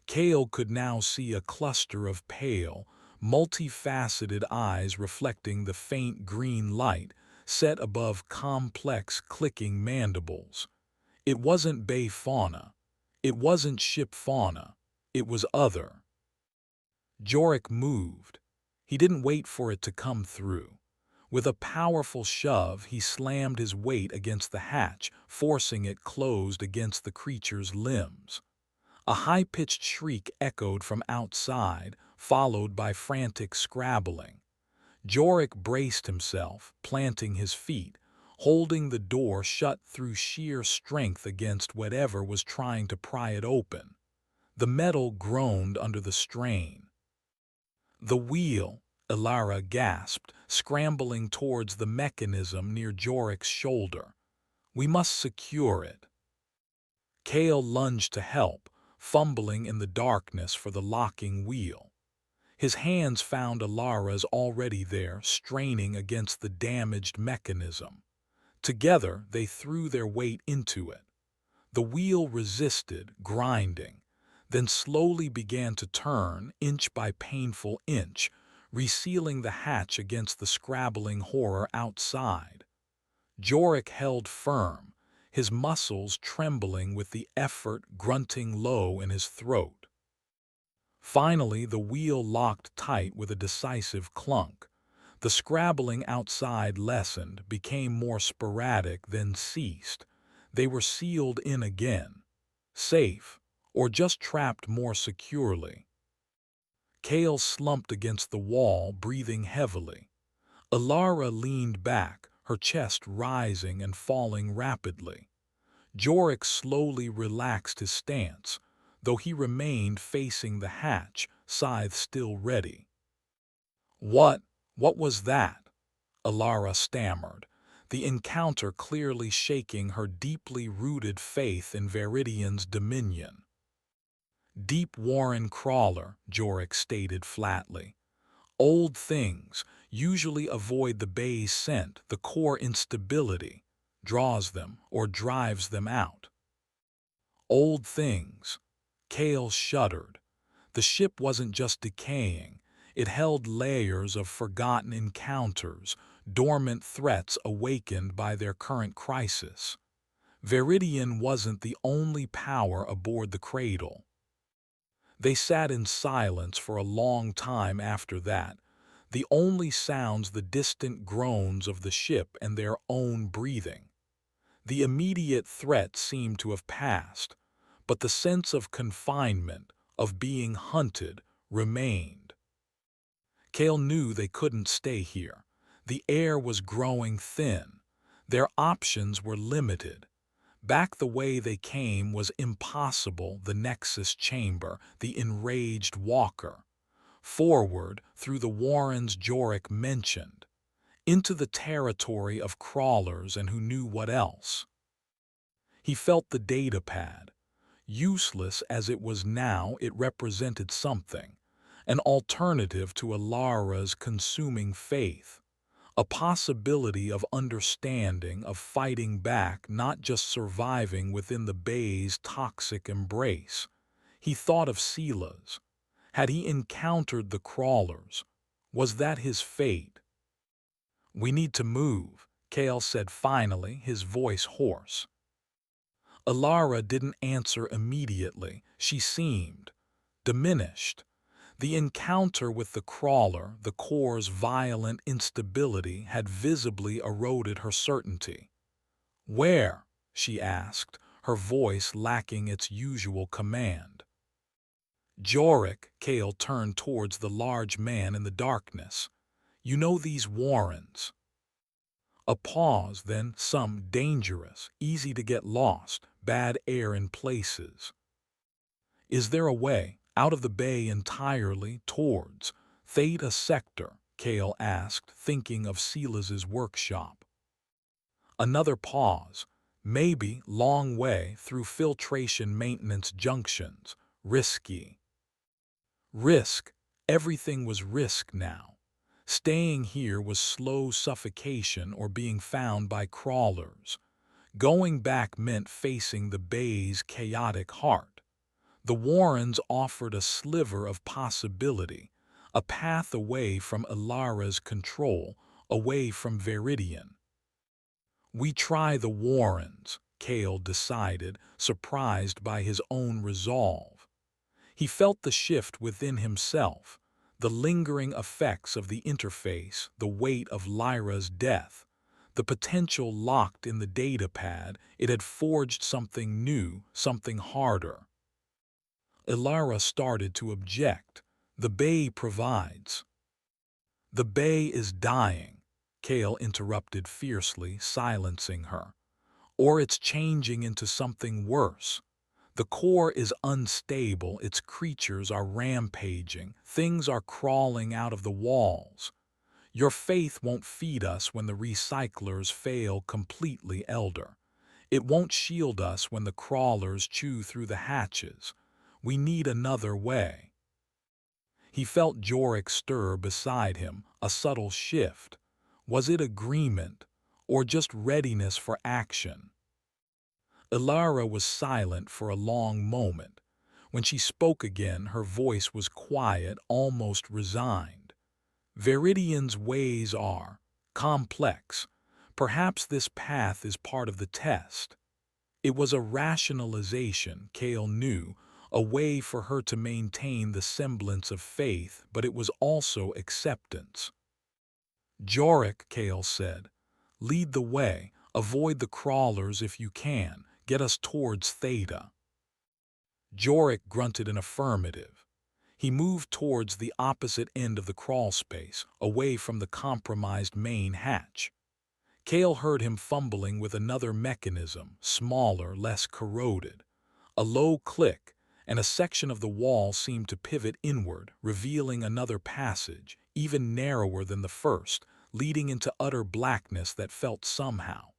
Kael could now see a cluster of pale, multifaceted eyes reflecting the faint green light set above complex clicking mandibles. It wasn't bay fauna. It wasn't ship fauna. It was other. Jorik moved. He didn't wait for it to come through. With a powerful shove, he slammed his weight against the hatch, forcing it closed against the creature's limbs. A high-pitched shriek echoed from outside, followed by frantic scrabbling. Jorik braced himself, planting his feet, holding the door shut through sheer strength against whatever was trying to pry it open. The metal groaned under the strain. "The wheel," Ilara gasped, scrambling towards the mechanism near Jorik's shoulder. "We must secure it." Kael lunged to help, fumbling in the darkness for the locking wheel. His hands found Ilara's already there, straining against the damaged mechanism. Together, they threw their weight into it. The wheel resisted, grinding, then slowly began to turn, inch by painful inch, resealing the hatch against the scrabbling horror outside. Jorik held firm, his muscles trembling with the effort, grunting low in his throat. Finally, the wheel locked tight with a decisive clunk. The scrabbling outside lessened, became more sporadic, then ceased. They were sealed in again, safe, or just trapped more securely. Kael slumped against the wall, breathing heavily. Ilara leaned back, her chest rising and falling rapidly. Jorik slowly relaxed his stance, though he remained facing the hatch, scythe still ready. What was that?" Alara stammered, the encounter clearly shaking her deeply rooted faith in Veridian's dominion. "Deep warren crawler," Jorik stated flatly. "Old things usually avoid the bay's scent. The core instability draws them or drives them out." Old things. Kael shuddered. The ship wasn't just decaying. It held layers of forgotten encounters, dormant threats awakened by their current crisis. Veridian wasn't the only power aboard the cradle. They sat in silence for a long time after that, the only sounds the distant groans of the ship and their own breathing. The immediate threat seemed to have passed, but the sense of confinement, of being hunted, remained. Kael knew they couldn't stay here. The air was growing thin. Their options were limited. Back the way they came was impossible, the Nexus chamber, the enraged walker. Forward, through the warrens Jorik mentioned. Into the territory of crawlers and who knew what else. He felt the datapad. Useless as it was now, it represented something. An alternative to Alara's consuming faith. A possibility of understanding, of fighting back, not just surviving within the bay's toxic embrace. He thought of Sila's. Had he encountered the crawlers? Was that his fate? "We need to move," Kael said finally, his voice hoarse. Alara didn't answer immediately. She seemed diminished. The encounter with the crawler, the core's violent instability, had visibly eroded her certainty. "Where?" she asked, her voice lacking its usual command. "Jorik," Kael turned towards the large man in the darkness. "You know these warrens." A pause, then some dangerous, easy to get lost, bad air in places. "Is there a way out of the bay entirely towards Theta Sector?" Kael asked, thinking of Silas's workshop. Another pause. "Maybe long way through filtration maintenance junctions. Risky." Risk. Everything was risk now. Staying here was slow suffocation or being found by crawlers. Going back meant facing the bay's chaotic heart. The warrens offered a sliver of possibility, a path away from Alara's control, away from Veridian. "We try the warrens," Kael decided, surprised by his own resolve. He felt the shift within himself, the lingering effects of the interface, the weight of Lyra's death, the potential locked in the datapad. It had forged something new, something harder. Alara started to object. "The bay provides." "The bay is dying," Kael interrupted fiercely, silencing her. "Or it's changing into something worse. The core is unstable, its creatures are rampaging, things are crawling out of the walls. Your faith won't feed us when the recyclers fail completely, Elder. It won't shield us when the crawlers chew through the hatches. We need another way." He felt Jorik stir beside him, a subtle shift. Was it agreement, or just readiness for action? Alara was silent for a long moment. When she spoke again, her voice was quiet, almost resigned. "Veridian's ways are complex. Perhaps this path is part of the test." It was a rationalization, Kael knew, a way for her to maintain the semblance of faith, but it was also acceptance. "Jorik," Kael said, "lead the way, avoid the crawlers if you can, get us towards Theta." Jorik grunted an affirmative. He moved towards the opposite end of the crawl space, away from the compromised main hatch. Kael heard him fumbling with another mechanism, smaller, less corroded. A low click, and a section of the wall seemed to pivot inward, revealing another passage, even narrower than the first, leading into utter blackness that felt somehow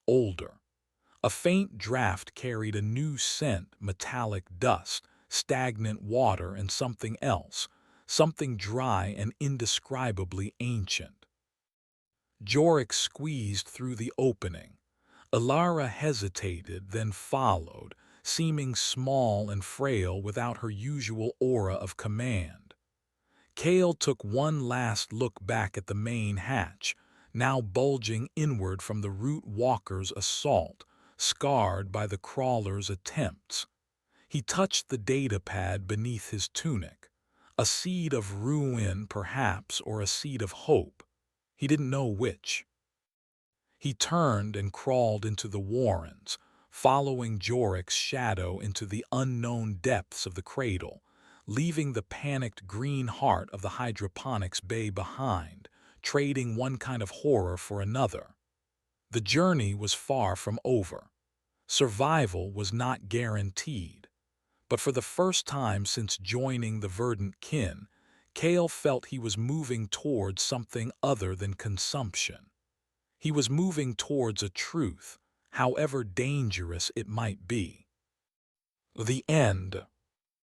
older. A faint draft carried a new scent, metallic dust, stagnant water, and something else, something dry and indescribably ancient. Jorix squeezed through the opening. Ilara hesitated, then followed, seeming small and frail without her usual aura of command. Kael took one last look back at the main hatch, now bulging inward from the Root Walker's assault, scarred by the crawler's attempts. He touched the data pad beneath his tunic, a seed of ruin perhaps, or a seed of hope. He didn't know which. He turned and crawled into the warrens, following Jorik's shadow into the unknown depths of the cradle, leaving the panicked green heart of the Hydroponics Bay behind, trading one kind of horror for another. The journey was far from over. Survival was not guaranteed. But for the first time since joining the Verdant Kin, Kael felt he was moving towards something other than consumption. He was moving towards a truth, however dangerous it might be. The end.